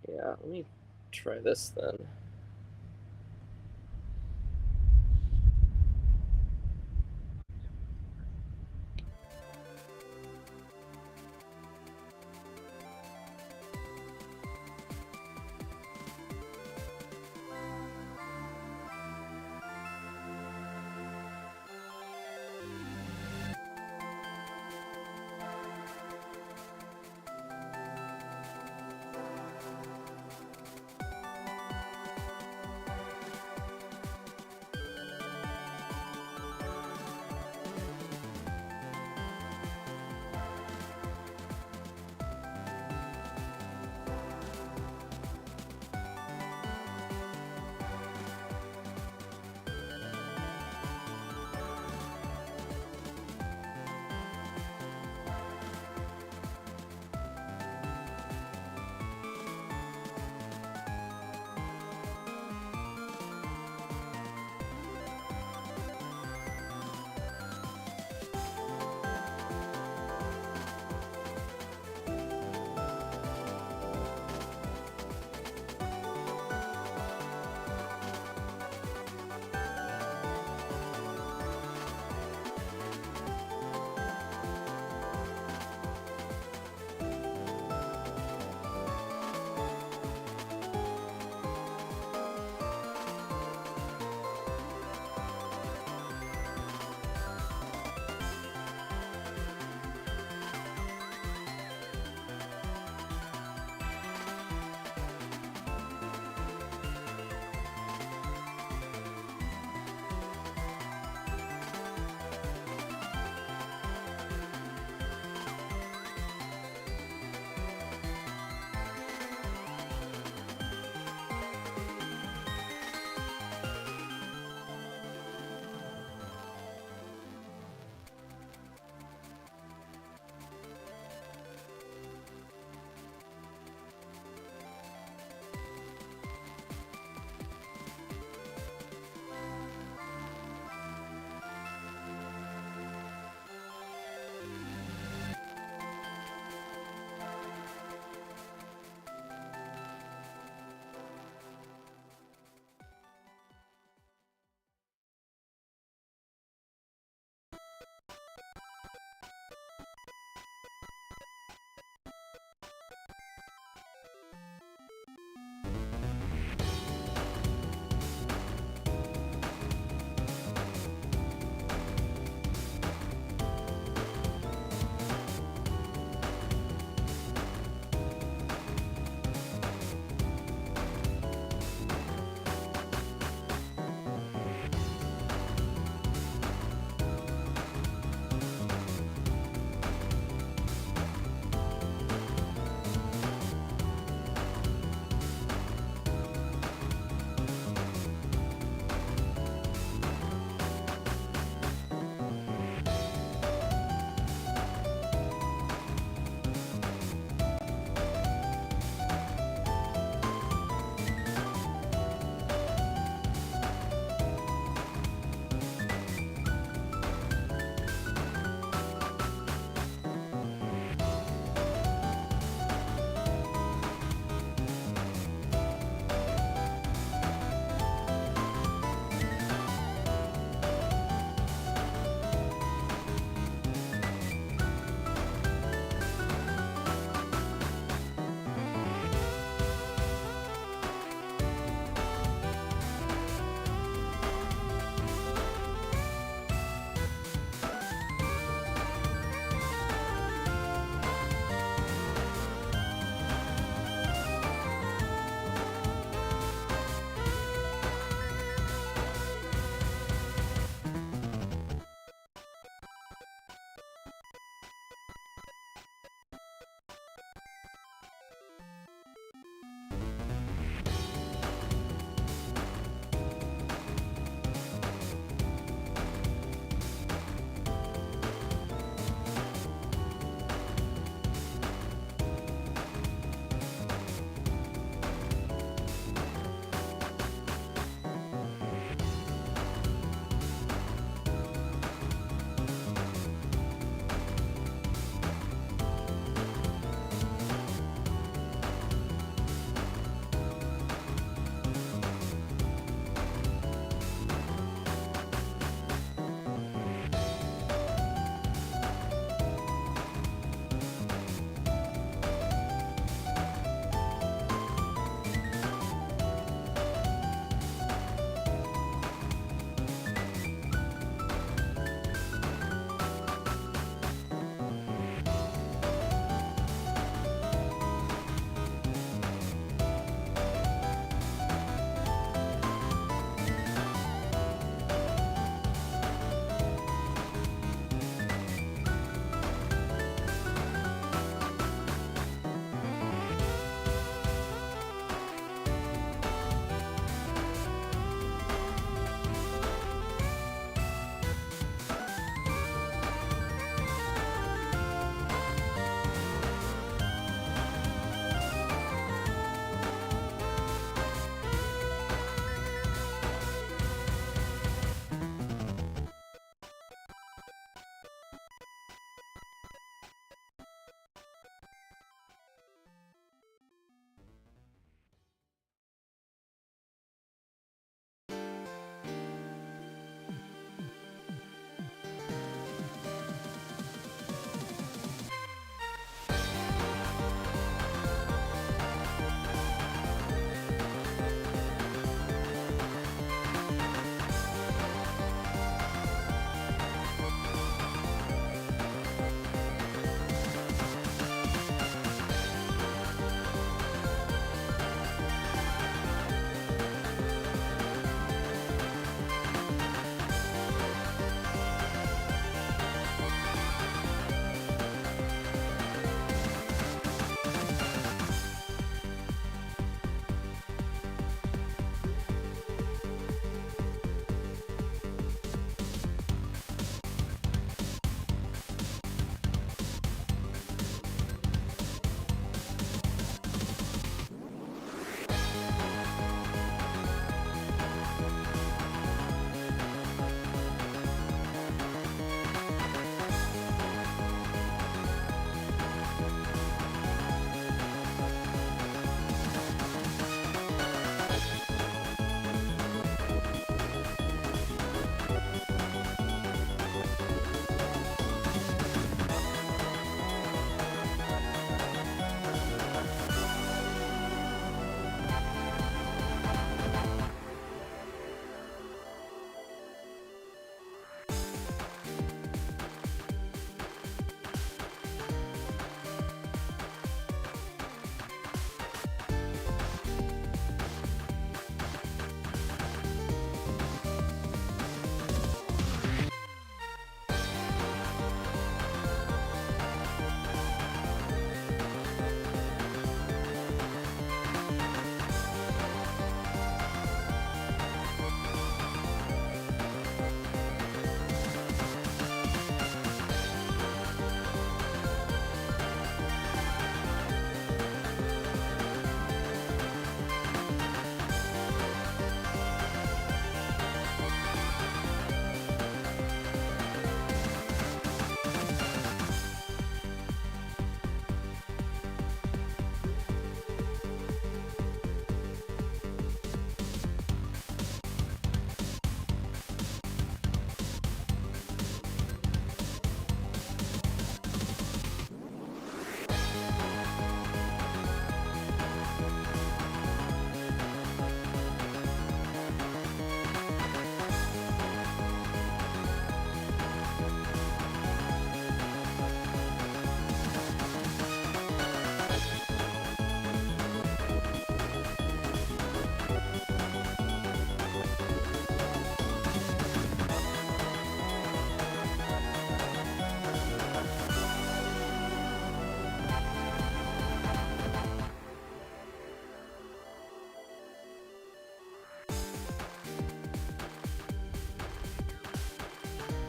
Yeah, let me try this then.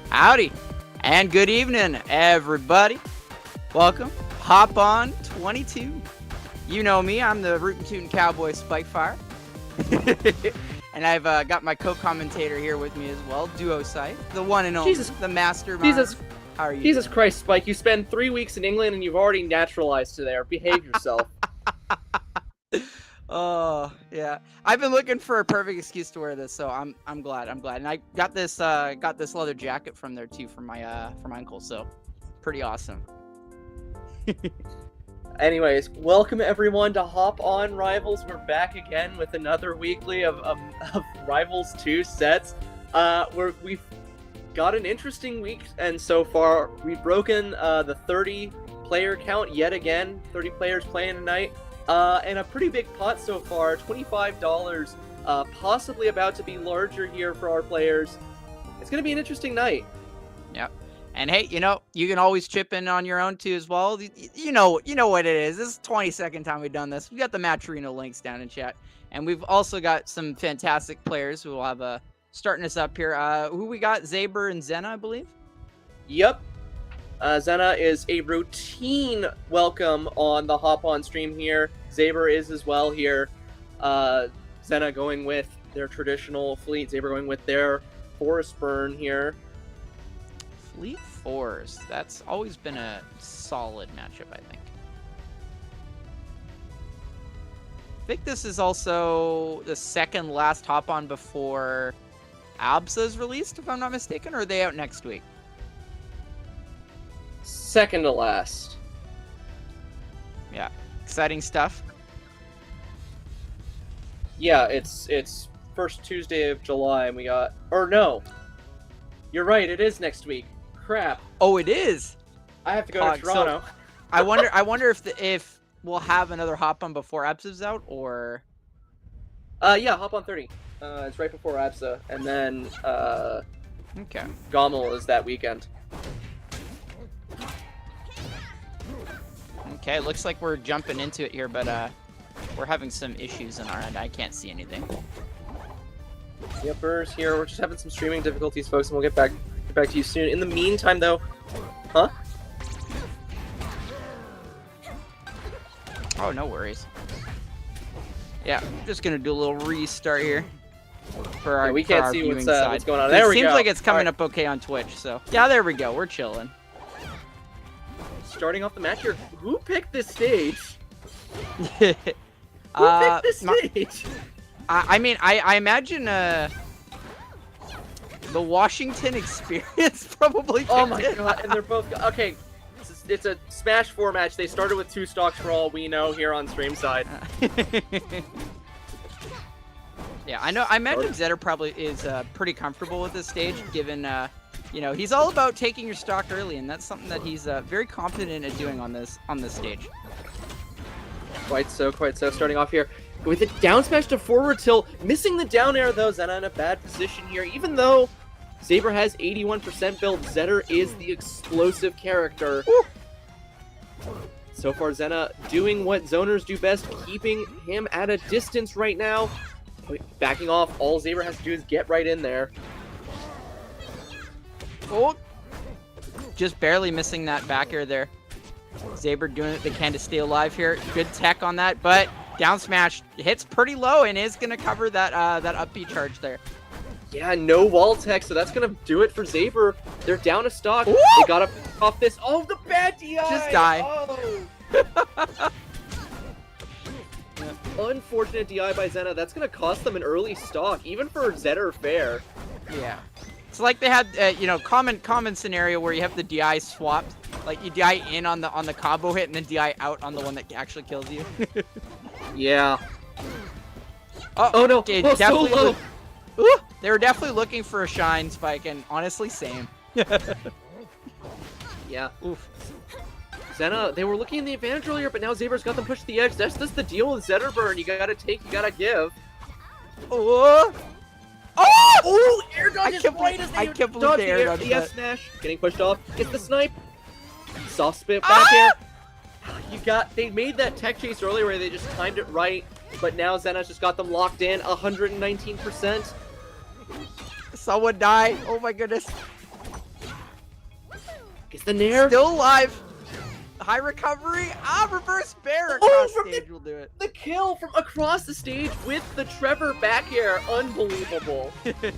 Howdy, and good evening, everybody. Welcome, Hop On 22. You know me, I'm the rootin' tootin' cowboy Spikefire. And I've got my co-commentator here with me as well, Duo Sight, the one and only, the mastermind. How are you? Jesus Christ, Spike, you spend 3 weeks in England and you've already naturalized to there. Behave yourself. Oh yeah, I've been looking for a perfect excuse to wear this, so I'm glad. And I got this leather jacket from there too, from my uncle. So pretty awesome. Anyways, welcome everyone to Hop On Rivals. We're back again with another weekly of Rivals 2 sets. We've got an interesting week, and so far we've broken the 30 player count yet again. 30 players playing tonight. And a pretty big pot so far, $25, possibly about to be larger here for our players. It's going to be an interesting night. Yep. And hey, you know, you can always chip in on your own too as well. You know what it is. This is the 22nd time we've done this. We got the Match Arena links down in chat. And we've also got some fantastic players who will have starting us up here. Who we got? Zaber and Zena, I believe? Yep. Zena is a routine welcome on the Hop On stream here. Zaber is as well here. Zena going with their traditional fleet. Zaber going with their Forest Burn here. Fleet Force. That's always been a solid matchup, I think. I think this is also the second last Hop On before Absa is released, if I'm not mistaken, or are they out next week? Second to last. Yeah, exciting stuff. Yeah, it's first Tuesday of July, and we got... Or no. You're right, it is next week. Crap. Oh, it is? I have to go to Toronto. So, I wonder if we'll have another Hop On before Absa's out, or... Yeah, Hop On 30. It's right before Absa, and then, Okay. Gommel is that weekend. Okay, looks like we're jumping into it here, but we're having some issues on our end. I can't see anything. Yippers here. We're just having some streaming difficulties, folks, and we'll get back to you soon. In the meantime, though, huh? Oh, no worries. Yeah, just gonna do a little restart here for our we can't see viewing what's going on. It There we go. Seems like it's coming up okay on Twitch, so yeah, there we go. We're chilling. Starting off the match here, who picked this stage? Who picked this stage? I mean, I imagine the Washington experience probably. Oh my god! And they're both okay. It's a Smash 4 match. They started with 2 stocks for all we know here on stream side. Yeah, I know. I imagine Zetter probably is pretty comfortable with this stage, given you know, he's all about taking your stock early, and that's something that he's very confident at doing on this stage. Quite so. Starting off here with a down smash to forward tilt, missing the down air though. Zena in a bad position here, even though Zaber has 81% build. Zetter is the explosive character. Woo! So far, Zena doing what zoners do best, keeping him at a distance right now. Backing off, all Zaber has to do is get right in there. Oh, just barely missing that back air there. Zaber doing what they can to stay alive here. Good tech on that, but down smash hits pretty low and is going to cover that that up B charge there. Yeah, no wall tech, so that's going to do it for Zaber. They're down a stock. Ooh! They got to off this. Oh, the bad DI! Just die. Oh. Unfortunate DI by Zena. That's going to cost them an early stock, even for Zetter fair. Yeah. It's like they had, you know, common scenario where you have the DI swapped. Like you DI in on the combo hit and then DI out on the one that actually kills you. Yeah. Oh no! Okay, definitely. So ooh, they were definitely looking for a shine spike, and honestly, same. Yeah. Oof. Zena, they were looking in the advantage earlier, but now Zaber's got them pushed to the edge. That's the deal with Zetterburn. You gotta take, you gotta give. Oh! Oh! Air dodge is right as they I can't believe the air dodge. The F smash. Getting pushed off. Gets the snipe. Soft spit back air. You got, they made that tech chase earlier where they just timed it right, but now Zena's just got them locked in 119%. Someone die. Oh my goodness. Gets the nair. Still alive. High recovery. Reverse bear Oh, across from stage will do it. The kill from across the stage with the Trevor back air. Unbelievable. Thanks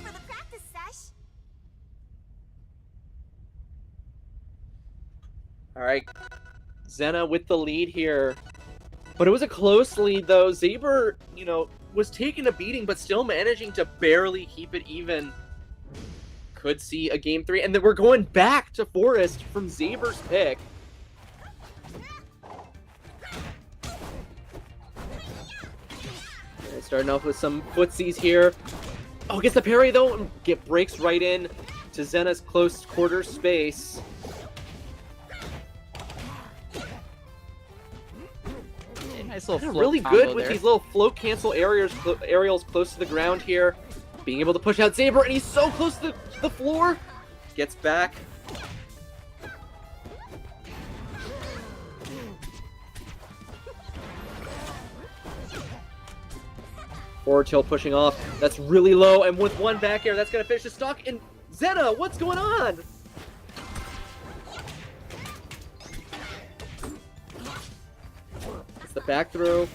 for the practice sesh. All right. Xena with the lead here. But it was a close lead, though. Zaber, was taking a beating, but still managing to barely keep it even. Could see a game 3. And then we're going back to Forest from Zaber's pick. And starting off with some footsies here. Oh, gets the parry, though, and breaks right in to Xena's close quarter space. Nice little float Really combo good with there. these little float cancel aerials close to the ground here. Being able to push out Zaber, and he's so close to the floor. Gets back. Forward tilt pushing off. That's really low, and with one back air, that's going to finish the stock. And Xena, what's going on? It's the back throw.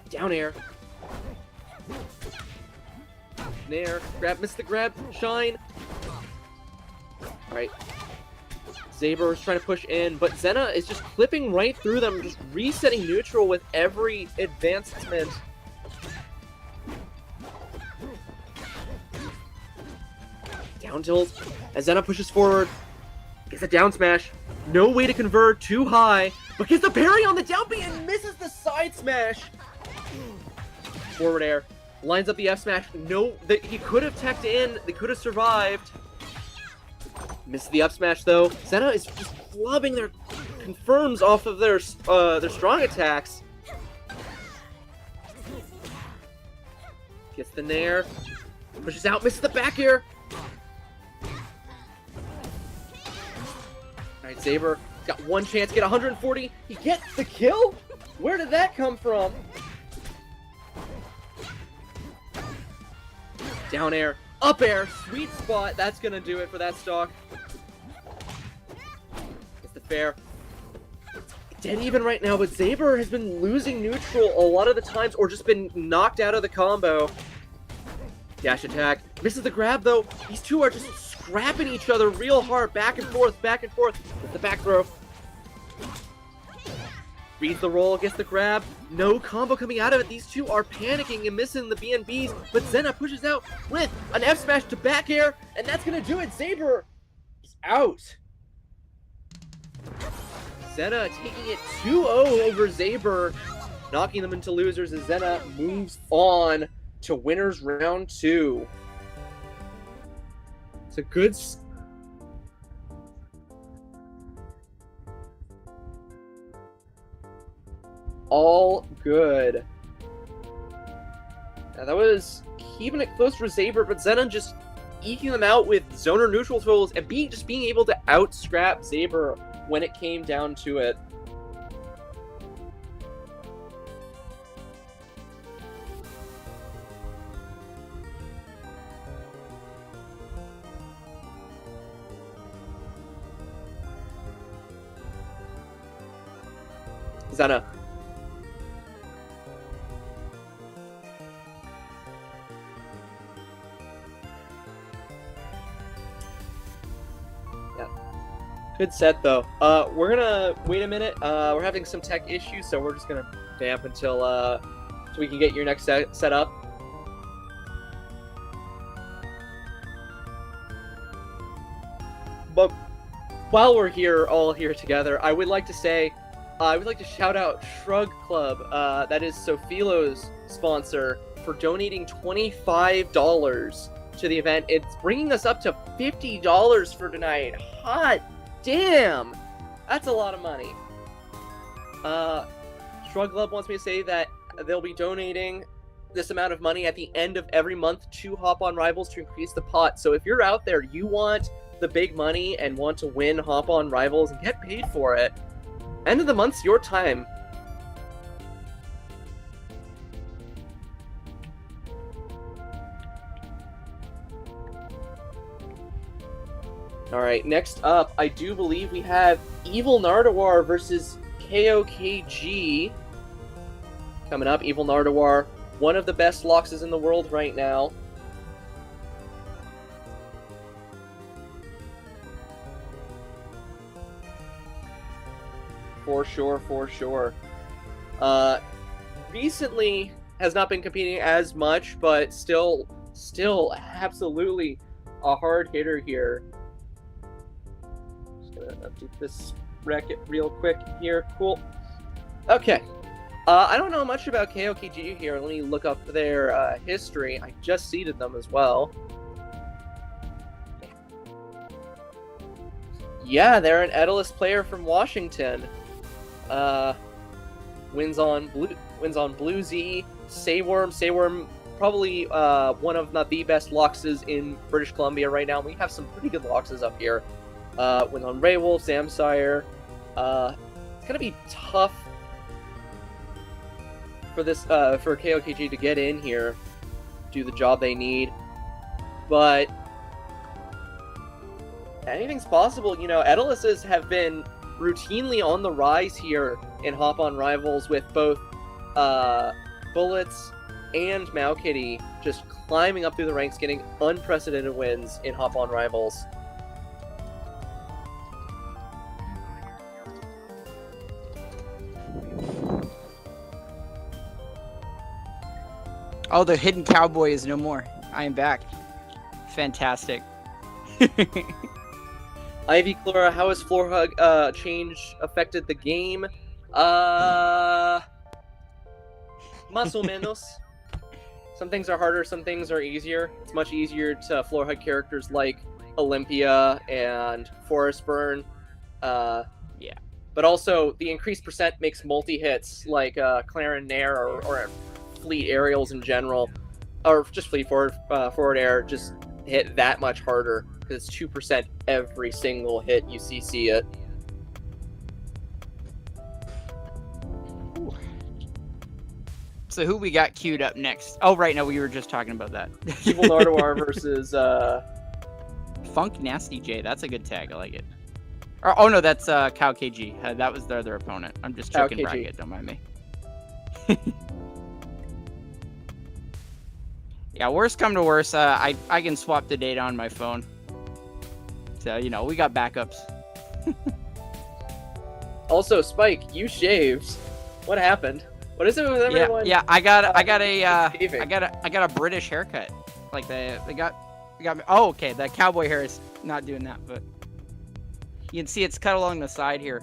Down air. Nair. Grab, miss the grab. Shine. Alright. Zaber is trying to push in, but Xena is just clipping right through them, just resetting neutral with every advancement. Down tilt. As Xena pushes forward. Gets a down smash. No way to convert. Too high. But gets the parry on the down B and misses the side smash. Forward air. Lines up the F smash. No, he could have teched in. They could have survived. Missed the up smash though. Xena is just flubbing their confirms off of their strong attacks. Gets the nair. Pushes out. Misses the back air. Alright, Zaber got one chance to get 140. He gets the kill? Where did that come from? Down air, up air, sweet spot. That's gonna do it for that stock. It's the fair. Dead even right now, but Zaber has been losing neutral a lot of the times or just been knocked out of the combo. Dash attack. Misses the grab though. These two are just scrapping each other real hard. Back and forth with the back throw. Reads the roll, gets the grab. No combo coming out of it. These two are panicking and missing the BNBs, but Xena pushes out with an F smash to back air, and that's gonna do it. Zaber is out. Xena taking it 2-0 over Zaber, knocking them into losers as Xena moves on to winners round 2. It's a good... All good. Now that was keeping it close for Zaber, but Xena just eking them out with zoner neutral tools and being able to out-scrap Zaber when it came down to it. Xena. Yeah. Good set though. We're gonna wait a minute. We're having some tech issues, so we're just gonna vamp until so we can get your next set up. But while we're all here together, I would like to say, I would like to shout out Shrug Club, that is Sophilo's sponsor, for donating $25 to the event. It's bringing us up to $50 for tonight. Hot damn! That's a lot of money. Shrug Club wants me to say that they'll be donating this amount of money at the end of every month to Hop On Rivals to increase the pot. So if you're out there, you want the big money and want to win Hop On Rivals and get paid for it, end of the month's your time. All right, next up, I do believe we have Evil Nardawar versus KOKG coming up. Evil Nardawar, one of the best Loxes in the world right now. For sure, for sure. Recently has not been competing as much, but still absolutely a hard hitter here. Just gonna update this bracket real quick here. Cool. Okay. I don't know much about KOKG here. Let me look up their history. I just seeded them as well. Yeah, they're an Edelus player from Washington. Wins on Blue Z, Sayworm, probably one of not the best Loxes in British Columbia right now. We have some pretty good Loxes up here. Wins on Raywolf, Zamsire. It's gonna be tough for this for KOKG to get in here, do the job they need, but anything's possible. You know, Edeluses have been routinely on the rise here in Hop on Rivals with both Bullets and Maokitty just climbing up through the ranks, getting unprecedented wins in Hop on Rivals. Oh, the hidden cowboy is no more. I am back. Fantastic. Ivy Clora, how has floor hug change affected the game? Más o menos. Some things are harder, some things are easier. It's much easier to floor hug characters like Olympia and Forest Burn. Yeah. But also, the increased percent makes multi-hits like Clarin Nair or Fleet Aerials in general, or just Fleet Forward Air, just hit that much harder. Because it's 2% every single hit you CC it. Ooh. So who we got queued up next? Oh, right, no, we were just talking about that. Evil Nardawar versus Funk Nasty J. That's a good tag. I like it. Oh no, that's Cow KG. That was their other opponent. I'm just Cow joking, KG. bracket. Don't mind me. Yeah, worst come to worst, I can swap the data on my phone. So, you know, we got backups. Also, Spike, you shaved. What happened? What is it with everyone? Yeah, I got a British haircut. Like they got me. Oh, okay, the cowboy hair is not doing that, but you can see it's cut along the side here.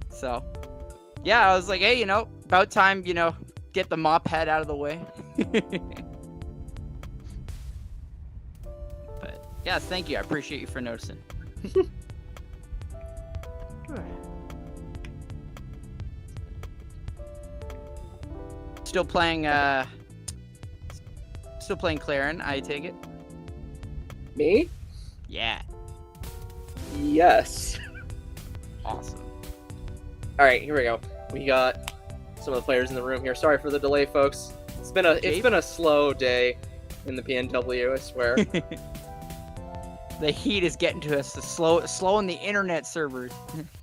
So, yeah, I was like, hey, you know, about time, you know, get the mop head out of the way. But yeah, thank you. I appreciate you for noticing. Still playing Clarin, I take it. Me? Yeah. Yes. Awesome. All right, here we go. We got some of the players in the room here. Sorry for the delay, folks. It's been a slow day in the PNW, I swear. The heat is getting to us. Slowing the internet servers.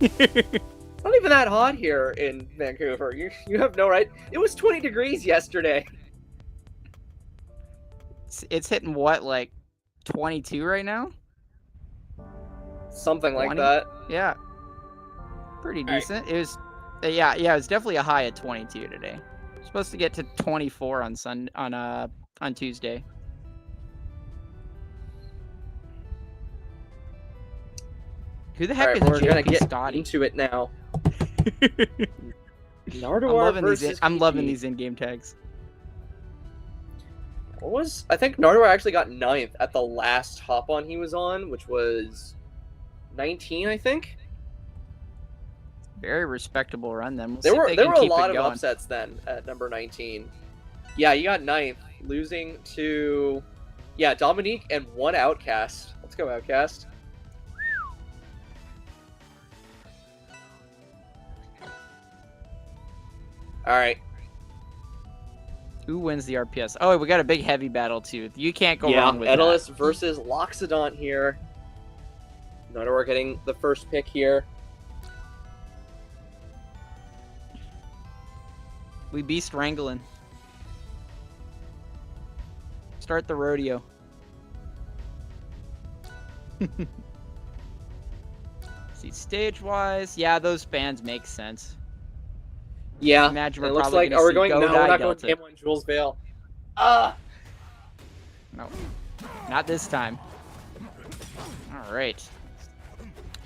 Not even that hot here in Vancouver. You have no right. It was 20 degrees yesterday. It's hitting what, like 22 right now? Something 20? like that. Yeah. Pretty All decent. Right. It was yeah, it was definitely a high at 22 today. Supposed to get to 24 on Tuesday. Who the heck is we're gonna JP get Scotty? into it now. Nardawar I'm loving these in-game tags. I think Nardawar actually got 9th at the last hop on he was on, which was 19, I think. Very respectable run then. There were a lot of upsets then at number 19. Yeah, you got 9th, losing to Dominique and one Outcast. Let's go, Outcast. All right. Who wins the RPS? Oh, we got a big heavy battle too. You can't go wrong with Edalus that. versus Loxodon here. Nardwar getting the first pick here. We beast wrangling. Start the rodeo. See, stage-wise, yeah, those bands make sense. Yeah, Imagine it we're looks probably like, are we gonna see going, no, Godai we're not Delta. going Camo and Jules Vale. No, not this time. All right.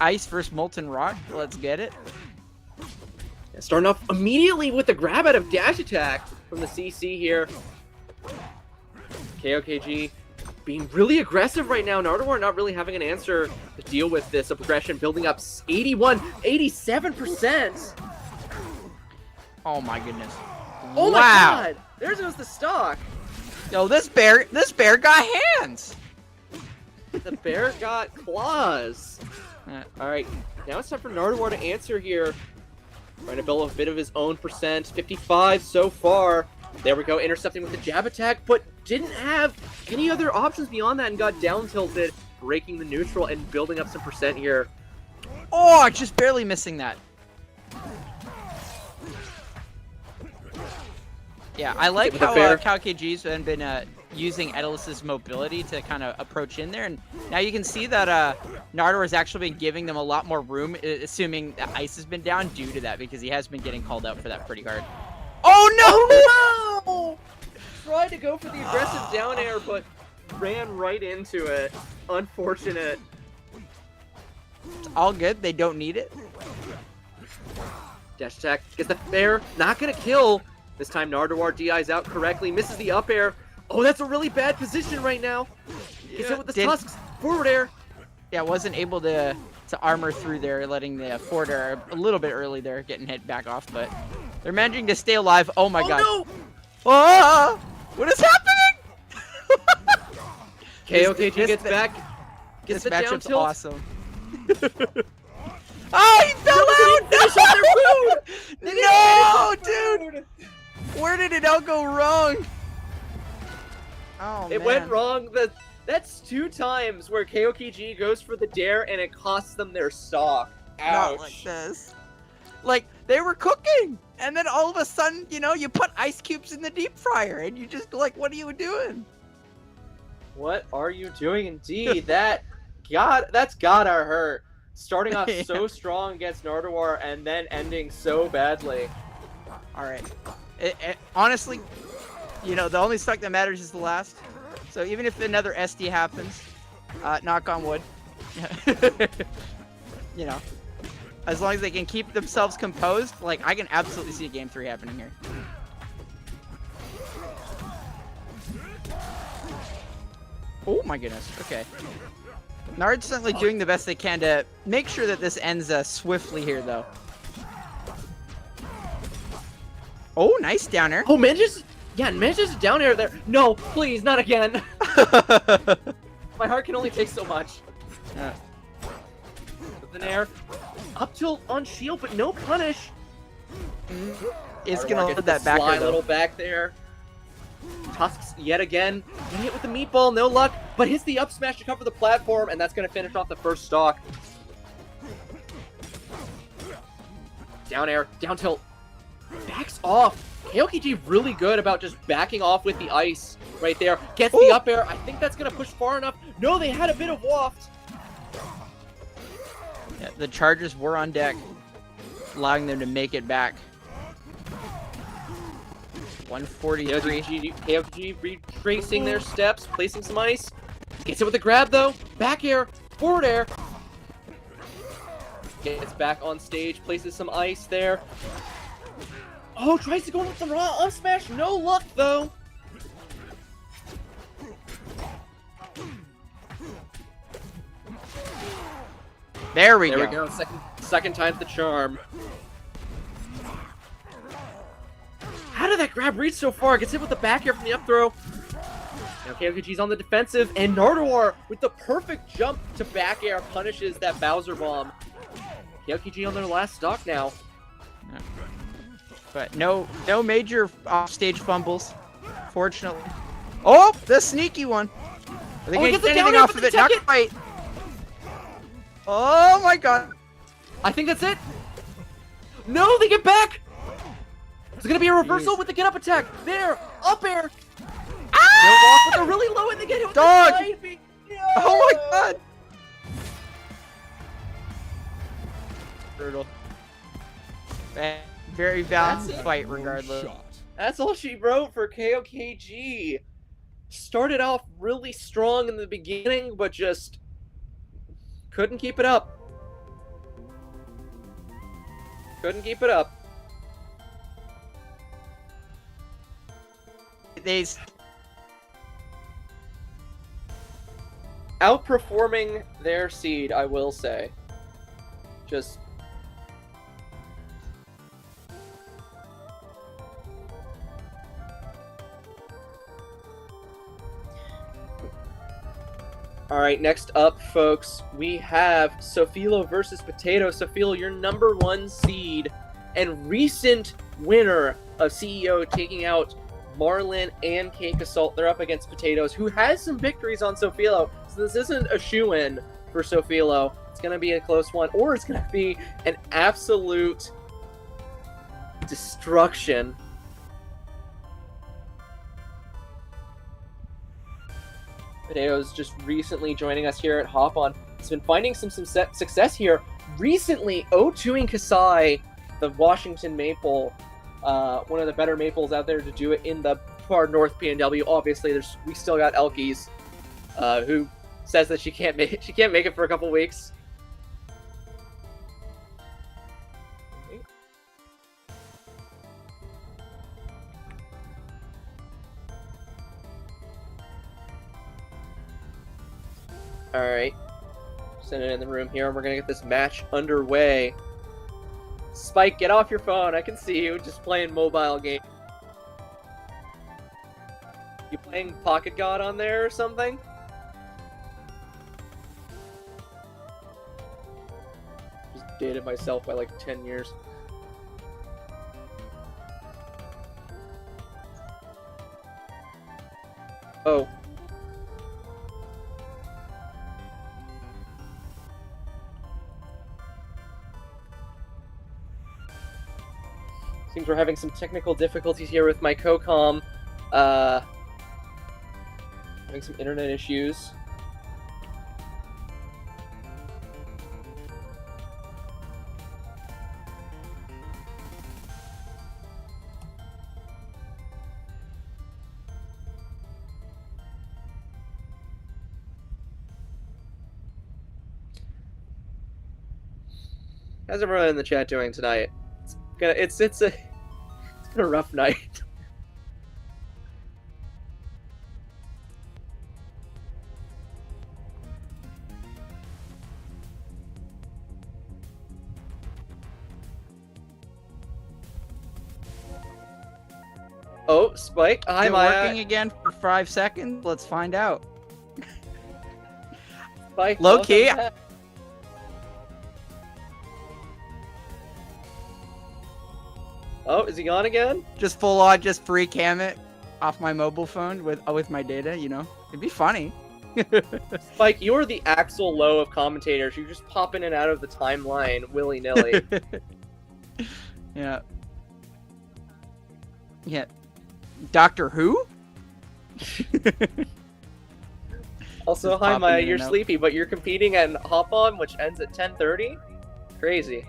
Ice versus Molten Rock. Let's get it. Starting off immediately with the grab out of dash attack from the CC here. KOKG being really aggressive right now. Nardwar not really having an answer to deal with this aggression, building up 81, 87%. Oh my goodness. Oh my Wow. god! There goes the stock. Yo, this bear got hands. The bear got claws. Alright, now it's time for Nardwar to answer here. Trying to build a bit of his own percent. 55 so far. There we go, intercepting with the jab attack, but didn't have any other options beyond that and got down tilted, breaking the neutral and building up some percent here. Oh, just barely missing that. Yeah, I like how KG's been using Edalus's mobility to kind of approach in there, and now you can see that Nardwar has actually been giving them a lot more room, assuming that Ice has been down due to that, because he has been getting called out for that pretty hard. Oh no! Oh no! Tried to go for the aggressive down air, but ran right into it. Unfortunate. It's all good. They don't need it. Dash attack gets the fair. Not gonna kill. This time Nardwar DI's out correctly. Misses the up air. Oh, that's a really bad position right now. Gets hit with the tusks. Forward air. Yeah, wasn't able to armor through there, letting the forward air a little bit early there, getting hit back off, but they're managing to stay alive. Oh my god. No! Oh, what is happening? KOKG gets back. Gets This the down matchup's tilt. awesome. Oh, he fell out! No, dude! Where did it all go wrong? Oh, It man. went wrong. That's 2 times where KOKG goes for the dare and it costs them their stock. Not like this. Like, they were cooking, and then all of a sudden, you know, you put ice cubes in the deep fryer, and you just like, what are you doing? What are you doing indeed? That's gotta hurt. Starting off so strong against Nardwar and then ending so badly. All right. Honestly, you know, the only stock that matters is the last. So even if another SD happens, knock on wood, you know, as long as they can keep themselves composed, like, I can absolutely see a game 3 happening here. Oh my goodness. Okay. Nard's certainly doing the best they can to make sure that this ends swiftly here, though. Oh, nice down air. Oh, manages down air there. No, please, not again. My heart can only take so much. With an air. Up tilt on shield, but no punish. It's gonna let that back Sly air, though. little back there. Tusks yet again. Getting hit with the meatball, no luck, but hits the up smash to cover the platform, and that's gonna finish off the first stock. Down air, down tilt. Backs off. KOKG really good about just backing off with the ice right there. Gets the up air. I think that's gonna push far enough. No, they had a bit of waft. Yeah, the charges were on deck, allowing them to make it back. 143. KOKG retracing their steps, placing some ice. Gets it with a grab though. Back air, forward air. Gets back on stage, places some ice there. Oh, tries to go with the raw up smash. No luck though. There we There go. we go. Second time's the charm. How did that grab reach so far? Gets hit with the back air from the up throw. Now KOKG's on the defensive, and Nardwar with the perfect jump to back air punishes that Bowser bomb. KOKG on their last stock now. But no major offstage fumbles. unfortunately. Oh, the sneaky one. Are they Oh, gonna get the get down anything air, off but of they it? Not tech it. quite. Oh my god. I think that's it. No, they get back. It's gonna be a reversal Jeez. with the get up attack. There, up air. Ah! They're lost, but they're really low and they get hit with Dog! the side beam. Oh my god. Brutal. Very valiant That's it. fight regardless. That's all she wrote for KOKG. Started off really strong in the beginning, but just couldn't keep it up. Couldn't keep it up. They Outperforming their seed, I will say. Just Alright, next up, folks, we have Sofilo versus Potato. Sofilo, your number 1 seed and recent winner of CEO, taking out Marlin and Cake Assault. They're up against Potatoes, who has some victories on Sofilo, so this isn't a shoe-in for Sofilo. It's going to be a close one, or it's going to be an absolute destruction. Potatoes just recently joining us here at Hop On. He's been finding some success here. Recently, O2ing Kasai, the Washington Maple, one of the better Maples out there to do it in the far north PNW. Obviously, we still got Elkies, who says that she can't make it for a couple weeks. Alright. Send it in the room here, and we're gonna get this match underway. Spike, get off your phone. I can see you just playing mobile game. You playing Pocket God on there or something? Just dated myself by like 10 years. Oh. Seems we're having some technical difficulties here with my co-com. Having some internet issues. How's everyone in the chat doing tonight? It's been a rough night. Oh, Spike. Hi, Is it Maya. working again for 5 seconds? Let's find out. Spike. Low welcome key. back. Oh, is he gone again? Just full on, just free cam it off my mobile phone with my data. You know, it'd be funny. Spike, you're the Axel Lowe of commentators. You just pop in and out of the timeline willy-nilly. Yeah. Yeah. Doctor Who? Also, Just hi popping Maya, in you're and out. sleepy, but you're competing at Hop On, which ends at 10:30? Crazy.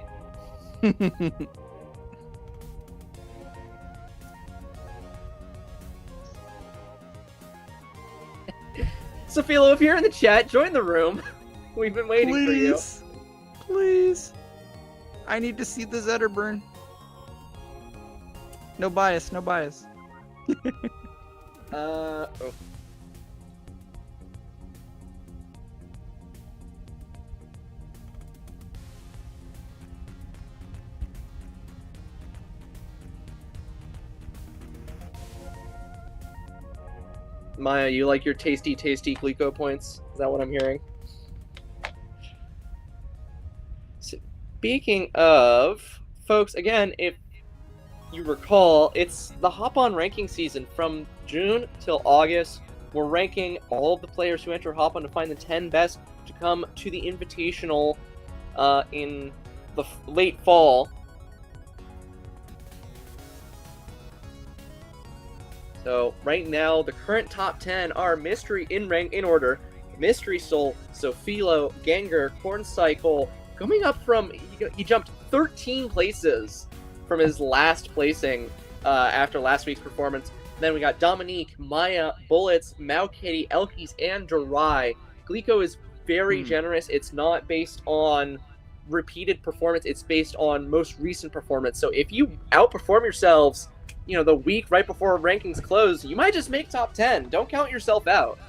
Sophilo, if you're in the chat, join the room. We've been waiting for you. Please. Please. I need to see the Zetterburn. No bias, no bias. Oh. Maya, you like your tasty Glico points? Is that what I'm hearing? Speaking of, folks, again, if you recall, it's the Hop-On ranking season from June till August. We're ranking all of the players who enter Hop-On to find the 10 best to come to the Invitational in the late fall. So right now, the current top 10 are Mystery in order. Mystery Soul, Sophilo, Gengar, Corn Cycle, coming up from, he jumped 13 places from his last placing after last week's performance. Then we got Dominique, Maya, Bullets, Maukitty, Elkies, and Durai. Glico is very generous. It's not based on repeated performance. It's based on most recent performance. So if you outperform yourselves, you know, the week right before rankings close, you might just make top 10. Don't count yourself out.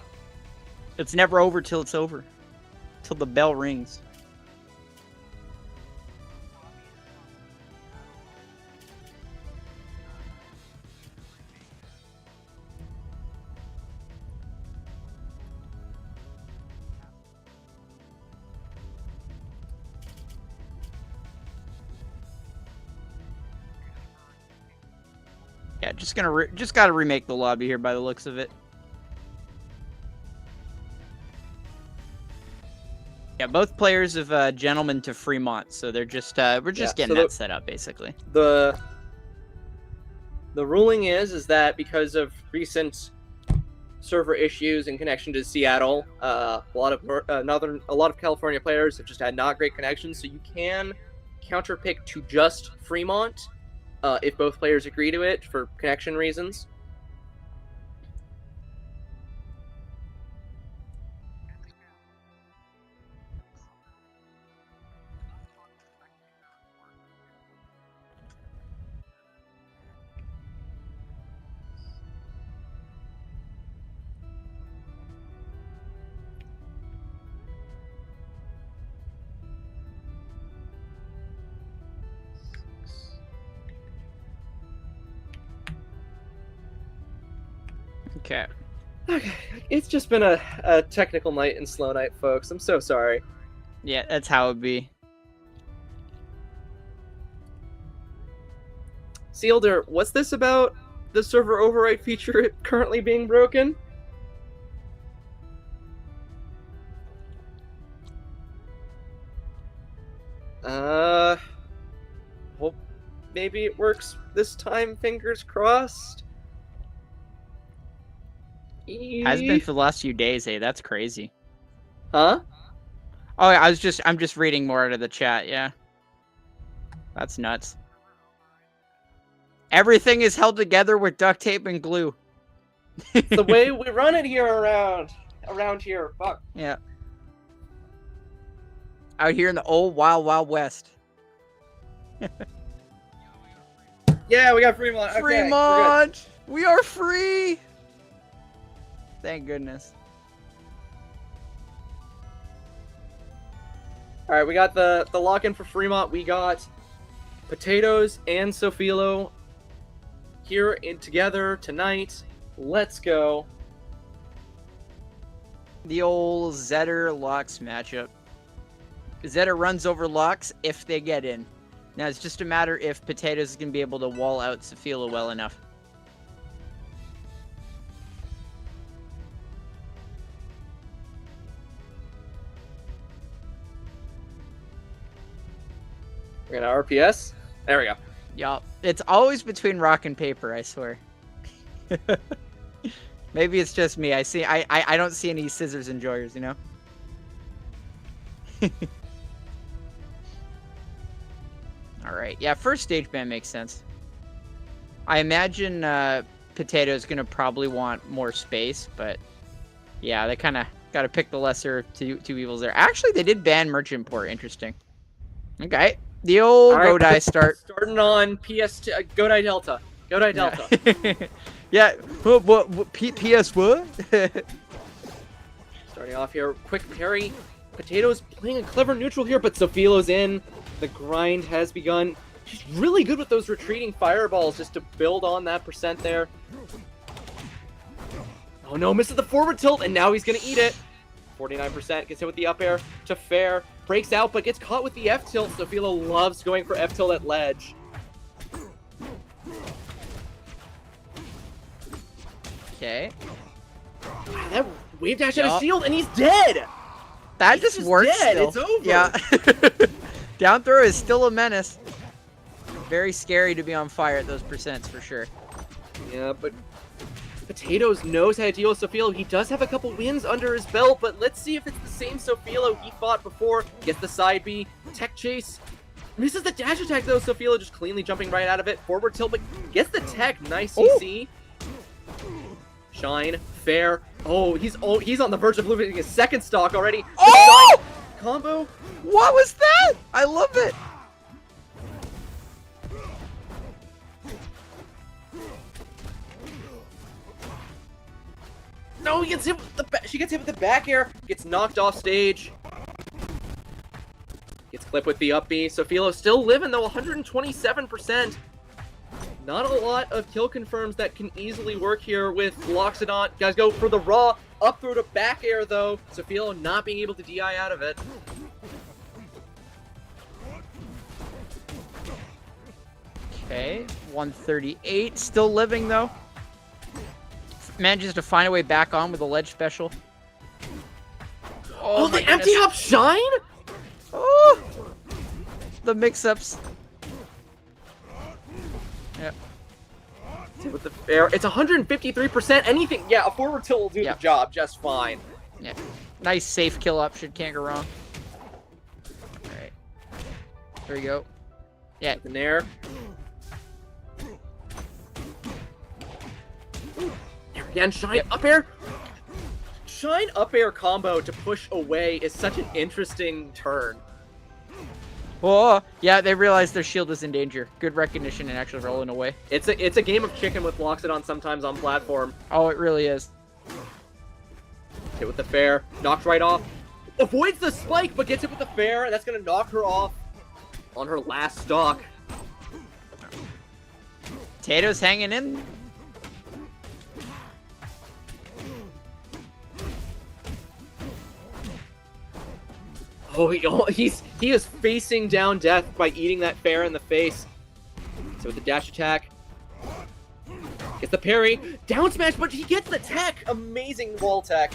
It's never over till it's over. Till the bell rings. Yeah, just gotta remake the lobby here by the looks of it. Yeah, both players have Gentleman to Fremont, so they're just we're just getting that set up basically. The ruling is that because of recent server issues in connection to Seattle, a lot of California players have just had not great connections, so you can counterpick to just Fremont if both players agree to it for connection reasons. Okay. Okay, it's just been a technical night and slow night, folks. I'm so sorry. Yeah, that's how it be. Sealder, what's this about the server override feature currently being broken? Well, maybe it works this time, fingers crossed. Has been for the last few days, hey, that's crazy. Huh? Oh, I'm just reading more out of the chat, yeah. That's nuts. Everything is held together with duct tape and glue. It's the way we run it here around here. Fuck. Yeah. Out here in the old wild west. Yeah, we got Fremont. Okay, Fremont! We are free! Thank goodness. All right, we got the lock-in for Fremont. We got Potatoes and Sophilo here together tonight. Let's go. The old Zetter Lux matchup. Zetter runs over Lux if they get in. Now it's just a matter if Potatoes is going to be able to wall out Sophilo well enough. We're gonna RPS. There we go. Yup. It's always between rock and paper, I swear. Maybe it's just me. I don't see any scissors enjoyers, you know? Alright. Yeah, first stage ban makes sense. I imagine Potato's gonna probably want more space, but yeah, they kind of gotta pick the lesser two evils there. Actually, they did ban Merchant Port. Interesting. Okay. The old Godai start. Starting on PS2, Godai Delta. Godai Delta. Yeah. What? PS what? Starting off here, quick parry. Potatoes playing a clever neutral here, but Sophilo's in. The grind has begun. She's really good with those retreating fireballs just to build on that percent there. Oh no, misses the forward tilt, and now he's gonna eat it. 49% gets hit with the up air to fair. Breaks out, but gets caught with the F tilt. Sophilo loves going for F tilt at ledge. Okay. That wave dash at Yup. a shield, and he's dead! That He's just works dead. still. It's over. Yeah. Down throw is still a menace. Very scary to be on fire at those percents for sure. Yeah, but Potatoes knows how to deal with Sofilo. He does have a couple wins under his belt, but let's see if it's the same Sofilo he fought before. Gets the side B, tech chase. Misses the dash attack though, Sofilo just cleanly jumping right out of it. Forward tilt, but gets the tech. Nice CC. Shine, fair. Oh, he's on the verge of losing his second stock already. Oh! Shine combo. What was that? I love it. No, he gets hit with she gets hit with the back air. Gets knocked off stage. Gets clipped with the up B. Sofilo still living though, 127%. Not a lot of kill confirms that can easily work here with Loxodon. Guys go for the raw up throw to back air though. Sofilo not being able to DI out of it. Okay, 138. Still living though. Manages to find a way back on with a ledge special. Oh, my the empty goodness. hop shine? Oh! The mix-ups. Yep. With the fair, it's 153%. Anything, yeah, a forward tilt will do Yep. the job just fine. Yeah. Nice safe kill option. Can't go wrong. Alright. There we go. Yeah. With an air. Again, shine up air. Shine up air combo to push away is such an interesting turn. Oh, yeah, they realize their shield is in danger. Good recognition and actually rolling away. It's a game of chicken with Loxodon sometimes on platform. Oh, it really is. Hit with the fair, knocked right off. Avoids the spike, but gets hit with the fair, and that's gonna knock her off on her last stock. Potatoes hanging in. Oh, he is facing down death by eating that fair in the face. So with the dash attack, gets the parry, down smash, but he gets the tech. Amazing wall tech.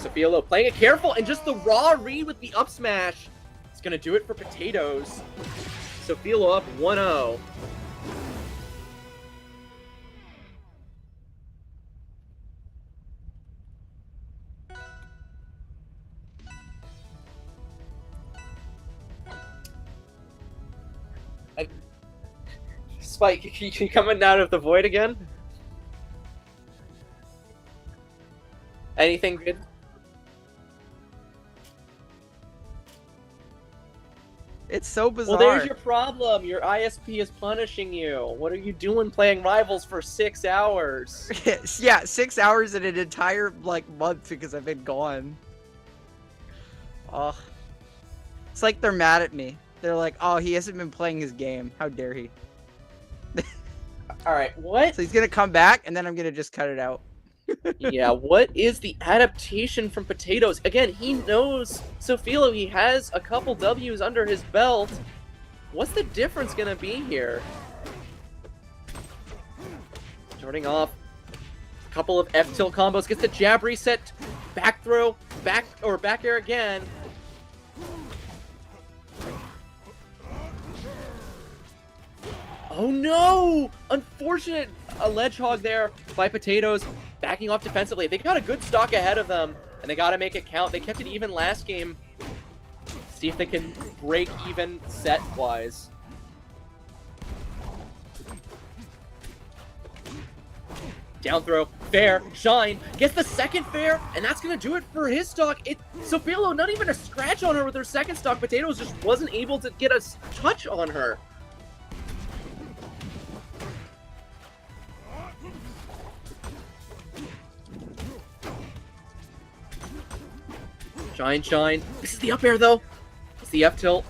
Sofilo playing it careful, and just the raw read with the up smash. It's gonna do it for Potatoes. Sofilo up 1-0. Spike, you coming out of the void again? Anything good? It's so bizarre. Well, there's your problem. Your ISP is punishing you. What are you doing playing Rivals for 6 hours? Yeah, 6 hours in an entire, month because I've been gone. Ugh. It's like they're mad at me. They're like, oh, he hasn't been playing his game. How dare he? Alright, what? So he's gonna come back, and then I'm gonna just cut it out. Yeah, what is the adaptation from Potatoes? Again, he knows Sofilo. He has a couple W's under his belt. What's the difference gonna be here? Starting off, a couple of F-tilt combos, gets the jab reset, back throw, back air again. Oh no! Unfortunate a ledge hog there by Potatoes, backing off defensively. They got a good stock ahead of them, and they gotta make it count. They kept it even last game. See if they can break even set-wise. Down throw, fair, shine, gets the second fair, and that's gonna do it for his stock. Sofilo, not even a scratch on her with her second stock. Potatoes just wasn't able to get a touch on her. Shine, shine. This is the up air, though. It's the F tilt.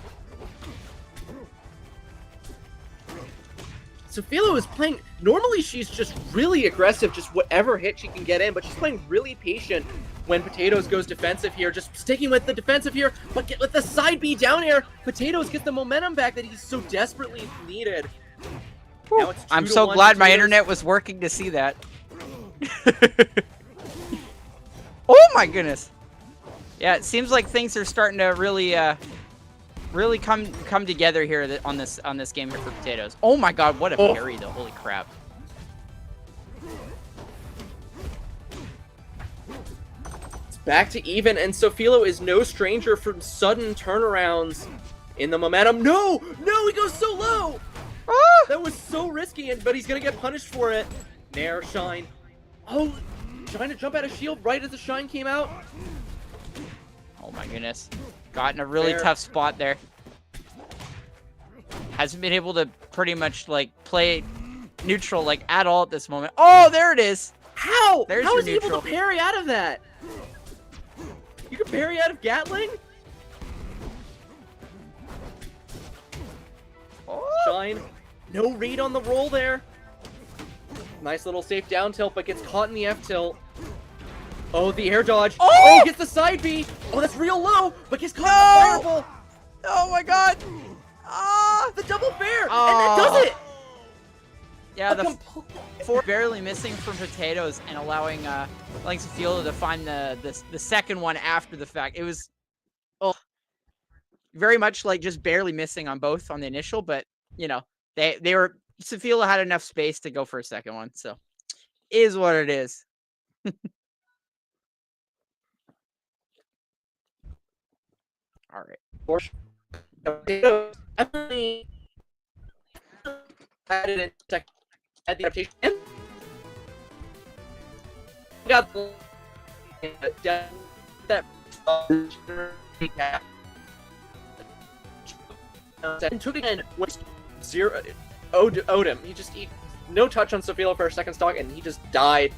Sophilo is playing, normally she's just really aggressive, just whatever hit she can get in, but she's playing really patient when Potatoes goes defensive here, just sticking with the defensive here, but with the side B down air, Potatoes get the momentum back that he's so desperately needed. Now it's I'm so glad my internet was working to see that. Oh my goodness. Yeah, it seems like things are starting to really come together here on this game here for Potatoes. Oh my god, what a parry though. Holy crap. It's back to even, and Sophilo is no stranger from sudden turnarounds in the momentum. No, he goes so low. That was so risky, but he's gonna get punished for it. Nair, Shine. Oh, trying to jump out of shield right as the Shine came out. Oh my goodness. Got in a really tough spot there. Hasn't been able to pretty much like play neutral like at all at this moment. Oh, there it is. How? There's How your is he able neutral. to parry out of that? You can parry out of Gatling? Oh. Shine. No read on the roll there. Nice little safe down tilt, but gets caught in the F tilt. Oh, the air dodge. Oh, gets the side B. Oh, that's real low, but gets caught in the fireball. Oh my god. The double fair, and that does it. Yeah, the four barely missing from Potatoes and allowing Sophilo to find the second one after the fact. It was very much like just barely missing on both on the initial, but you know, they were Sophilo had enough space to go for a second one, so is what it is. All right. For sure. Definitely added in at the adaptation. And got that and took again with zero Odom. He no touch on Sophilo for a second stock, and he just died.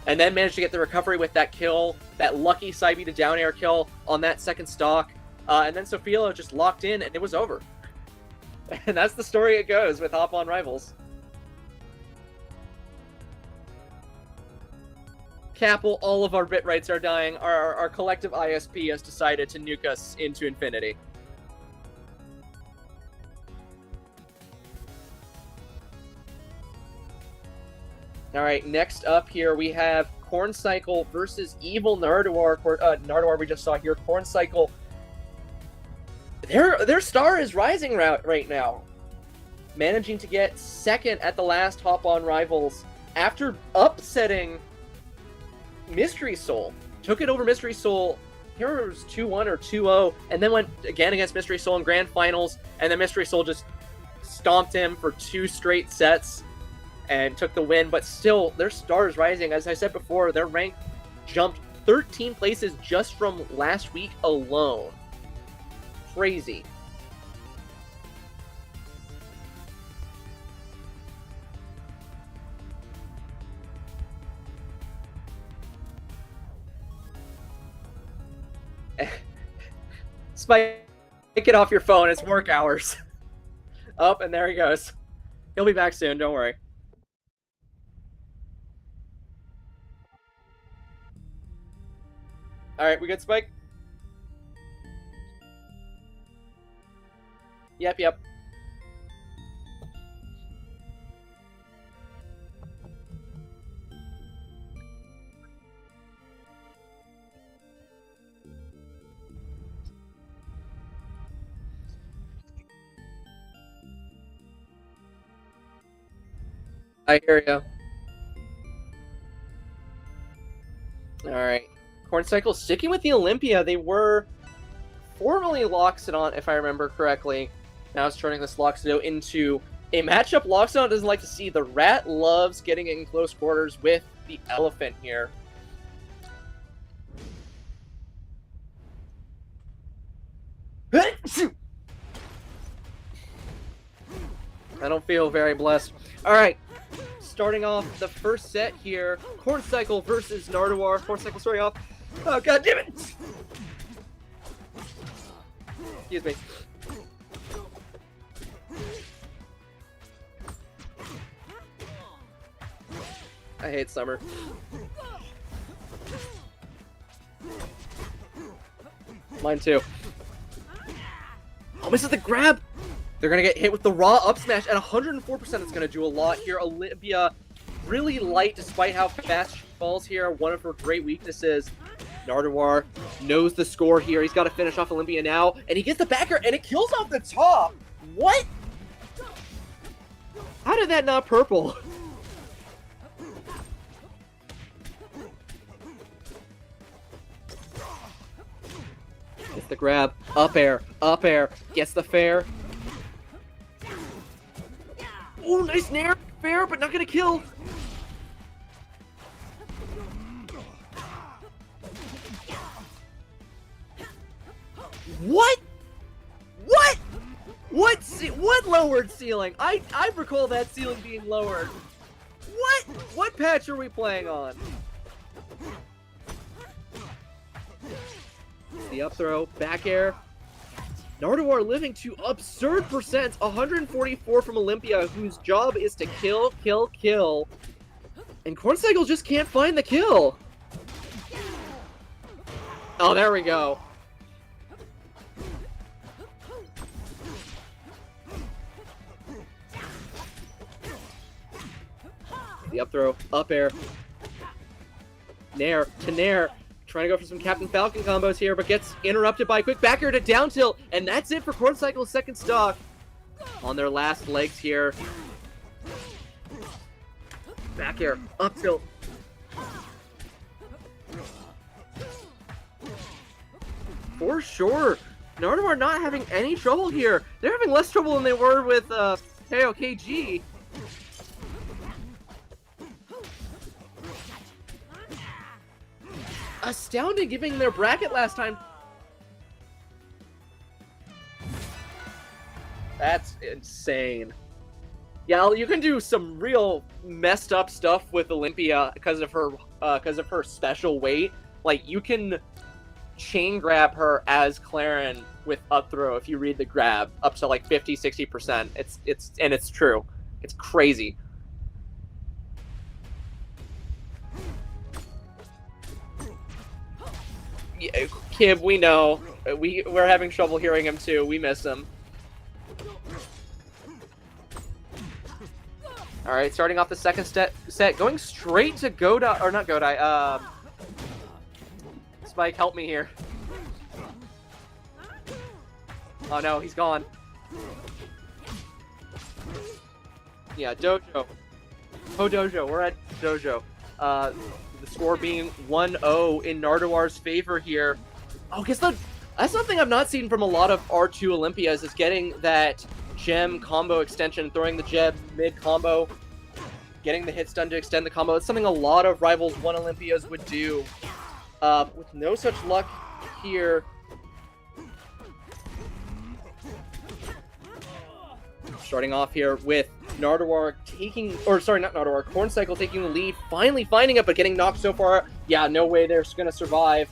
And then managed to get the recovery with that kill, that lucky side B to down air kill on that second stock. And then Sophilo just locked in, and it was over. And that's the story it goes with Hop on Rivals. Capel, all of our bit rights are dying. Our collective ISP has decided to nuke us into infinity. Alright, next up here we have Corn Cycle versus Evil Nardoir. Nardoir we just saw here. Corn Cycle. Their star is rising right now. Managing to get second at the last Hop on Rivals after upsetting Mystery Soul. Took it over Mystery Soul. Here it was 2-1 or 2-0, and then went again against Mystery Soul in Grand Finals, and then Mystery Soul just stomped him for 2 straight sets and took the win. But still, their star is rising. As I said before, their rank jumped 13 places just from last week alone. Crazy. Spike it off your phone. It's work hours. Up, and there he goes. He'll be back soon. Don't worry. All right, we good, Spike? Yep. I hear you. Alright. Corn Cycle sticking with the Olympia. They were formerly Loxodon, if I remember correctly. Now it's turning this Loxodon into a matchup Loxodon doesn't like to see. The Rat loves getting in close quarters with the Elephant here. I don't feel very blessed. Alright. Starting off the first set here. Corn Cycle versus Nardoir. Corn Cycle starting off. Oh, god damn it! Excuse me. I hate summer. Mine too. Oh, misses the grab! They're gonna get hit with the raw up smash at 104%. It's gonna do a lot here. Olympia really light despite how fast she falls here. One of her great weaknesses. Nardewar knows the score here. He's got to finish off Olympia now. And he gets the backer and it kills off the top. What? How did that not purple? Gets the grab. Up air. Up air. Gets the fair. Oh, nice nair. Fair, but not going to kill. What? What? What lowered ceiling? I recall that ceiling being lowered. What? What patch are we playing on? The up throw, back air. Nardewar living to absurd percents, 144 from Olympia, whose job is to kill, kill, kill. And Corncycle just can't find the kill. Oh, there we go. The up throw, up air. Nair to Nair. Trying to go for some Captain Falcon combos here, but gets interrupted by a quick back air to down tilt. And that's it for Corncycle's second stock. On their last legs here. Back air, up tilt. For sure. Nardewar not having any trouble here. They're having less trouble than they were with KOKG. Astounding giving their bracket last time. That's insane. Yeah, you can do some real messed up stuff with Olympia because of her special weight. Like, you can chain grab her as Clarin with up throw if you read the grab up to like 50-60%. It's true. It's crazy. Yeah, Kib, we know. We're having trouble hearing him too. We miss him. Alright, starting off the second set, going straight to Godai, or not Godai, Spike, help me here. Oh no, he's gone. Yeah, Dojo. Oh, Dojo, we're at Dojo. The score being 1-0 in Nardewar's favor here. Oh, that's something I've not seen from a lot of R2 Olympias, is getting that gem combo extension, throwing the gem mid combo, getting the hit stun to extend the combo. It's something a lot of Rivals 1 Olympias would do. With no such luck here. Starting off here with Nardewar taking, or sorry, not Nardewar, Corncycle taking the lead, finally finding it, but getting knocked so far. Yeah, no way they're gonna survive.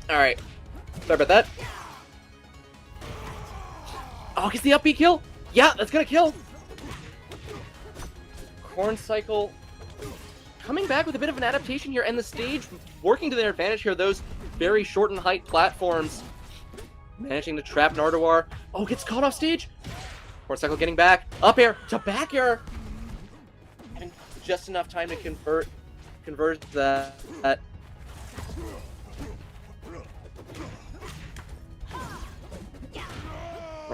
Alright. Sorry about that. Oh, gets the up B kill? Yeah, that's gonna kill. Corncycle coming back with a bit of an adaptation here, and the stage working to their advantage here. Those very short and height platforms. Managing to trap Nardewar. Oh, gets caught off stage. Corncycle getting back. Up air to back air. And just enough time to convert that.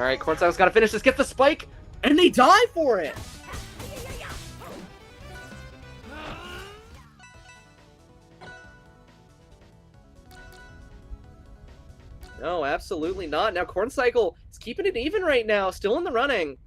Alright, Corncycle's gotta finish this, get the spike, and they die for it! No, absolutely not. Now Corncycle is keeping it even right now, still in the running.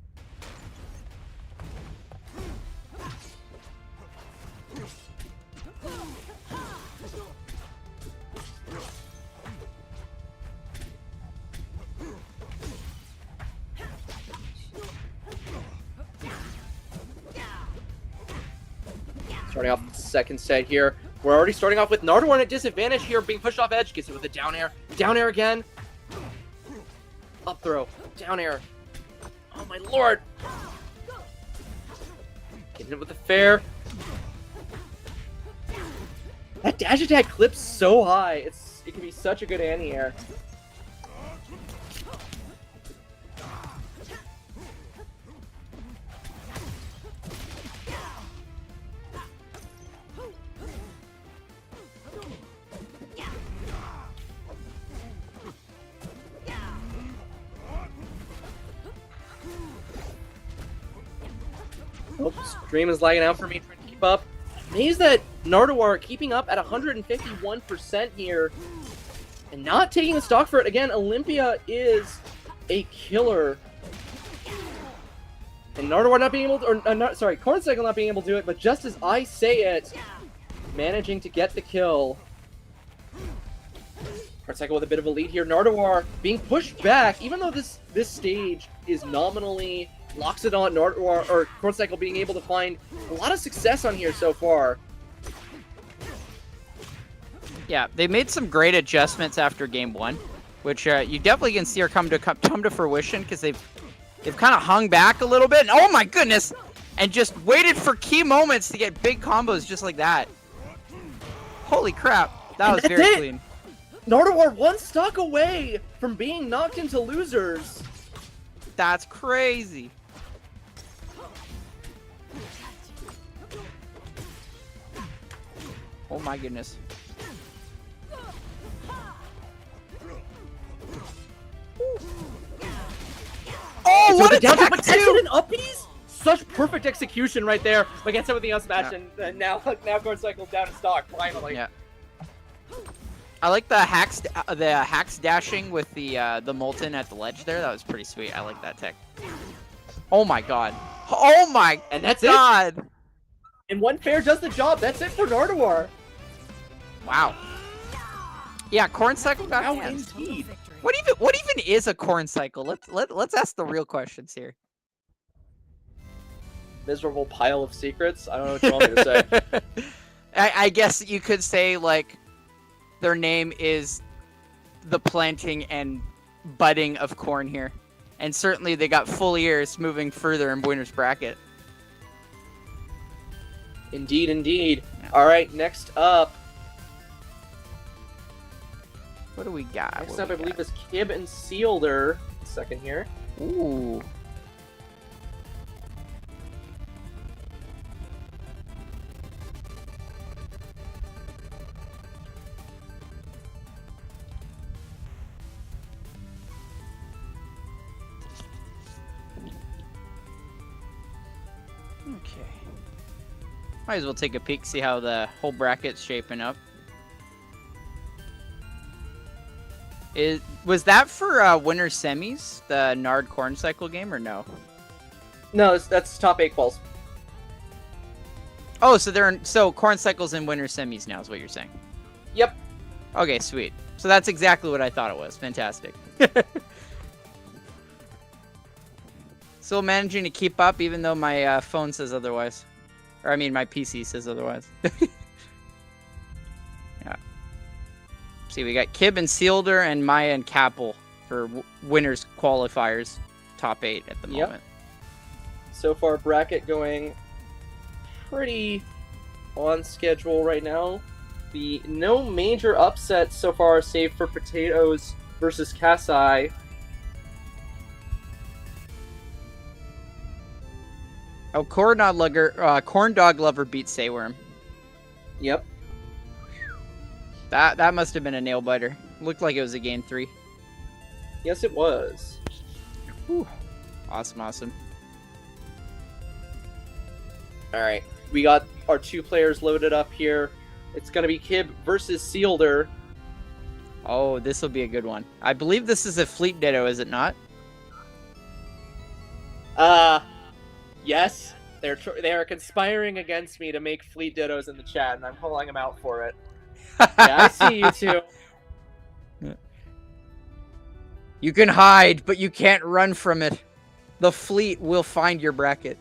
Starting off the second set here. We're already starting off with Nardwar at disadvantage here, being pushed off edge. Gets it with a down air. Down air again. Up throw. Down air. Oh my lord. Getting it with the fair. That dash attack clips so high. It can be such a good anti-air. Oh, stream is lagging out for me, trying to keep up. Amazed that Nardwar keeping up at 151% here and not taking the stock for it. Again, Olympia is a killer. And Nardwar not being able to, Corncycle not being able to do it, but just as I say it, managing to get the kill. Corncycle with a bit of a lead here. Nardwar being pushed back, even though this stage is nominally locks it on. Nardwar or Corncycle being able to find a lot of success on here so far. Yeah, they made some great adjustments after game one, which you definitely can see are come to fruition because they've kind of hung back a little bit. And, oh my goodness! And just waited for key moments to get big combos just like that. Holy crap! That was very clean. Nardwar one stock away from being knocked into losers. That's crazy. Oh my goodness. Oh, what a down but gets it in uppies? Such perfect execution right there. But gets it with the up smash, and now Corncycle's down in stock finally. Yeah. I like the hacks dashing with the Molten at the ledge there. That was pretty sweet. I like that tech. Oh my god. Oh my and that's god. It. And one fair does the job. That's it for Nardwar. Wow. Yeah, Corncycle got hands. Indeed. What even is a Corncycle? Let's ask the real questions here. Miserable pile of secrets. I don't know what you want me to say. I guess you could say like their name is the planting and budding of corn here, and certainly they got full ears moving further in winner's bracket. Indeed, indeed. Yeah. All right, next up. What do we got? Next up, I believe, is Kib and Sealder. Second here. Ooh. Okay. Might as well take a peek, see how the whole bracket's shaping up. Was that for winter semis, the Nard Corncycle game, or no? No, that's top 8 quals. Oh, so Corncycle's in winter semis now, is what you're saying? Yep. Okay, sweet. So that's exactly what I thought it was. Fantastic. Still managing to keep up, even though my phone says otherwise. Or, I mean, my PC says otherwise. Yeah. See, we got Kib and Sealder and Maya and Capel for winners qualifiers. Top 8 at the moment. So far, bracket going pretty on schedule right now. No major upsets so far, save for Potatoes versus Kasai. Oh, Corn Dog Lover beat Sayworm. Yep. That must have been a nail biter. Looked like it was a game 3. Yes, it was. Whew. Awesome, awesome. All right, we got our 2 players loaded up here. It's gonna be Kib versus Sealder. Oh, this will be a good one. I believe this is a Fleet Ditto, is it not? Yes. They are conspiring against me to make Fleet Dittos in the chat, and I'm calling them out for it. Yeah, I see you two. You can hide, but you can't run from it. The fleet will find your bracket.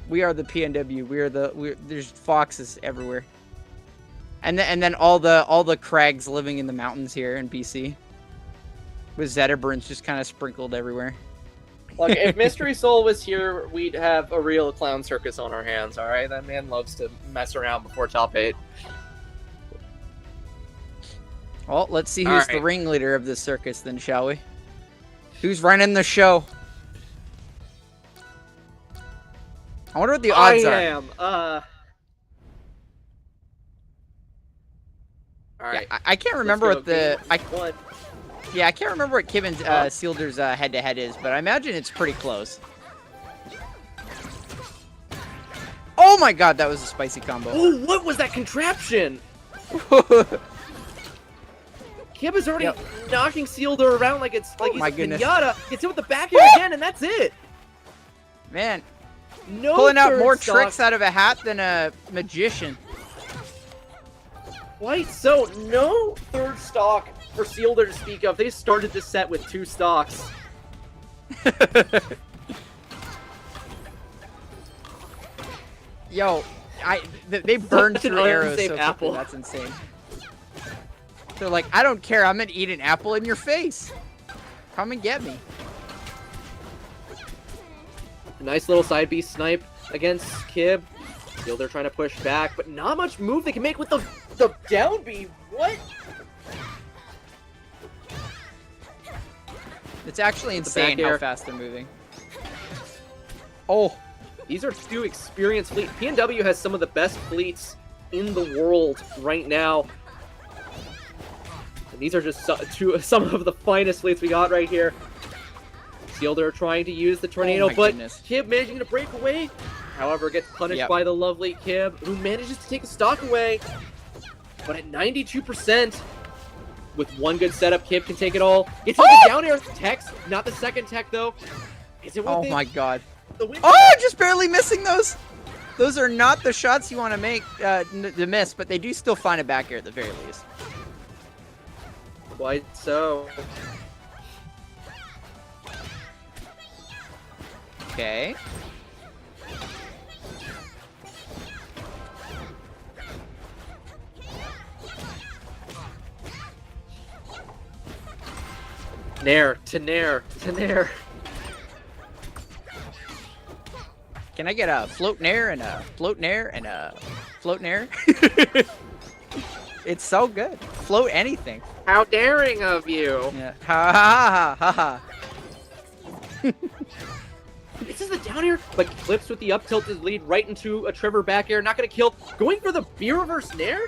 We are the PNW. There's foxes everywhere. And then all the crags living in the mountains here in BC. With Zetabrins just kind of sprinkled everywhere. Look, if Mystery Soul was here, we'd have a real clown circus on our hands, alright? That man loves to mess around before top 8. Well, let's see who's the ringleader of this circus then, shall we? Who's running the show? I wonder what the odds are. I am. Alright. Yeah, I can't remember what the... One. Yeah, I can't remember what Kib and Sealder's head-to-head is, but I imagine it's pretty close. Oh my god, that was a spicy combo. Oh, what was that contraption? Kib is already knocking Sealder around like it's like he's a pinata. Gets hit with the back air again, and that's it. Man, no pulling out more stock. tricks out of a hat than a magician. Quite so. No third stock for Sealder to speak of. They started this set with 2 stocks. Yo, they burned through arrows so quickly. Apple. That's insane. They're like, I don't care. I'm gonna eat an apple in your face. Come and get me. A nice little side B snipe against Kib. Sealder trying to push back, but not much move they can make with the down B. What? It's actually insane how fast they're moving. Oh. These are 2 experienced fleets. PNW has some of the best fleets in the world right now. And these are just some of the finest fleets we got right here. Sealder trying to use the tornado, but Kib managing to break away. However, gets punished by the lovely Kib, who manages to take a stock away. But at 92%, with one good setup, Kib can take it all. It's with the down air techs, not the second tech though. Is it Oh my god. Oh, just barely missing those. Those are not the shots you want to make to miss, but they do still find a back air at the very least. Quite so. Okay. Nair to Nair to Nair. Can I get a float nair and a float nair and a float nair? It's so good. Float anything. How daring of you. Yeah. Ha ha ha ha ha. This is the down air, but clips with the up tilted lead right into a Trevor back air. Not going to kill. Going for the B reverse nair?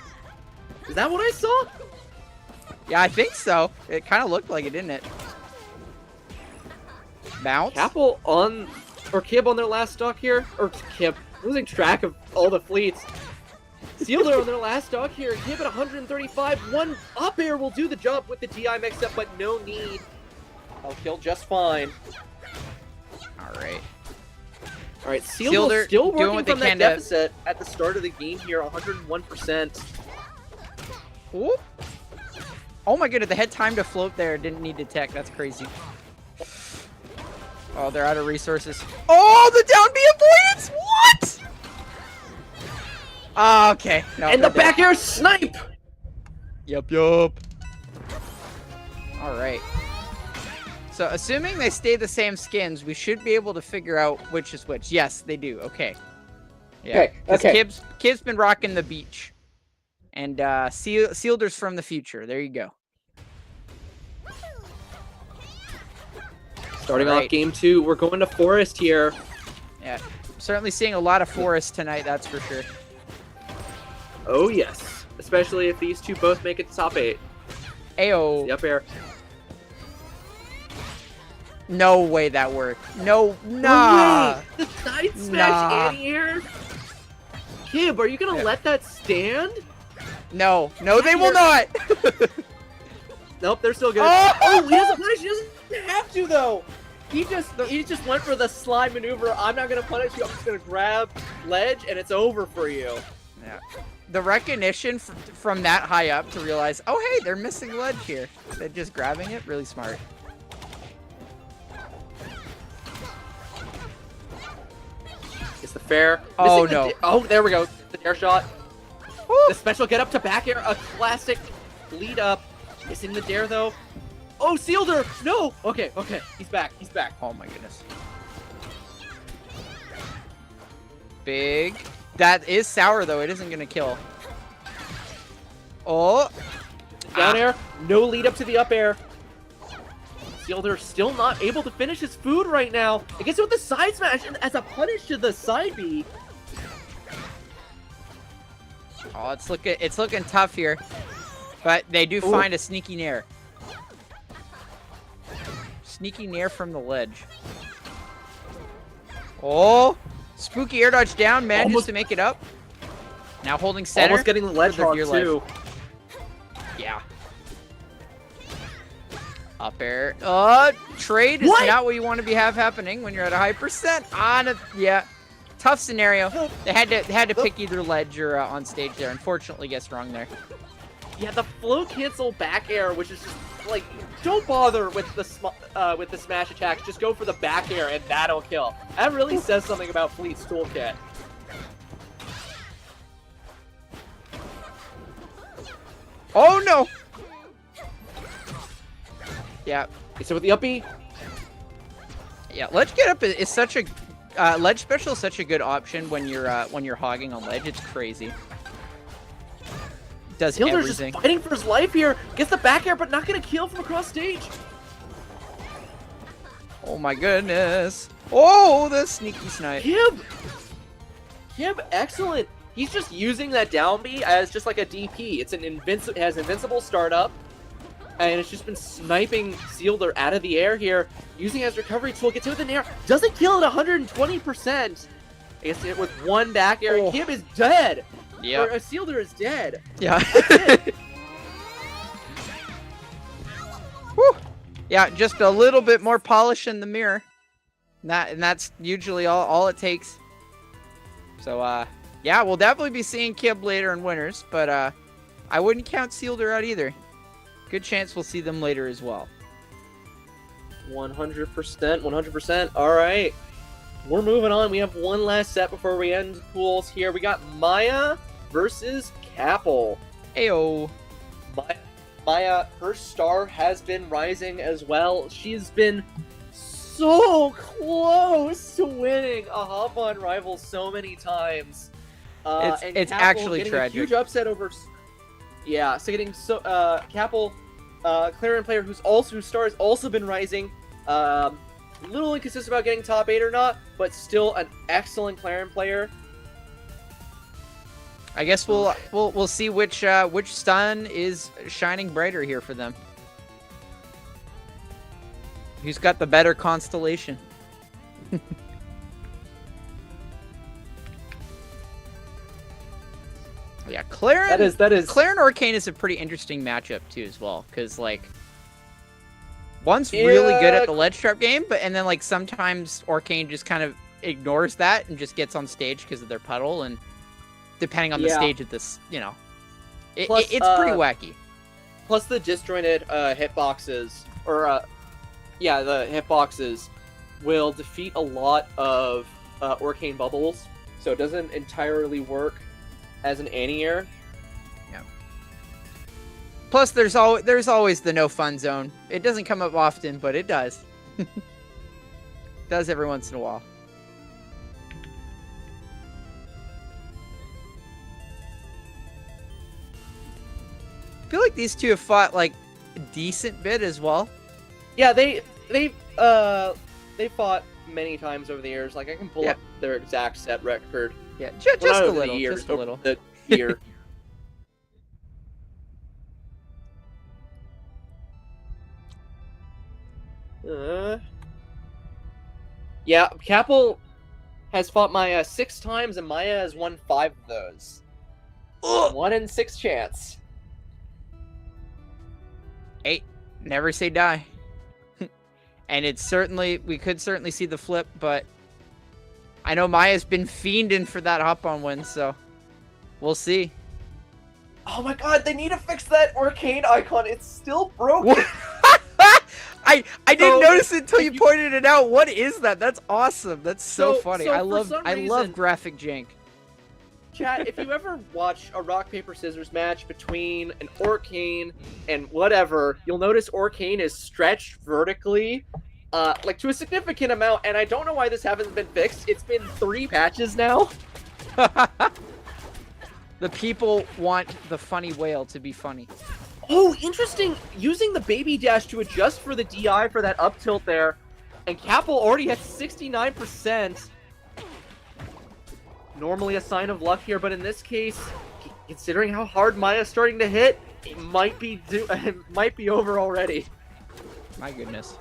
Is that what I saw? Yeah, I think so. It kind of looked like it, didn't it? Bounce? Capel on... Or Kib on their last stock here. Or Kib. Losing track of all the fleets. Sealder on their last stock here. Kib at 135. One up air will do the job with the DI mix-up, but no need. I'll kill just fine. Alright. Alright, Sealder still working from that deficit at the start of the game here. 101%. Ooh. Oh my goodness, the head time to float there. Didn't need to tech. That's crazy. Oh, they're out of resources. Oh, the down B avoidance! What? Oh, okay. No, and the back air snipe! Yup. Alright. So, assuming they stay the same skins, we should be able to figure out which is which. Yes, they do. Okay. Yeah. Okay. Kib's been rocking the beach. And Sealder's from the future. There you go. Starting off game 2, we're going to Forest here. Yeah, certainly seeing a lot of Forest tonight, that's for sure. Oh yes, especially if these two both make it to top 8. Ayo. The up air. No way that worked. No, No nah. way! The side smash Nah. anti-air? Kib, are you gonna let that stand? No, they will not. Nope, they're still good. Oh! Oh, he doesn't punish. He doesn't have to though. He just went for the slide maneuver. I'm not gonna punish you. I'm just gonna grab ledge, and it's over for you. Yeah. The recognition from that high up to realize, oh hey, they're missing ledge here. They're just grabbing it. Really smart. It's the fair. Oh no. Oh, there we go. The air shot. Woo. The special get up to back air. A classic lead up. Missing the dare though. Oh, sealed her! No! Okay. He's back. Oh my goodness. Big. That is sour though. It isn't gonna kill. Oh. Down air. No lead up to the up air. Sealder still not able to finish his food right now. It gets it with the side smash as a punish to the side B. Oh, it's looking tough here. But they do find a sneaky nair. Sneaky nair from the ledge. Oh, spooky air dodge down, manages to make it up. Now holding center. Almost getting the ledge hard too. Yeah. Up air. Trade is not what you want to have happening when you're at a high percent. Yeah. Tough scenario. They had to pick either ledge or on stage there. Unfortunately, gets wrong there. Yeah, the flow cancel back air, which is just like, don't bother with the smash attacks. Just go for the back air and that'll kill. That really says something about Fleet's toolkit. Oh no! Yeah. So with the up B. Yeah, ledge get up is such a ledge special is such a good option when you're hogging on ledge. It's crazy. Does Hilder's everything. just fighting for his life here. Gets the back air, but not gonna kill from across stage. Oh my goodness! Oh, the sneaky snipe. Kib, excellent. He's just using that down B as just like a DP. It's an it has invincible startup, and it's just been sniping Sealder out of the air here, using it as recovery tool. Gets it with an air, doesn't kill at 120%. I guess it with one back air. Kib is dead. Yeah. Sealder is dead. Yeah. Whew. Yeah, just a little bit more polish in the mirror. And that's usually all it takes. So, yeah, we'll definitely be seeing Kib later in winners, but I wouldn't count Sealder out either. Good chance we'll see them later as well. 100%, 100%. All right. We're moving on. We have one last set before we end the pools here. We got Maya versus Capel. Ayo. Maya, her star has been rising as well. She's been so close to winning a Hop on Rivals so many times. It's Capel actually getting tragic. A huge upset over. Yeah, so getting Capel, Clarion player whose star has also been rising. Little inconsistent about getting top 8 or not, but still an excellent Clarion player. I guess we'll see which stun is shining brighter here for them. Who's got the better constellation? Yeah, Clarion. That is. Clarion Arcane is a pretty interesting matchup too, as well, because like one's really good at the ledge trap game, and then like sometimes Arcane just kind of ignores that and just gets on stage because of their puddle, and depending on the stage of this, it's pretty wacky. Plus the disjointed hitboxes, or the hitboxes will defeat a lot of Arcane bubbles, so it doesn't entirely work as an anti-air. Yeah. Plus, there's always the no fun zone. It doesn't come up often, but it does. Does every once in a while. I feel like these two have fought like a decent bit as well. Yeah, they fought many times over the years. Like I can pull up their exact set record. Yeah, just a little. Just a little. The year. Yeah, Capel has fought Maya 6 times, and Maya has won 5 of those. Ugh. 1 in 6 chance. Hey, never say die. And we could certainly see the flip, but I know Maya's been fiending for that hop-on win, so we'll see. Oh my god, they need to fix that arcane icon. It's still broken. What? I didn't notice it until you pointed it out. What is that? That's awesome. That's so funny. I love graphic jank. Chat, if you ever watch a rock paper scissors match between an Orcane and whatever, you'll notice Orcane is stretched vertically, like to a significant amount, and I don't know why this hasn't been fixed. It's been 3 patches now. The people want the funny whale to be funny. Oh, interesting. Using the baby dash to adjust for the DI for that up tilt there, and Capel already has 69%. Normally a sign of luck here, but in this case, considering how hard Maya's starting to hit, it might be over already. My goodness.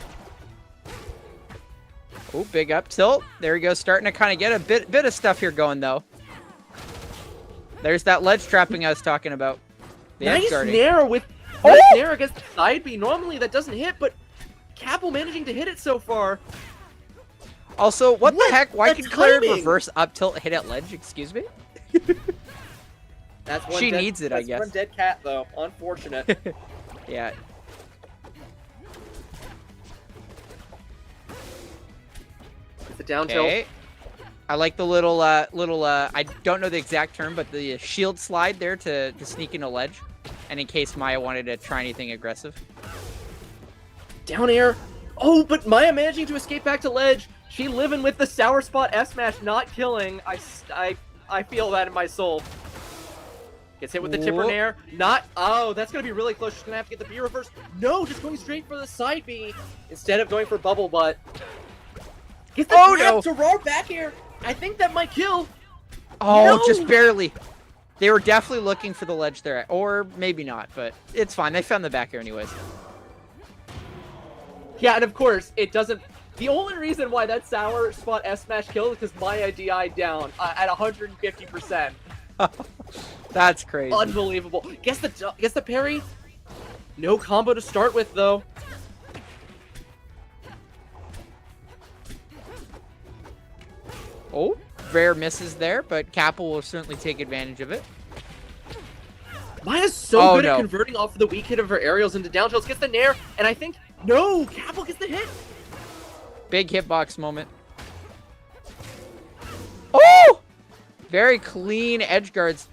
Oh, big up tilt. There we go, starting to kind of get a bit of stuff here going though. There's that ledge trapping I was talking about. Nice nair with nair against the side B. Normally that doesn't hit, but Capel managing to hit it so far. Also, what the heck? Why can Claire reverse up tilt hit at ledge? Excuse me? That's one she needs it, I guess. That's one dead cat, though. Unfortunate. Yeah. It's a down tilt. I like the little, I don't know the exact term, but the shield slide there to sneak into ledge. And in case Maya wanted to try anything aggressive. Down air. Oh, but Maya managing to escape back to ledge. She living with the sour spot F smash, not killing. I feel that in my soul. Gets hit with the tipper nair. Not. Oh, that's gonna be really close. She's gonna have to get the B reverse. No, just going straight for the side B instead of going for bubble butt. Gets the grab to roar back here. I think that might kill. Oh, no! Just barely. They were definitely looking for the ledge there, or maybe not, but it's fine. They found the back air anyways. Yeah, and of course it doesn't. The only reason why that sour spot S smash killed is because Maya DI'd down at 150%. That's crazy. Unbelievable. Guess the parry. No combo to start with though. Oh, rare misses there, but Capel will certainly take advantage of it. Maya's so good at converting off the weak hit of her aerials into down tilts. Gets the nair, and I think no, Capel gets the hit. Big hitbox moment. Oh! Very clean edge guards.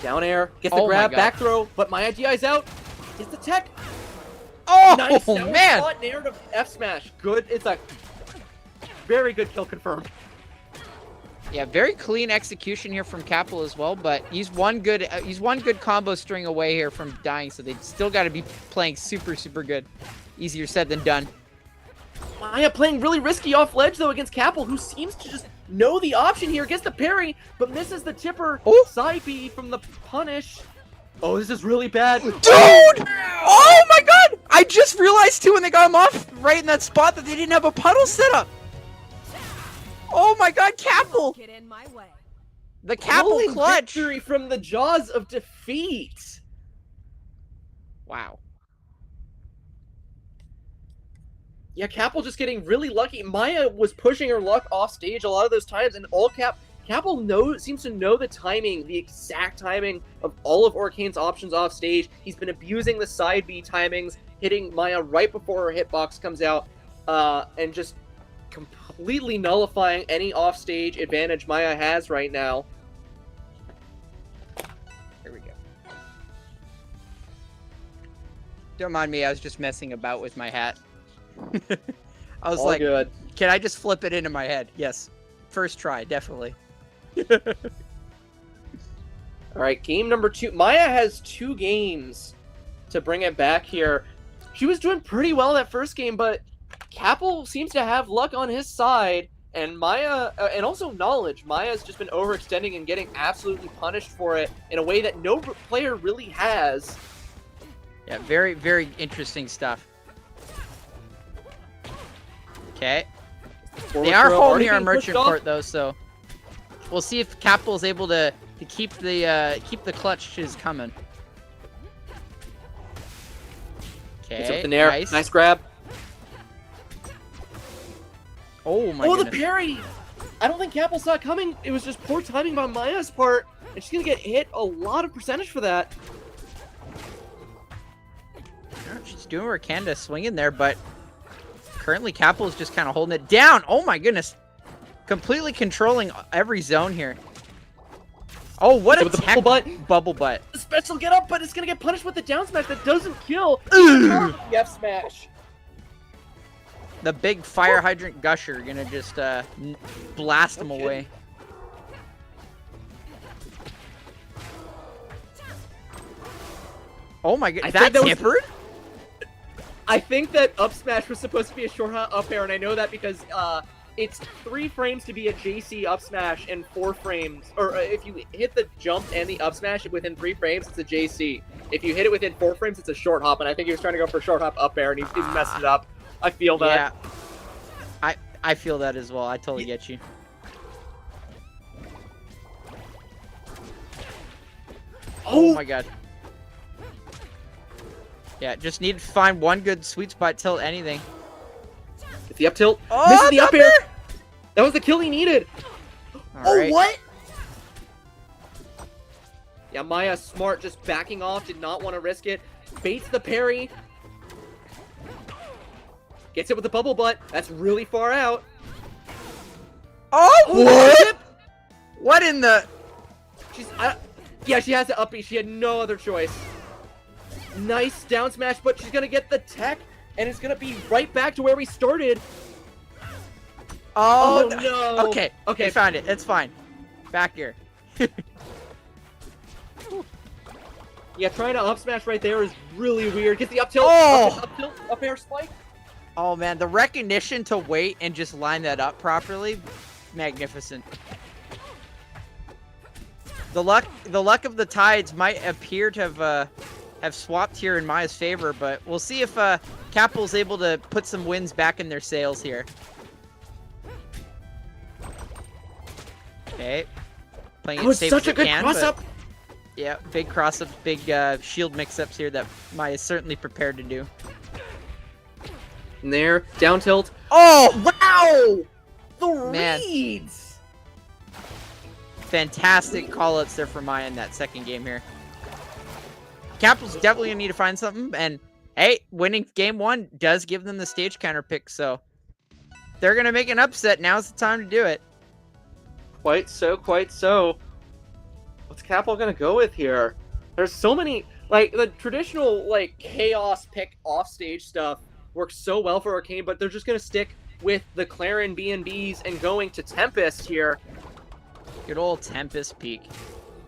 Down air. Gets the grab, back throw, but Maya DI's out. Gets the tech. Oh, nice man. Spot nair to F smash. Good. It's a very good kill confirmed. Yeah, very clean execution here from Capel as well, but he's one good combo string away here from dying, so they still got to be playing super good. Easier said than done. Maya playing really risky off ledge though against Capel, who seems to just know the option here. Gets the parry, but misses the tipper. Side B from the punish. Oh, this is really bad. Dude! Oh my god! I just realized too when they got him off right in that spot that they didn't have a puddle set up. Oh my god, Capel! Get in my way. The Capel clutch! Victory from the jaws of defeat! Wow. Yeah, Capel just getting really lucky. Maya was pushing her luck off stage a lot of those times, and Capel seems to know the timing, the exact timing of all of Orcane's options off stage. He's been abusing the side B timings, hitting Maya right before her hitbox comes out, and just completely nullifying any offstage advantage Maya has right now. Here we go. Don't mind me, I was just messing about with my hat. I was All like, good. Can I just flip it into my head? Yes. First try, definitely. Alright, game number 2. Maya has 2 games to bring it back here. She was doing pretty well that first game, but Capel seems to have luck on his side, and Maya, and also knowledge. Maya's just been overextending and getting absolutely punished for it in a way that no player really has. Yeah, very interesting stuff. Okay. Forward They are throw holding already our being pushed merchant off. port though, so we'll see if Capital is able to keep the clutches coming. Gets up Okay, the nair. nice. Nice grab. Oh my Oh, goodness. the parry! I don't think Capel saw it coming. It was just poor timing by Maya's part, and she's gonna get hit a lot of percentage for that. She's doing what she can to swing in there, but currently Capel is just kind of holding it down. Oh my goodness. Completely controlling every zone here. Oh, what a with the bubble butt. Bubble butt. The special get up, but it's gonna get punished with the down smash that doesn't kill. The F smash. The big fire hydrant gusher gonna just blast him away. Oh my god, that tempered? I think that up smash was supposed to be a short up air, and I know that because it's 3 frames to be a JC up smash and 4 frames, or if you hit the jump and the up smash within 3 frames, it's a JC. If you hit it within 4 frames, it's a short hop, and I think he was trying to go for a short hop up air, and he messed it up. I feel that. Yeah, I feel that as well. I totally get you. Oh my god. Yeah, just need to find one good sweet spot tilt anything. It's the up tilt. Oh, misses the up air. That was the kill he needed. Right. What? Yeah, Maya smart, just backing off, did not want to risk it. Baits the parry. Gets it with the bubble butt. That's really far out. Oh, what? What in the... Yeah, she has to up B. She had no other choice. Nice down smash, but she's gonna get the tech, and it's gonna be right back to where we started. Oh, no. Okay, Okay. found it. It's fine. Back here. Yeah, trying to up smash right there is really weird. Gets the up tilt. Oh! Up tilt, up air spike. Oh man, the recognition to wait and just line that up properly, magnificent. The luck of the tides might appear to have swapped here in Maya's favor, but we'll see if Capel's able to put some wins back in their sails here. Okay, playing it safe Such as a good can, cross up. Yeah, big cross up, big shield mix-ups here that Maya's certainly prepared to do. And there, down tilt. Oh! Wow! The Man. reads! Fantastic call-outs there for Maya in that second game here. Capitals definitely gonna need to find something, and hey, winning game 1 does give them the stage counter pick, so they're gonna make an upset. Now's the time to do it. Quite so, quite so. What's Capel gonna go with here? There's so many, like, the traditional, like, chaos pick off-stage stuff works so well for Arcane, but they're just gonna stick with the Clarin B&Bs and going to Tempest here. Good old Tempest peak.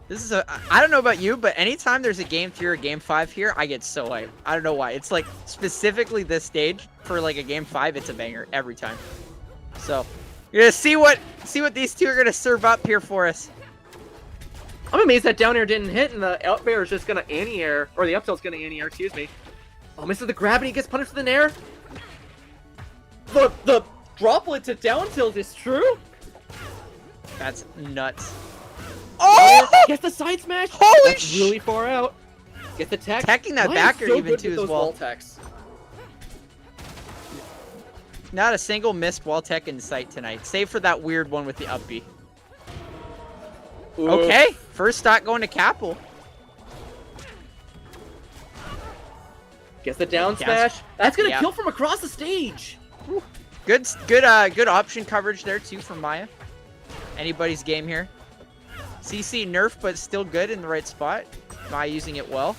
This is I don't know about you, but anytime there's a game 3 or game 5 here, I get so hyped. I don't know why. It's like specifically this stage for like a game 5, it's a banger every time. So you're gonna see what these two are gonna serve up here for us. I'm amazed that down air didn't hit, and the up air is just gonna anti-air, or the up tilt's gonna anti-air, excuse me. Oh, misses the grab, and he gets punished with an air. The droplet to down tilt is true. That's nuts. Oh! Gets the side smash. Holy That's really far out. Get the tech. Teching that Mine is backer so even good too with as those well. wall techs. Not a single missed wall tech in sight tonight, save for that weird one with the up B. Okay, first stock going to Capel. Gets the down smash. That's gonna kill from across the stage. Good option coverage there too from Maya. Anybody's game here. CC nerf, but still good in the right spot. Maya using it well.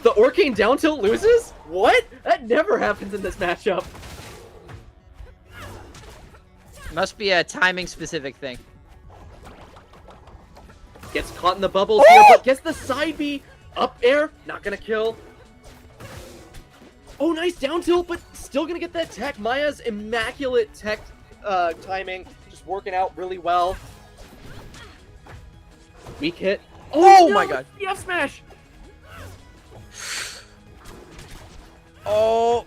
The Arcane down tilt loses? What? That never happens in this matchup. Must be a timing specific thing. Gets caught in the bubbles here, but gets the side B. Up air, not gonna kill. Oh, nice down tilt, but still gonna get that tech. Maya's immaculate tech timing, just working out really well. Weak hit. Oh no, my god. The F smash. Oh.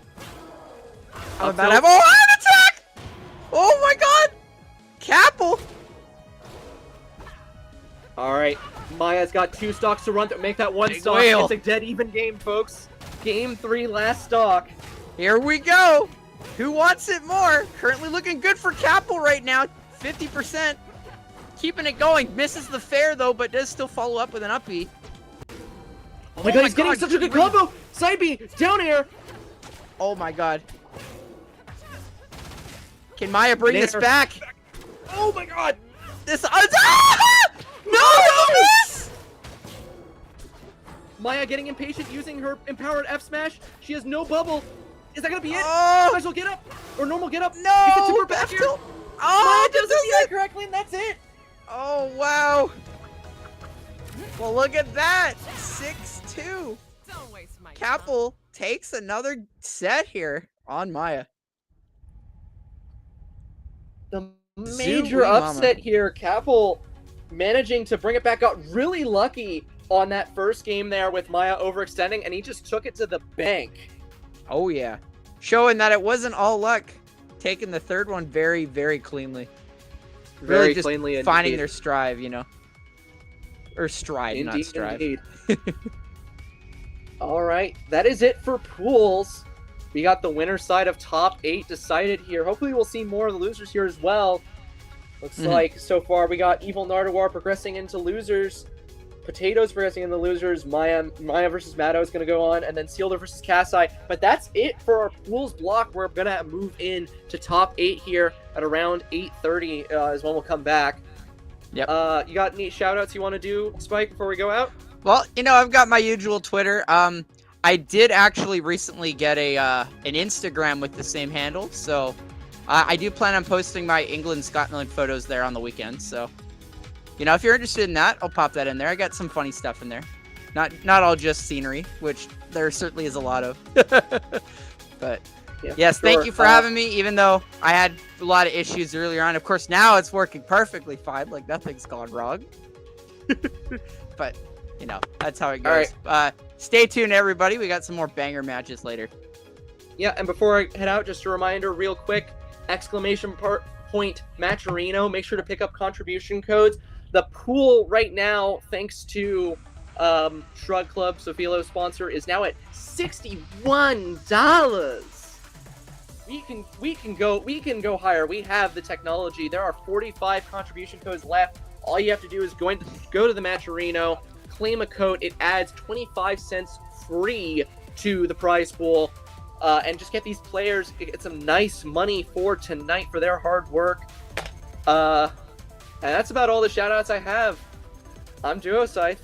I'm Up about to tilt. have a heart attack! Oh my god! Capel! Alright, Maya's got 2 stocks to run to make that 1 Big stock. wheel. It's a dead even game, folks. Game 3, last stock. Here we go! Who wants it more? Currently looking good for Capel right now. 50%. Keeping it going. Misses the fair though, but does still follow up with an up B. Oh my god, he's getting such a good combo! Side B, down air! Oh my god. Can Maya bring this back? Oh my god! This No! Miss! Maya getting impatient using her empowered F smash. She has no bubble. Is that gonna be it? Oh! Special get up or normal get up? No! Gets a super back air. Oh, Maya doesn't see that correctly, and that's it. Oh wow! Well, look at that! 6-2. Don't waste my Capel takes another set here on Maya. The major Zooey mama. upset here. Capel managing to bring it back up. Really lucky on that first game there with Maya overextending, and he just took it to the bank. Oh yeah, showing that it wasn't all luck. Taking the third one very, very cleanly. Very Really just cleanly finding indeed. their stride, you know, or stride, not strive. Indeed. All right, that is it for pools. We got the winner side of top 8 decided here. Hopefully we'll see more of the losers here as well. Looks like so far we got Evil Nardawar progressing into losers. Potatoes progressing in the losers. Maya versus Maddo is going to go on, and then Sealder versus Kasai. But that's it for our pools block. We're going to move in to top 8 here at around 8:30 is when we'll come back. Yep. You got any shout-outs you want to do, Spike, before we go out? Well, you know, I've got my usual Twitter. I did actually recently get an Instagram with the same handle, so I do plan on posting my England-Scotland photos there on the weekend. So, you know, if you're interested in that, I'll pop that in there. I got some funny stuff in there. Not all just scenery, which there certainly is a lot of. But Yeah, yes, sure. thank you for having me, even though I had a lot of issues earlier on. Of course, now it's working perfectly fine, like nothing's gone wrong. But, you know, that's how it goes. Stay tuned, everybody. We got some more banger matches later. Yeah, and before I head out, just a reminder real quick, exclamation point Matcherino. Make sure to pick up contribution codes. The pool right now, thanks to Shrug Club, Sophilo's sponsor, is now at $61. We can go higher. We have the technology. There are 45 contribution codes left. All you have to do is go to the Matcherino, claim a code. It adds 25 cents free to the prize pool, and just get these players get some nice money for tonight for their hard work. And that's about all the shoutouts I have. I'm Duoscythe.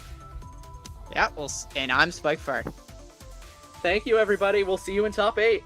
Yeah, well, and I'm Spikefire. Thank you, everybody. We'll see you in top 8.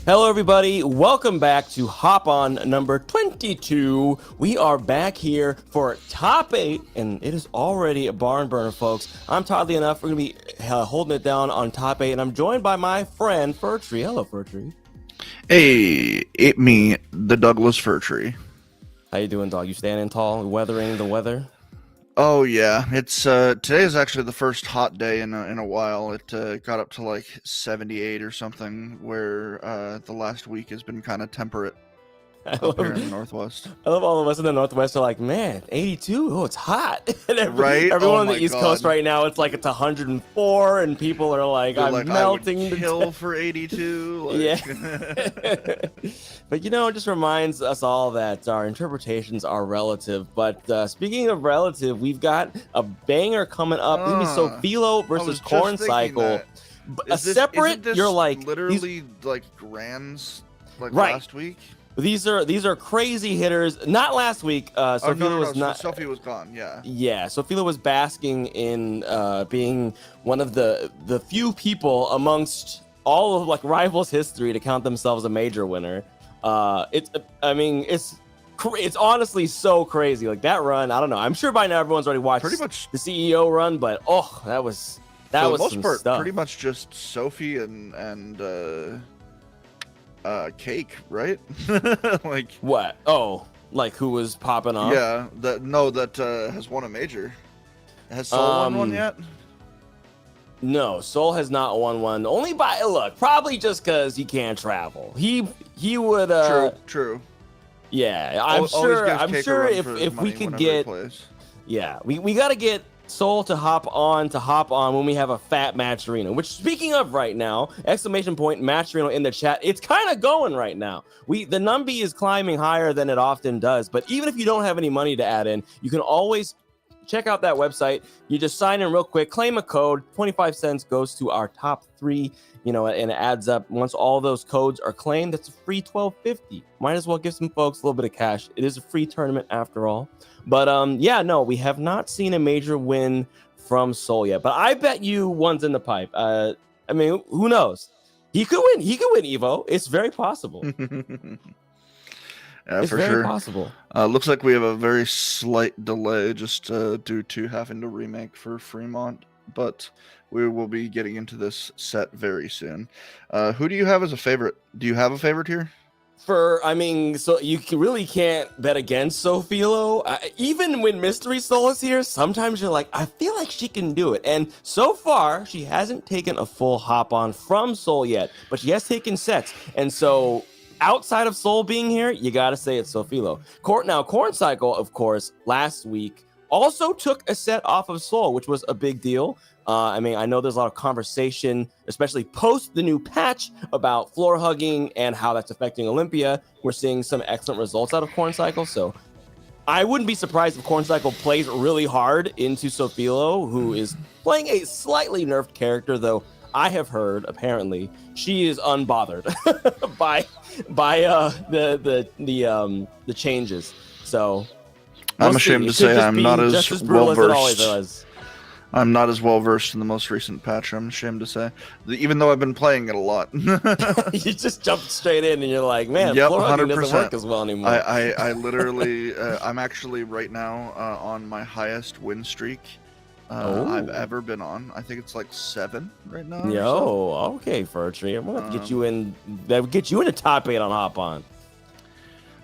Hello, everybody. Welcome back to Hop On number 22. We are back here for top 8, and it is already a barn burner, folks. I'm Toddly Enough. We're going to be holding it down on top 8, and I'm joined by my friend, Furtree. Hello, Furtree. Hey, it me, the Douglas Fir Tree. How you doing, dog? You standing tall, weathering the weather? Oh yeah, it's today is actually the first hot day in a while. It got up to like 78 or something, where the last week has been kind of temperate up here in the Northwest. I love all of us in the Northwest are like, man, 82. Oh, it's hot. And Right? Everyone Oh on the my East God. Coast right now, it's like it's 104, and people are like, They're I'm like, melting. I would kill for 82. Like... Yeah. But it just reminds us all that our interpretations are relative. But speaking of relative, we've got a banger coming up. It's gonna be Sophilo versus Corn Cycle. Isn't You're like literally like grands like Right. last week. These are crazy hitters. Not last week. Sophilo was not. Sophie was gone. Yeah. Yeah, Sophilo was basking in being one of the few people amongst all of like Rivals history to count themselves a major winner. It's honestly so crazy. Like that run, I don't know. I'm sure by now everyone's already watched Pretty much the CEO run, but that was for the was most some part, stuff. pretty much just Sophie and Cake, right? Like What? Oh, like who was popping off? yeah, that has won a major. Has Soul won one yet? No, Soul has not won one. Only by probably just because he can't travel. He would. True. Yeah, Always gives Cake a sure run for his if we money could whenever he get. plays. Yeah, we got to get Soul to hop on when we have a fat match arena. Which, speaking of right now, exclamation point match arena in the chat. It's kind of going right now. The Numby is climbing higher than it often does. But even if you don't have any money to add in, you can always check out that website. You just sign in real quick, claim a code, 25 cents goes to our top 3, and it adds up. Once all those codes are claimed, that's a free $12.50. Might as well give some folks a little bit of cash. It is a free tournament after all. But we have not seen a major win from Soul yet. But I bet you one's in the pipe. Who knows? He could win. He could win Evo. It's very possible. Yeah, it's for very sure. possible. Looks like we have a very slight delay just due to having to remake for Fremont, but we will be getting into this set very soon. Who do you have as a favorite? Do you have a favorite here? So you really can't bet against Sophilo. Even when Mystery Soul is here, sometimes you're like, I feel like she can do it. And so far, she hasn't taken a full hop on from Soul yet, but she has taken sets. And so outside of Soul being here, you got to say it's Sophilo. Corn Cycle, of course, last week also took a set off of Soul, which was a big deal. I know there's a lot of conversation, especially post the new patch, about floor hugging and how that's affecting Olympia. We're seeing some excellent results out of Corn Cycle, so I wouldn't be surprised if Corn Cycle plays really hard into Sophilo, who is playing a slightly nerfed character, though I have heard apparently she is unbothered by the changes. So I'm ashamed to say I'm not as well versed. I'm not as well versed in the most recent patch. I'm ashamed to say, even though I've been playing it a lot. You just jumped straight in, and you're like, man, yep, floor hugging 100%. doesn't work as well anymore. I literally, I'm actually right now on my highest win streak I've ever been on. I think it's like 7 right now. Okay, Furtree. I'm gonna have to get you in. That would get you in a top 8 on Hop On.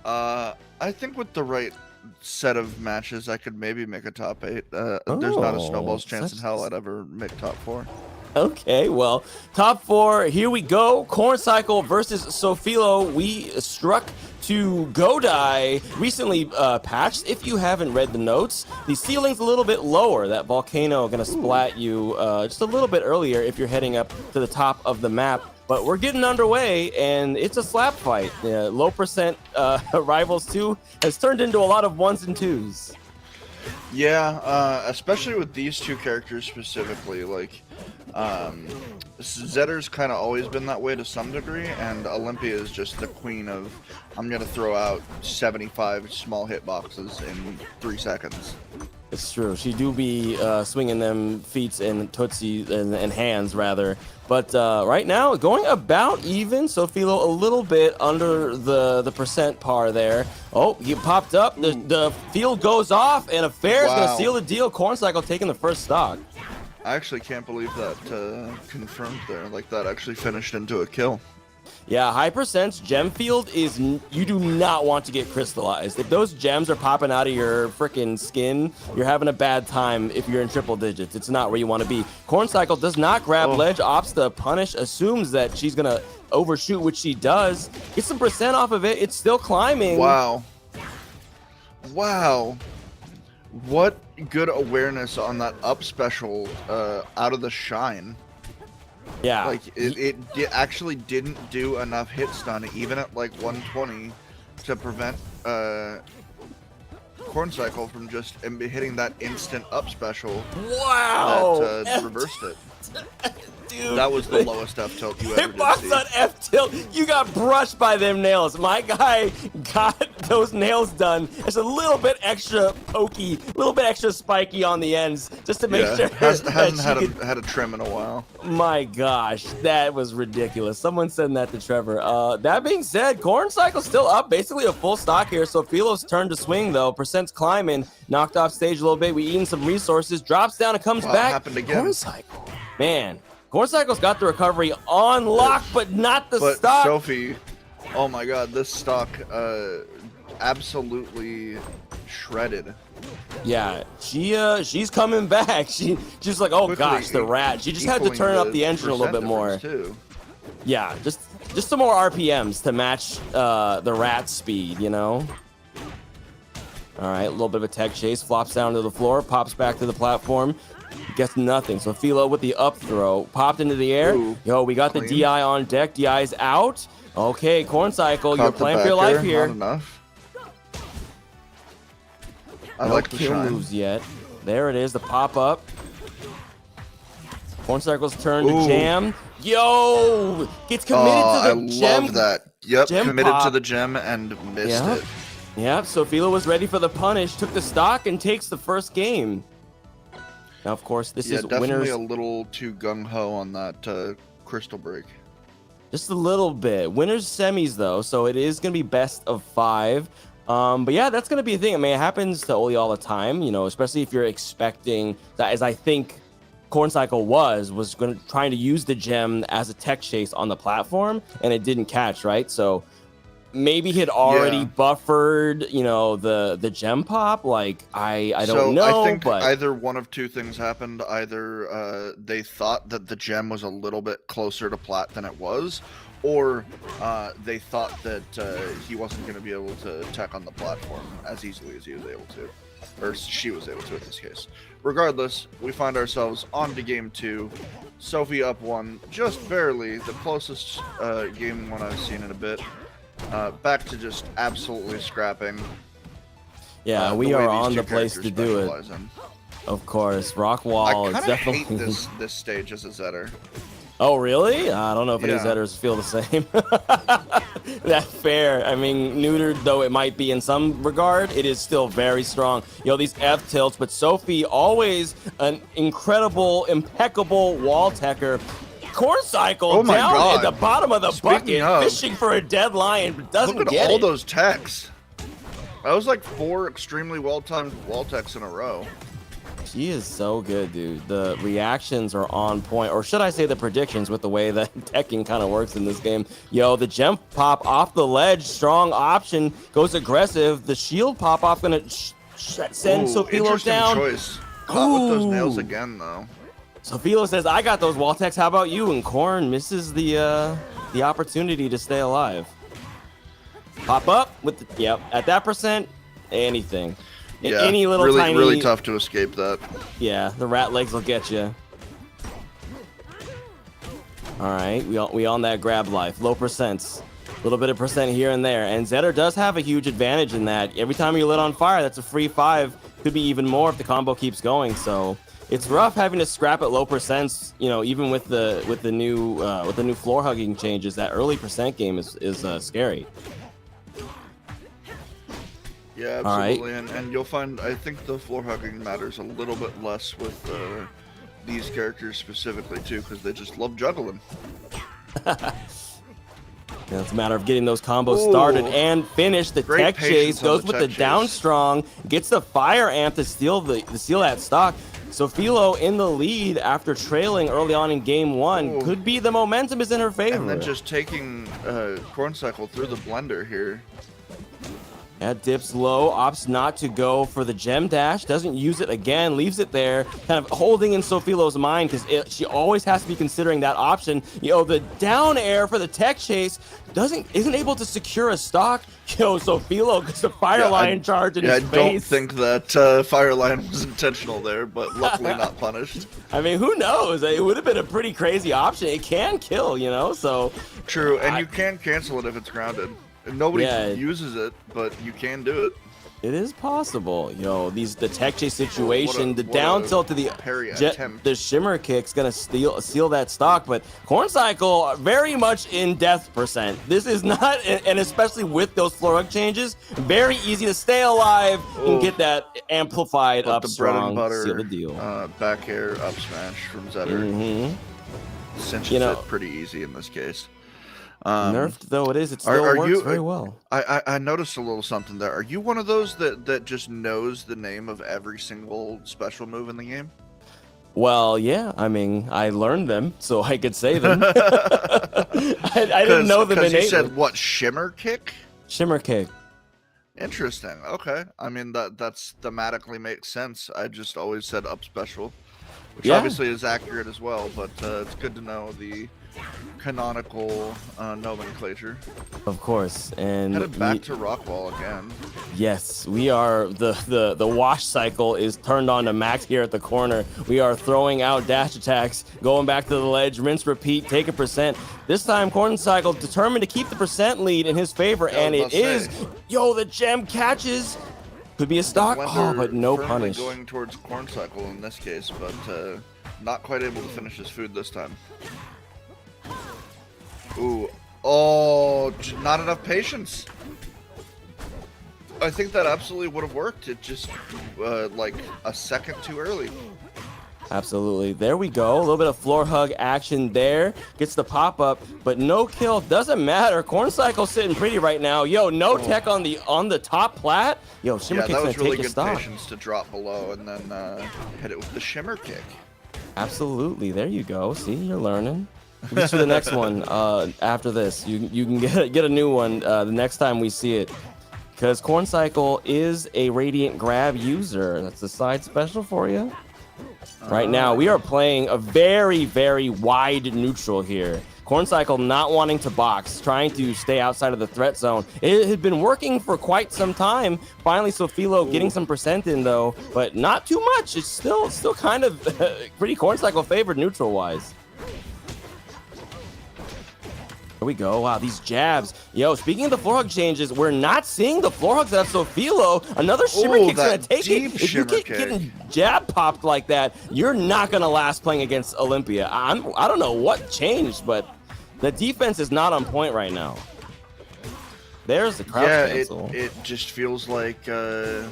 I think with the right set of matches, I could maybe make a top 8. There's not a snowball's chance in hell I'd ever make top 4. Okay, well, top 4, here we go. Corn Cycle versus Sophilo. We struck to Godai, recently patched. If you haven't read the notes, the ceiling's a little bit lower. That volcano gonna splat you just a little bit earlier if you're heading up to the top of the map. But we're getting underway, and it's a slap fight. Low percent Rivals 2 has turned into a lot of 1s and 2s. Yeah, especially with these two characters specifically. Like, Zetter's kind of always been that way to some degree, and Olympia is just the queen of, I'm going to throw out 75 small hitboxes in 3 seconds. It's true. She do be swinging them feet and tootsie and hands rather. But right now, going about even. So Philo a little bit under the percent par there. Oh, he popped up. The field goes off, and Affair is going to seal the deal. Corncycle taking the first stock. I actually can't believe that confirmed there. Like, that actually finished into a kill. Yeah, high percents gem field is you do not want to get crystallized. If those gems are popping out of your freaking skin, you're having a bad time if you're in triple digits. It's not where you want to be. Corncycle does not grab ledge, opts to punish, assumes that she's going to overshoot, which she does. Get some percent off of it. It's still climbing. Wow. Wow. What good awareness on that up special out of the shine. Yeah. Like, it actually didn't do enough hit stun, even at like 120, to prevent Corncycle from just hitting that instant up special. Wow. That reversed it. Dude, that was the lowest F tilt you ever did see. on F tilt. You got brushed by them nails. My guy got those nails done. It's a little bit extra pokey, a little bit extra spiky on the ends, just to make sure. Hasn't had a trim in a while. My gosh, that was ridiculous. Someone said that to Trevor. That being said, Corncycle's still up, basically a full stock here. So Philo's turn to swing though. Percent's climbing, knocked off stage a little bit. We eating some resources, drops down and comes back. Happened again. Corncycle, man. Corncycle's got the recovery on lock, but not the stock. Sophie, oh my god, this stock absolutely shredded. Yeah, she's coming back. She's like, oh quickly, gosh, the rat. She just had to turn up the engine a little bit more. Too. Yeah, just some more RPMs to match the rat speed, you know? All right, a little bit of a tech chase, flops down to the floor, pops back to the platform. Gets nothing. So Philo with the up throw popped into the air. Ooh, yo, we got the DI on deck. DI's out. Okay, Corncycle, you're playing for your life here. Not enough. I like the kill shine. moves yet. There it is, the pop up. Corncycle's turn to jam. Yo, gets committed to the gem. I love that. Yep, gem committed pop. to the gem and missed it. Yep, so Philo was ready for the punish, took the stock and takes the first game. Now, of course, this is definitely winners. A little too gung-ho on that crystal break. Just a little bit. Winners semis, though, so it is going to be best of 5. But yeah, that's going to be a thing. I mean, it happens to Oli all the time, you know, especially if you're expecting that, as I think Corncycle was trying to use the gem as a tech chase on the platform, and it didn't catch, right? So maybe he had already buffered, you know, the gem pop. Like, I don't know. I think but either one of two things happened. Either they thought that the gem was a little bit closer to plat than it was, or they thought that he wasn't going to be able to attack on the platform as easily as he was able to, or she was able to in this case. Regardless, we find ourselves on to game 2. Sophie up 1, just barely, the closest game 1 I've seen in a bit. Back to just absolutely scrapping. Yeah, we are on the place to do it. Of course, rock wall. I It's kind of definitely hate this stage as a Zetter. Oh, really? I don't know if any Zetters feel the same. That's fair. I mean, neutered though it might be in some regard, it is still very strong. You know, these F tilts, but Sophie always an incredible, impeccable wall techer. Corncycle down at the bottom of the bucket, fishing for a dead lion, but doesn't get it. Look at all those techs. That was like 4 extremely well-timed wall techs in a row. She is so good, dude. The reactions are on point, or should I say the predictions with the way that teching kind of works in this game. Yo, the gem pop off the ledge, strong option, goes aggressive. The shield pop off gonna send Sophilo down. Choice. Caught with those nails again, though. Sophilo says, I got those wall techs, how about you? And Korn misses the opportunity to stay alive. Pop up with the, at that percent, anything. Yeah, any little really tough to escape that. Yeah, the rat legs will get you. All right, we on that grab life. Low percents. A little bit of percent here and there. And Zetter does have a huge advantage in that. Every time you're lit on fire, that's a free 5. Could be even more if the combo keeps going. So it's rough having to scrap at low percents, you know, even with the new floor hugging changes. That early percent game is scary. Yeah, All right. absolutely. And you'll find, I think the floor hugging matters a little bit less with these characters specifically too, because they just love juggling. Yeah, it's a matter of getting those combos started Ooh. and finished. The Great tech chase patience on goes the with the tech down chase. strong, gets the fire amp to steal that stock. So Philo in the lead after trailing early on in game one. Ooh. Could be the momentum is in her favor. And then just taking Corn Cycle through the blender here. That dips low, opts not to go for the gem dash, doesn't use it again, leaves it there, kind of holding in Sophilo's mind because she always has to be considering that option. The down air for the tech chase isn't able to secure a stock. Sophilo gets the fire lion charge in his face. I don't think that fire lion was intentional there, but luckily not punished. I mean, who knows? It would have been a pretty crazy option. It can kill, so. True, and you can cancel it if it's grounded. Nobody uses it, but you can do it. It is possible. The tech chase situation, the down tilt to the the shimmer kick's gonna seal that stock, but Corn Cycle very much in death percent. This is not, and especially with those floor hug changes, very easy to stay alive and get that amplified but up the strong. bread and butter seal the deal. Back air up smash from Zetter. Cinches it pretty easy in this case. Nerfed though it is, it still works very well. I noticed a little something there. Are you one of those that just knows the name of every single special move in the game? Well, yeah. I mean, I learned them, so I could say them. I didn't know them innately. You said what? Shimmer kick? Shimmer kick. Interesting. Okay. I mean, that's thematically makes sense. I just always said up special, which obviously is accurate as well. But it's good to know the canonical nomenclature. Of course. And headed back to Rockwall again. Yes, we are. The wash cycle is turned on to max here at the corner. We are throwing out dash attacks, going back to the ledge, rinse, repeat, take a percent. This time, Corn Cycle determined to keep the percent lead in his favor, and it is. The gem catches. Could be a stock. But no punish. Going towards Corn Cycle in this case, but not quite able to finish his food this time. Ooh. Oh, not enough patience. I think that absolutely would have worked. It just, like, a second too early. Absolutely. There we go. A little bit of floor hug action there. Gets the pop-up, but no kill. Doesn't matter. Corn Cycle sitting pretty right now. No tech on the top plat. Shimmer kick's gonna take your stock. That was really good patience to drop below and then hit it with the shimmer kick. Absolutely. There you go. See, you're learning. Reach for the next one after this. You can get a new one the next time we see it. Because Corn Cycle is a Radiant Grab user. That's the side special for you. Right now, we are playing a very, very wide neutral here. Corn Cycle not wanting to box, trying to stay outside of the threat zone. It had been working for quite some time. Finally, Sophilo getting some percent in, though, but not too much. It's still kind of pretty Corn Cycle favored neutral-wise. There we go. Wow, these jabs. Speaking of the floor hug changes, we're not seeing the floor hugs out of Sophilo. Another shimmer kick's gonna take it. If you keep getting jab popped like that, you're not gonna last playing against Olympia. I don't know what changed, but the defense is not on point right now. There's the crouch cancel. It just feels like the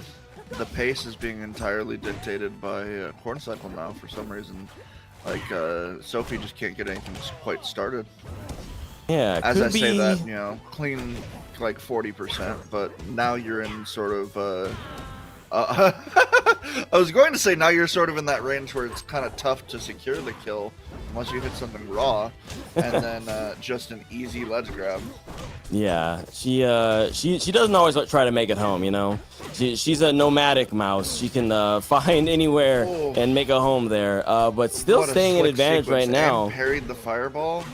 pace is being entirely dictated by Corn Cycle now for some reason. Like Sophie just can't get anything quite started. Yeah, as I say that, clean like 40%, but now you're in sort of I was going to say now you're sort of in that range where it's kind of tough to secure the kill unless you hit something raw, and then just an easy ledge grab. Yeah, she doesn't always try to make it home, She's a nomadic mouse. She can find anywhere and make a home there, but still staying in advantage right now. And parried the fireball.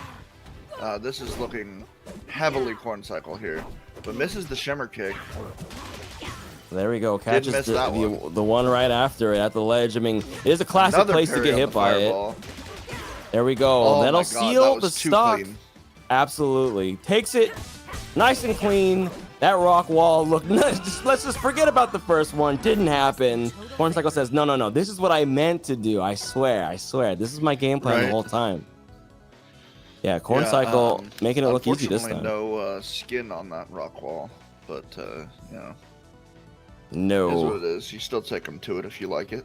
This is looking heavily Corn Cycle here, but misses the shimmer kick. There we go. Catches the one right after it at the ledge. I mean, it is a classic place to get hit by it. There we go. That'll seal the stock. Absolutely. Takes it nice and clean. That rock wall, look, let's just forget about the first one. Didn't happen. Corn Cycle says, no. This is what I meant to do. I swear. This is my game plan the whole time. Yeah, Corn Cycle making it look easy this time. No skin on that rock wall, but No. Is what it is. You still take them to it if you like it.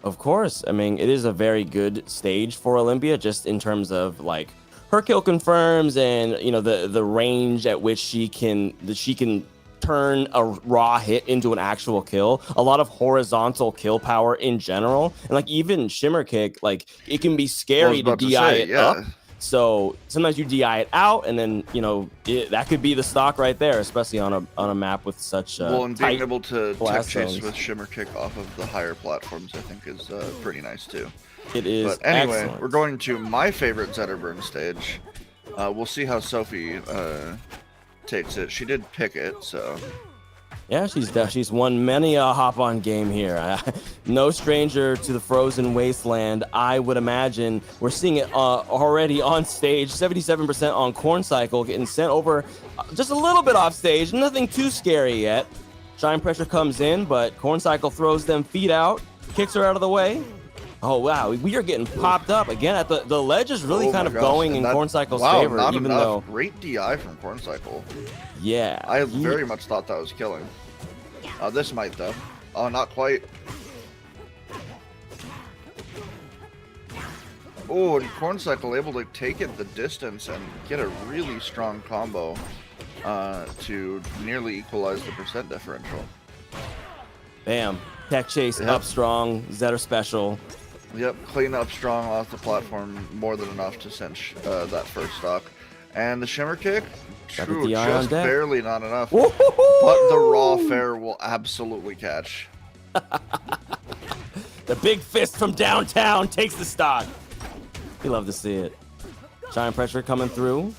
Of course. I mean, it is a very good stage for Olympia, just in terms of like her kill confirms and the range at which she can turn a raw hit into an actual kill. A lot of horizontal kill power in general, and like even Shimmer Kick, like it can be scary to DI it up. So sometimes you DI it out, and then that could be the stock right there, especially on a map with such and tight being able to tech chase zones with Shimmer Kick off of the higher platforms, I think, is pretty nice too. It is. But anyway, excellent. we're going to my favorite Zetterburn stage. We'll see how Sophie takes it. She did pick it, so. Yeah, she's won many a hop-on game here. No stranger to the frozen wasteland. I would imagine we're seeing it already on stage. 77% on Corn Cycle, getting sent over just a little bit off stage. Nothing too scary yet. Shine Pressure comes in, but Corn Cycle throws them feet out, kicks her out of the way. Oh, wow. We are getting popped up again. At the ledge is really kind of going in Corn Cycle's favor, not even enough. though. Great DI from Corn Cycle. Yeah. I very much thought that was killing. This might, though. Oh, not quite. Oh, and Corn Cycle able to take it the distance and get a really strong combo to nearly equalize the percent differential. Bam. Tech chase up strong. Zetter special. Yep, clean up strong off the platform, more than enough to cinch that first stock. And the Shimmer Kick, true, just barely not enough. But the raw fair will absolutely catch. The big fist from downtown takes the stock. We love to see it. Shine Pressure coming through.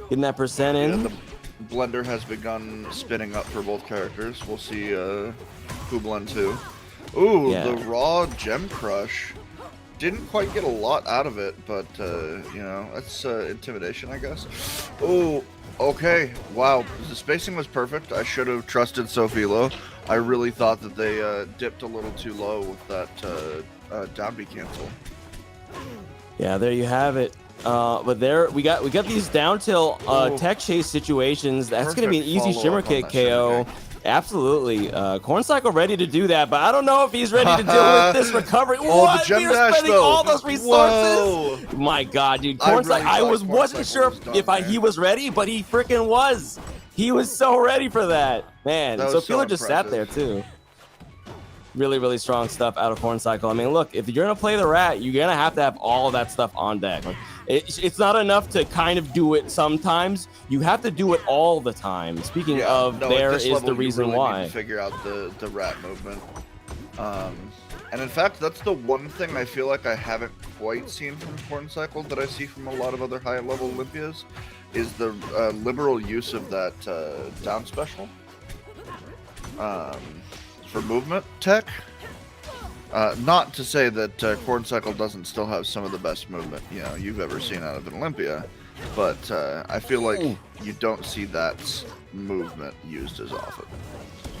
Getting that percent in. Yeah, the blender has begun spinning up for both characters. We'll see who blend to. Ooh, the raw Gem Crush. Didn't quite get a lot out of it, but, that's intimidation, I guess. Oh, okay. Wow, the spacing was perfect. I should have trusted Sophilo. I really thought that they dipped a little too low with that down B cancel. Yeah, there you have it. But there we got these down tilt tech chase situations. That's going to be an easy Shimmer Kick KO. Absolutely. Corn Cycle ready to do that, but I don't know if he's ready to deal with this recovery. What? The gem We're dash, spending though. all those resources? Whoa. My God, dude. Corn Cycle, I wasn't sure if he was ready, but he freaking was. He was so ready for that. Man, so Fila just sat there, too. Really, really strong stuff out of Corn Cycle. I mean, look, if you're going to play the rat, you're going to have all of that stuff on deck. Like, it's not enough to kind of do it sometimes. You have to do it all the time. Speaking of, there is the reason really why. Need to figure out the rat movement. And in fact, that's the one thing I feel like I haven't quite seen from Corn Cycle that I see from a lot of other high-level Olympias, is the liberal use of that down special. For movement tech. Not to say that Corn Cycle doesn't still have some of the best movement you've ever seen out of an Olympia, but I feel like you don't see that movement used as often.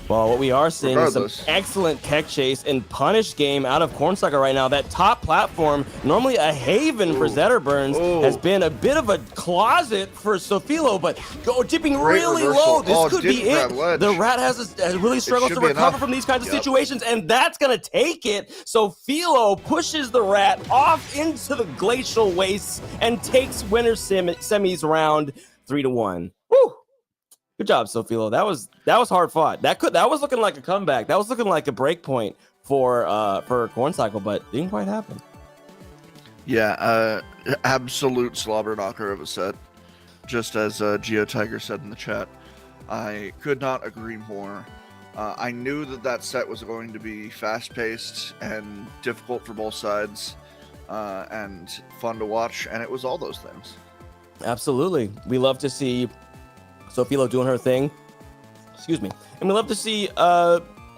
Well, what we are seeing is some excellent tech chase and punish game out of Corn Cycle right now. That top platform, normally a haven for Zetterburns, has been a bit of a closet for Sophilo, but dipping really low. This could be it. The rat has really struggled to recover from these kinds of situations, and that's going to take it. Sophilo pushes the rat off into the glacial wastes and takes winner semis round 3-1. Woo! Good job, Sophilo. That was hard fought. That was looking like a comeback. That was looking like a break point for Corn Cycle, but didn't quite happen. Yeah, absolute slobber knocker of a set. Just as Geo Tiger said in the chat, I could not agree more. I knew that set was going to be fast-paced and difficult for both sides, and fun to watch, and it was all those things. Absolutely. We love to see Sophilo doing her thing. Excuse me. And we love to see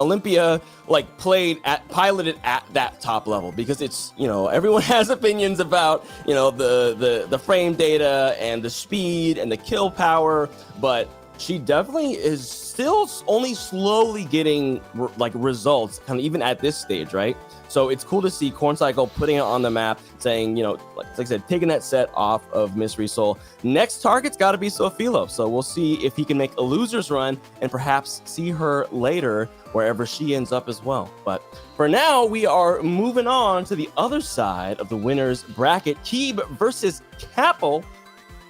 Olympia piloted at that top level, because it's, everyone has opinions about, the frame data and the speed and the kill power, but She definitely is still only slowly getting like results, kind of even at this stage, right? So it's cool to see Corn Cycle putting it on the map, saying, like I said, taking that set off of Mystery Soul. Next target's got to be Sofilo. So we'll see if he can make a loser's run and perhaps see her later wherever she ends up as well. But for now, we are moving on to the other side of the winner's bracket. Keeb versus Capel,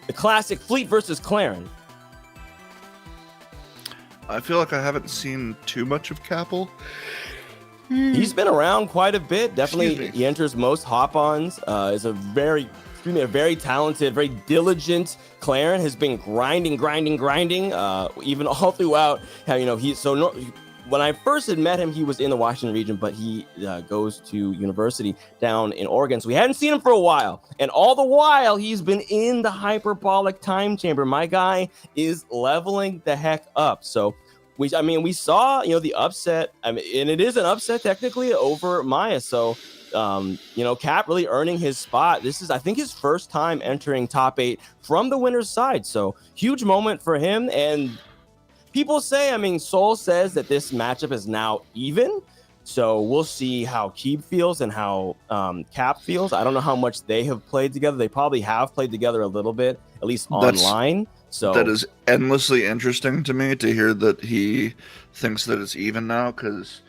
the classic Fleet versus Claren. I feel like I haven't seen too much of Capel. He's been around quite a bit. Definitely, he enters most hop-ons. Is a very talented, very diligent Claren. Has been grinding. Even all throughout. When I first had met him, he was in the Washington region, but he goes to university down in Oregon. So we hadn't seen him for a while. And all the while, he's been in the hyperbolic time chamber. My guy is leveling the heck up. So we saw, the upset. And it is an upset technically over Maya. So, Cap really earning his spot. This is, I think, his first time entering top 8 from the winner's side. So huge moment for him. And people say, Soul says that this matchup is now even. So we'll see how Keeb feels and how Cap feels. I don't know how much they have played together. They probably have played together a little bit, at least online. So that is endlessly interesting to me to hear that he thinks that it's even now, because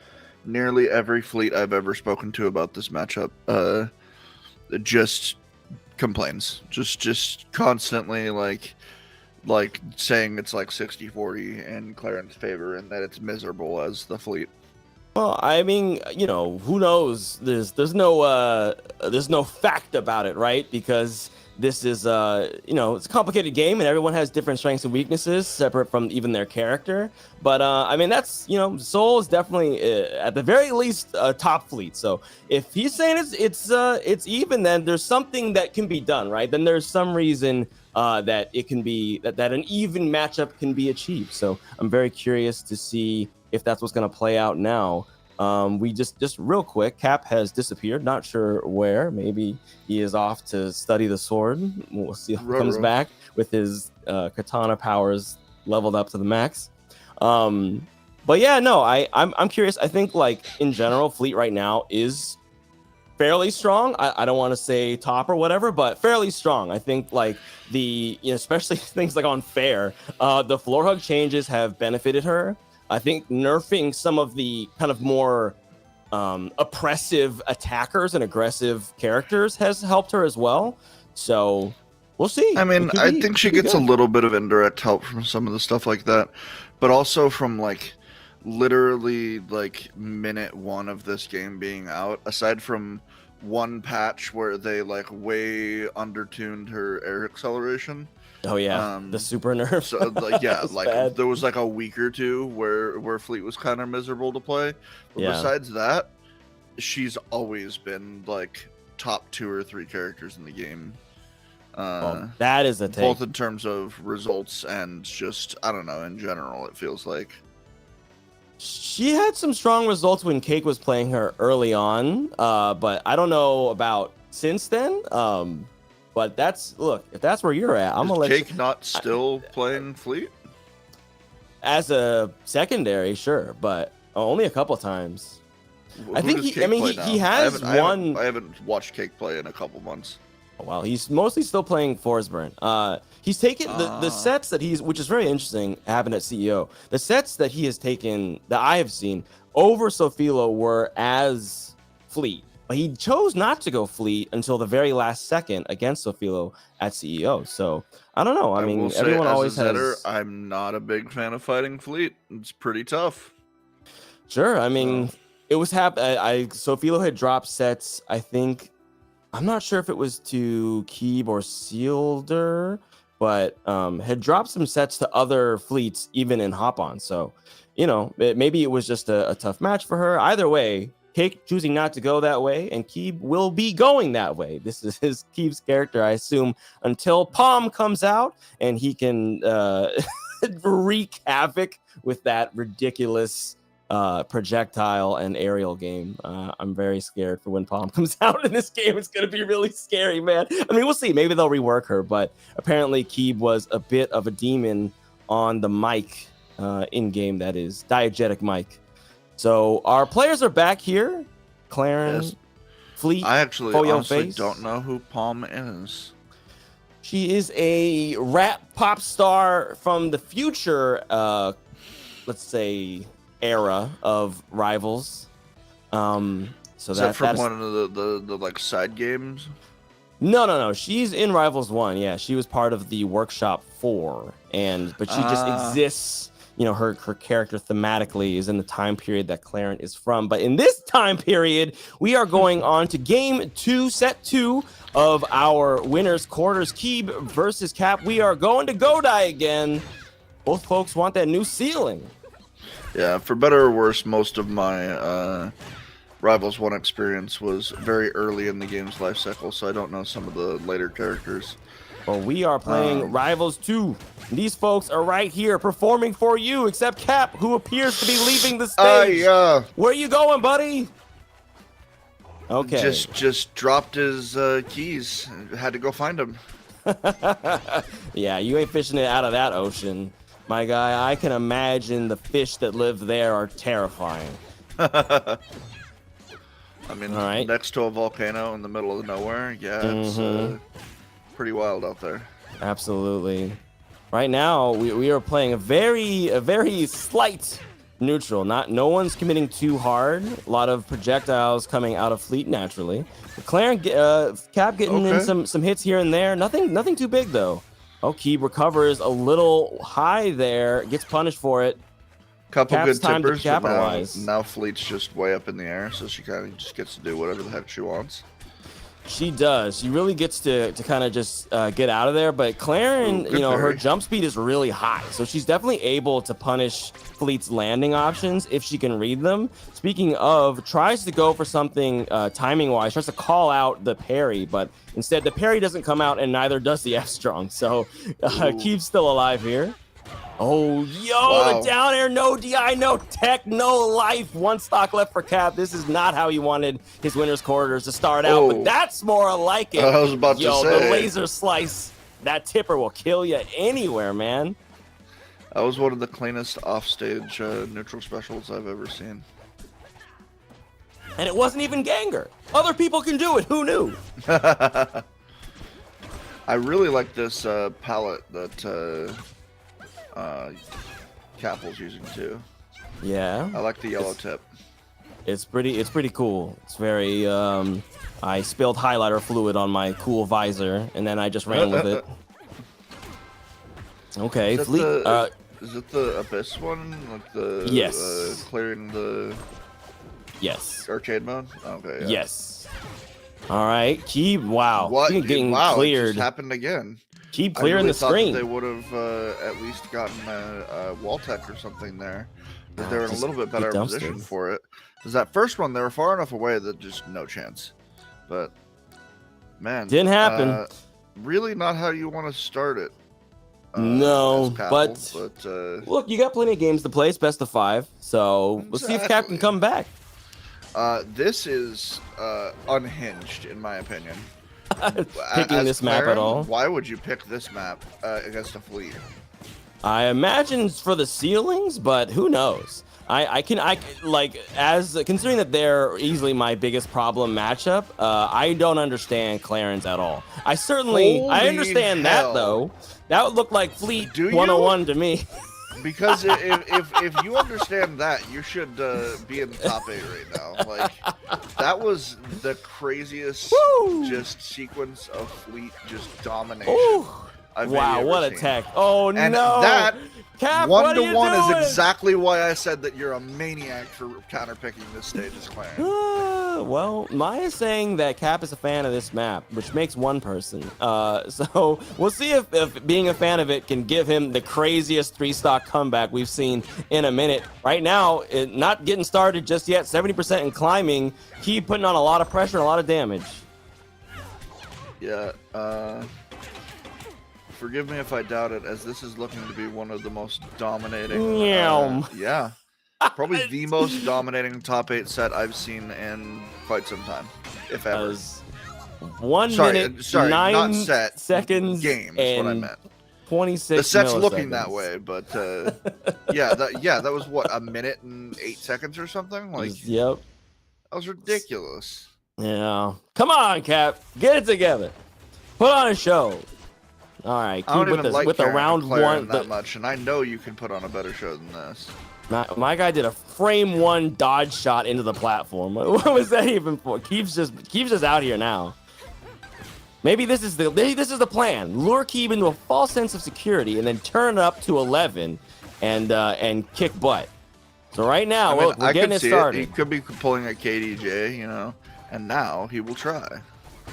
nearly every fleet I've ever spoken to about this matchup just complains. Just constantly like saying it's like 60-40 in Claren's favor and that it's miserable as the fleet. Well, who knows? There's no fact about it, right? Because this is it's a complicated game and everyone has different strengths and weaknesses separate from even their character. But that's Soul is definitely at the very least a top fleet. So if he's saying it's even, then there's something that can be done, right? Then there's some reason that it can be that an even matchup can be achieved. So I'm very curious to see if that's what's going to play out now. We just real quick, Cap has disappeared. Not sure where. Maybe he is off to study the sword. We'll see if he comes back with his katana powers leveled up to the max. But yeah, no, I'm curious. I think like in general, Fleet right now is fairly strong. I don't want to say top or whatever, but fairly strong. I think like especially things like on fair, the floor hug changes have benefited her. I think nerfing some of the kind of more oppressive attackers and aggressive characters has helped her as well. So we'll see. I think she gets a little bit of indirect help from some of the stuff like that, but also from like literally like minute 1 of this game being out, aside from one patch where they like way undertuned her air acceleration. Oh yeah, the super nerf. So like bad. There was like a week or two where Fleet was kind of miserable to play. But besides that, she's always been like top 2 or 3 characters in the game. That is a take. Both in terms of results and just, I don't know, in general, it feels like. She had some strong results when Cake was playing her early on, but I don't know about since then. But if that's where you're at, I'm gonna let Cake not still playing Fleet as a secondary, sure, but only a couple times. I think he has one. I haven't watched Cake play in a couple months. Well, he's mostly still playing Forsburn. He's taken the sets that which is very interesting, happened at CEO. The sets that he has taken, that I have seen, over Sofilo were as Fleet. But he chose not to go Fleet until the very last second against Sofilo at CEO. So, I don't know. Everyone always has... I'm not a big fan of fighting Fleet. It's pretty tough. Sure. It was Sofilo had dropped sets, I think... I'm not sure if it was to Keeb or Sealder, but had dropped some sets to other fleets, even in hop-on. So, maybe it was just a tough match for her. Either way, Cake choosing not to go that way, and Keeb will be going that way. This is Keeb's character, I assume, until Palm comes out and he can wreak havoc with that ridiculous projectile and aerial game. I'm very scared for when Palm comes out in this game. It's going to be really scary, man. We'll see. Maybe they'll rework her, but apparently Keeb was a bit of a demon on the mic in game. That is diegetic mic. So our players are back here. Claren, Yes. Fleet. I actually Foyo honestly Face. don't know who Palm is. She is a rap pop star from the future, let's say, era of Rivals. So Is that from that's... one of the like side games? No. She's in Rivals 1. Yeah, she was part of the Workshop 4, but she just exists. Her character thematically is in the time period that Claren is from. But in this time period, we are going on to game 2, set 2 of our winners quarters. Keeb versus Cap. We are going to Godai again. Both folks want that new ceiling. Yeah, for better or worse, most of my Rivals 1 experience was very early in the game's life cycle, so I don't know some of the later characters. Well, we are playing Rivals 2. These folks are right here performing for you, except Cap, who appears to be leaving the stage. Where you going, buddy? Okay. Just dropped his keys. Had to go find them. Yeah, you ain't fishing it out of that ocean. My guy, I can imagine the fish that live there are terrifying. I mean, All right. next to a volcano in the middle of nowhere, yeah, it's pretty wild out there. Absolutely. Right now, we are playing a very slight neutral. No one's committing too hard. A lot of projectiles coming out of Fleet naturally. Claren, Cap getting in some hits here and there. Nothing too big though. Oh, Keeb recovers a little high there. Gets punished for it. Couple Cap's good time to tippers, but capitalize. now Fleet's just way up in the air, so she kind of just gets to do whatever the heck she wants. She does. She really gets to kind of just get out of there. But Claren, Ooh, her parry. jump speed is really high. So she's definitely able to punish Fleet's landing options if she can read them. Speaking of, tries to go for something timing-wise, tries to call out the parry, but instead the parry doesn't come out and neither does the F-Strong. So Keeb's still alive here. Oh, Wow. The down air, no DI, no tech, no life. One stock left for Cap. This is not how he wanted his winner's quarters to start out, but that's more like it. I was about to say. The laser slice, that tipper will kill you anywhere, man. That was one of the cleanest offstage neutral specials I've ever seen. And it wasn't even Ganger. Other people can do it. Who knew? I really like this palette that Capple's using too. Yeah. I like the yellow tip. It's pretty cool. It's very I spilled highlighter fluid on my cool visor and then I just ran with it. Okay, Is Fleet. Is it the Abyss one? Like the Yes. Clearing the Yes. arcade mode? Okay. Yeah. Yes. All right, Keeb. Wow. What? Getting Wow, it cleared. just happened again. Keep I clearing really the thought screen. that they would have at least gotten a wall tech or something there. That they were in a Just little bit better beat position dumpsters. for it. Because that first one, they were far enough away that just no chance. But man, Didn't happen. Really, not how you want to start it. No, as Papple, but look, you got plenty of games to play. It's best of 5, so we'll see if Cap can come back. this is unhinged in my opinion. Picking As this map at Claren, all? Why would you pick this map against a Fleet? I imagine it's for the ceilings, but who knows? I like, as considering that they're easily my biggest problem matchup. I don't understand Clarence at all. I Holy understand hell. that though. That would look like Fleet Do you? 101 to me. Because if you understand that, you should be in the top 8 right now. Like, that was the craziest Woo! just sequence of Fleet just domination. Ooh. I've maybe Wow, ever what a seen. tech! Oh And no! that Cap, what are you 1-to-1 doing? is exactly why I said that you're a maniac for counterpicking this stage as Clarence. Well, Maya's saying that Cap is a fan of this map, which makes one person. So we'll see if being a fan of it can give him the craziest 3-stock comeback we've seen in a minute. Right now, not getting started just yet, 70% in climbing. Keep putting on a lot of pressure and a lot of damage. Yeah, forgive me if I doubt it, as this is looking to be one of the most dominating. Meow. Yeah, probably the most dominating top 8 set I've seen in quite some time, if ever. 1 minute, sorry, 9 not set, seconds, game is what I and meant. 26 The set's looking milliseconds. that way, but that was what, a minute and 8 seconds or something. Like, Yep. that was ridiculous. Yeah. Come on, Cap. Get it together. Put on a show. All right. I don't Keep even like with the round one that much, and I know you can put on a better show than this. My guy did a frame one dodge shot into the platform. What was that even for? Keeb's just out here now. Maybe this is the plan. Lure Keeb into a false sense of security and then turn it up to 11 and kick butt. So right now, look, we're getting it started. He could be pulling a KDJ, and now he will try.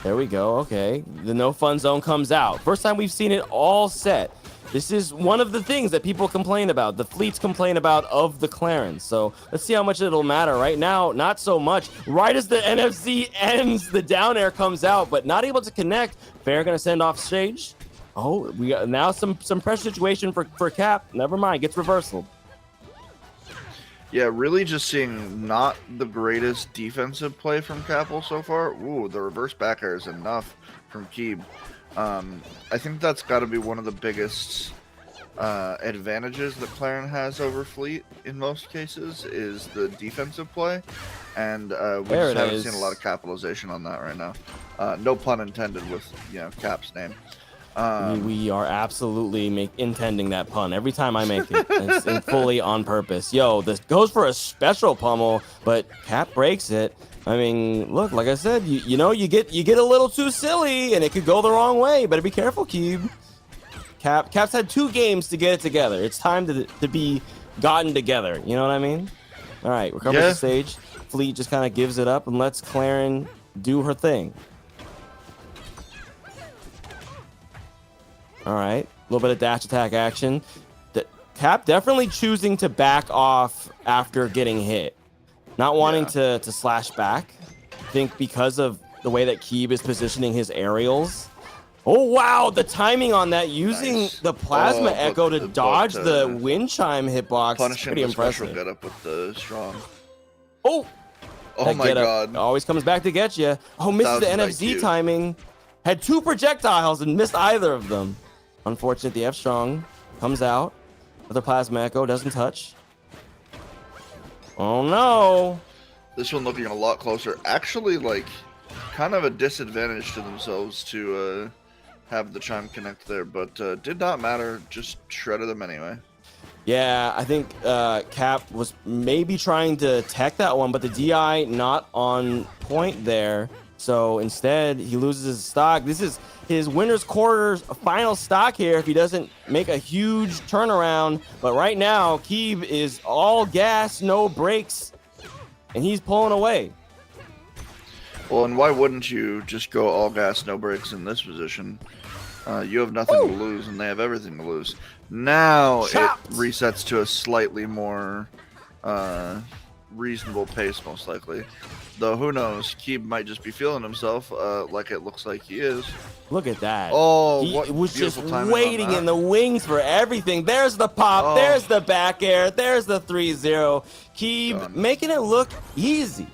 There we go. Okay. The no fun zone comes out. First time we've seen it all set. This is one of the things that people complain about. The fleets complain about of the Clarence. So let's see how much it'll matter. Right now, not so much. Right as the NFC ends, the down air comes out, but not able to connect. Fair gonna send off stage. Oh, we got now some pressure situation for Cap. Never mind, gets reversal. Yeah, really just seeing not the greatest defensive play from Capel so far. Ooh, the reverse back air is enough from Keeb. I think that's got to be one of the biggest advantages that Claren has over Fleet in most cases is the defensive play, and we just haven't seen a lot of capitalization on that right now. No pun intended with Cap's name. We are absolutely intending that pun every time I make it. It's fully on purpose. Yo, this goes for a special pummel, but Cap breaks it. I mean, look, like I said, you get a little too silly, and it could go the wrong way. Better be careful, Keeb. Cap's had 2 games to get it together. It's time to be gotten together. You know what I mean? All right, recovers the stage. Fleet just kind of gives it up and lets Claren do her thing. All right, a little bit of dash attack action. Cap definitely choosing to back off after getting hit. Not wanting to slash back. I think because of the way that Keeb is positioning his aerials. Oh, wow. The timing on that, using the plasma echo to dodge the wind chime hitbox. Punishing pretty the impressive. special get up with the strong. Oh my God. Always comes back to get you. Oh, misses the NFC timing. Had 2 projectiles and missed either of them. Unfortunate, the F strong comes out. With the plasma echo, doesn't touch. Oh no. This one looking a lot closer. Actually, like, kind of a disadvantage to themselves to have the chime connect there, but did not matter. Just shredded them anyway. Yeah, I think Cap was maybe trying to tech that one, but the DI not on point there. So instead, he loses his stock. This is his winner's quarters final stock here if he doesn't make a huge turnaround. But right now, Keeb is all gas, no brakes, and he's pulling away. Well, and why wouldn't you just go all gas, no brakes in this position? You have nothing to lose, and they have everything to lose. Now Chopped. It resets to a slightly more reasonable pace, most likely. Though, who knows? Keeb might just be feeling himself like it looks like he is. Look at that. Oh, he what was just timing waiting on that. in the wings for everything. There's the pop. There's the back air. There's the 3-0. Keeb making it look easy.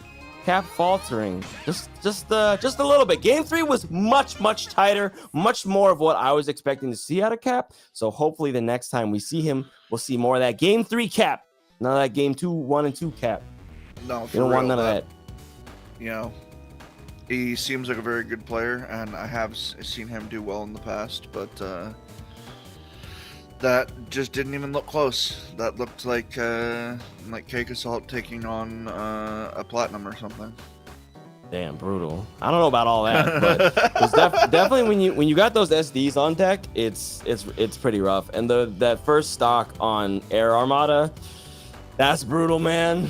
Cap faltering just a little bit. Game 3 was much tighter, much more of what I was expecting to see out of Cap. So hopefully the next time we see him, we'll see more of that Game 3 Cap. None of that Game 2, 1 and 2 Cap. No, you don't want none of that. You know, he seems like a very good player, and I have seen him do well in the past, but that just didn't even look close. That looked like Cake Assault taking on a Platinum or something. Damn, brutal. I don't know about all that, but it's definitely when you got those SDs on deck, it's pretty rough. And that first stock on Air Armada, that's brutal, man.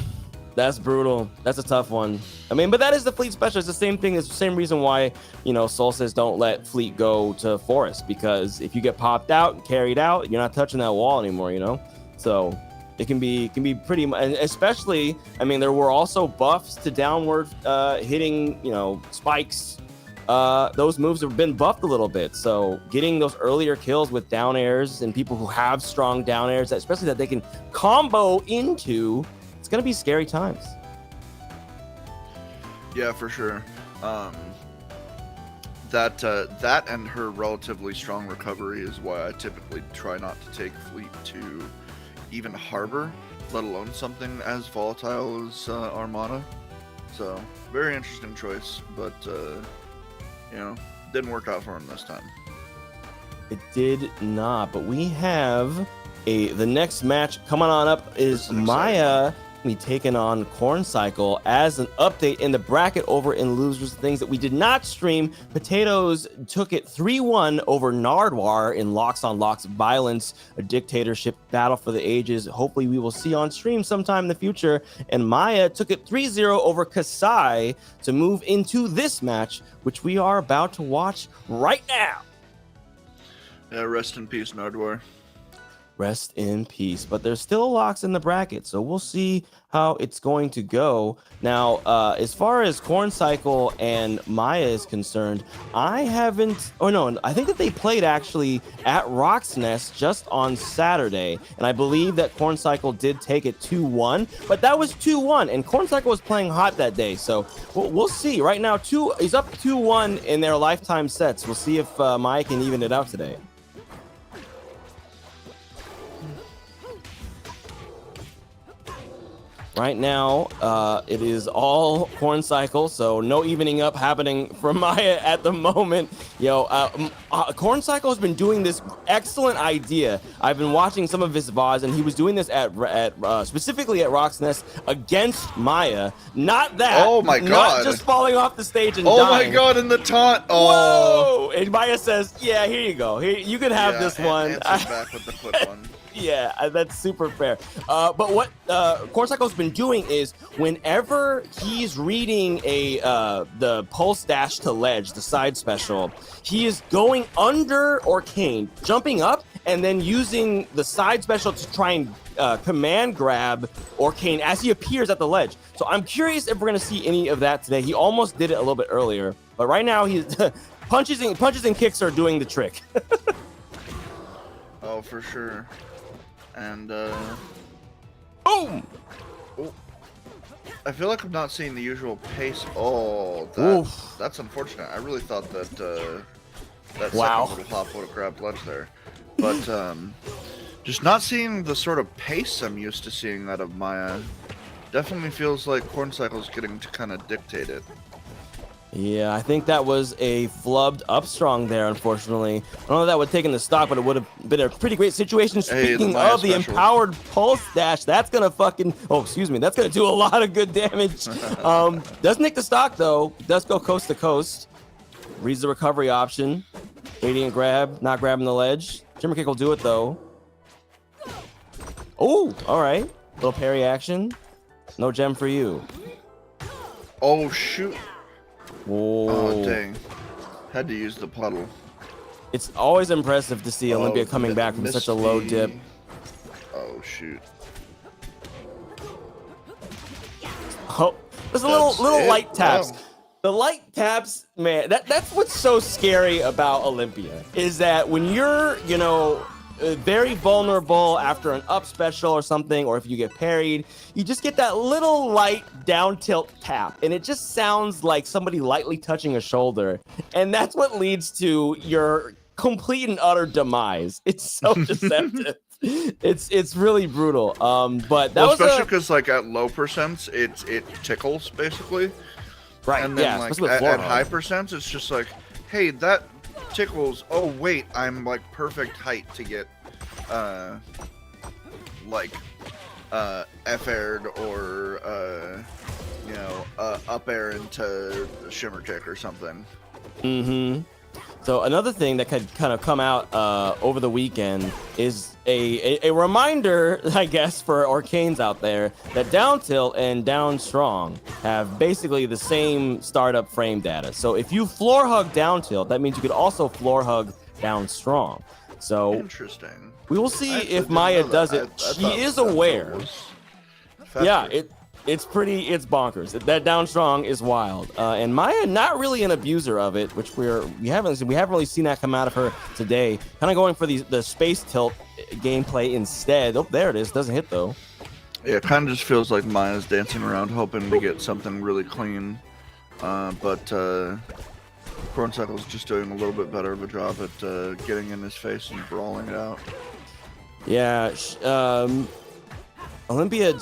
That's brutal. That's a tough one. I mean, but that is the Fleet special. It's the same thing. It's the same reason why, Soul says don't let Fleet go to Forest, because if you get popped out and carried out, you're not touching that wall anymore, So it can be pretty, and especially, I mean, there were also buffs to downward hitting, spikes. Those moves have been buffed a little bit. So getting those earlier kills with down airs and people who have strong down airs, especially that they can combo into, it's going to be scary times. Yeah, for sure. that and her relatively strong recovery is why I typically try not to take fleet to even harbor, let alone something as volatile as Armada. So very interesting choice, but didn't work out for him this time. It did not, but we have the next match coming on up is Maya be taking on Corn Cycle. As an update in the bracket over in Losers, things that we did not stream, Potatoes took it 3-1 over Nardwar in Locks on Locks Violence, a dictatorship battle for the ages. Hopefully we will see on stream sometime in the future. And Maya took it 3-0 over Kasai to move into this match, which we are about to watch right now. Yeah, rest in peace, Nardwar. Rest in peace. But there's still locks in the bracket, so we'll see how it's going to go. Now, as far as Corn Cycle and Maya is concerned, I think that they played actually at Rock's Nest just on Saturday, and I believe that Corn Cycle did take it 2-1, but that was 2-1, and Corn Cycle was playing hot that day, so we'll see. Right now, he's up 2-1 in their lifetime sets. We'll see if Maya can even it out today. Right now, it is all Corn Cycle, so no evening up happening for Maya at the moment. Corn Cycle has been doing this excellent idea. I've been watching some of his VODs, and he was doing this at specifically at Rock's Nest against Maya. Not that. Oh my god. Not just falling off the stage and dying. Oh my god, and the taunt. Oh. Whoa! And Maya says, yeah, here you go. Here, you can have this one. Answers back with the flip one. Yeah, that's super fair. But what Corn Cycle's been doing is whenever he's reading the pulse dash to ledge, the side special, he is going under Arcane, jumping up, and then using the side special to try and command grab Arcane as he appears at the ledge. So I'm curious if we're going to see any of that today. He almost did it a little bit earlier, but right now he's punches and kicks are doing the trick. Oh, for sure. And boom! Oh, I feel like I'm not seeing the usual pace. Oh, that's unfortunate. I really thought that that second little hop would have grabbed ledge there, but just not seeing the sort of pace I'm used to seeing out of Maya. Definitely feels like Corn Cycle's getting to kind of dictate it. Yeah, I think that was a flubbed up strong there, unfortunately. I don't know if that would have taken the stock, but it would have been a pretty great situation. Speaking of the empowered pulse dash, that's going to that's going to do a lot of good damage. Doesn't take the stock, though. Does go coast to coast. Reads the recovery option. Radiant grab, not grabbing the ledge. Shimmer kick will do it, though. Oh, all right. Little parry action. No gem for you. Oh, shoot. Whoa. Oh, dang. Had to use the puddle. It's always impressive to see Olympia coming back from such a low dip. Oh, shoot. Oh, there's a little light taps. Wow. The light taps, man, that's what's so scary about Olympia, is that when you're, very vulnerable after an up special or something, or if you get parried, you just get that little light down tilt tap, and it just sounds like somebody lightly touching a shoulder, and that's what leads to your complete and utter demise. It's so deceptive. It's really brutal. But that was especially because at low percents, it tickles basically, right? And then at high percents, it's just like, hey, that tickles. Oh wait, I'm perfect height to get F-aired or up air into Shimmer kick or something. So another thing that could kind of come out over the weekend is a reminder, I guess, for Arcanes out there that down tilt and down strong have basically the same startup frame data. So if you floor hug down tilt, that means you could also floor hug down strong. So interesting. We will see if Maya does it. She is aware. Yeah, it's bonkers. That down strong is wild. And Maya not really an abuser of it, which we haven't really seen that come out of her today. Kind of going for the space tilt gameplay instead. Oh, there it is. Doesn't hit though. Yeah, it kind of just feels like Maya's dancing around hoping to get something really clean. But Corncycle's just doing a little bit better of a job at getting in his face and brawling it out. Yeah, Olympia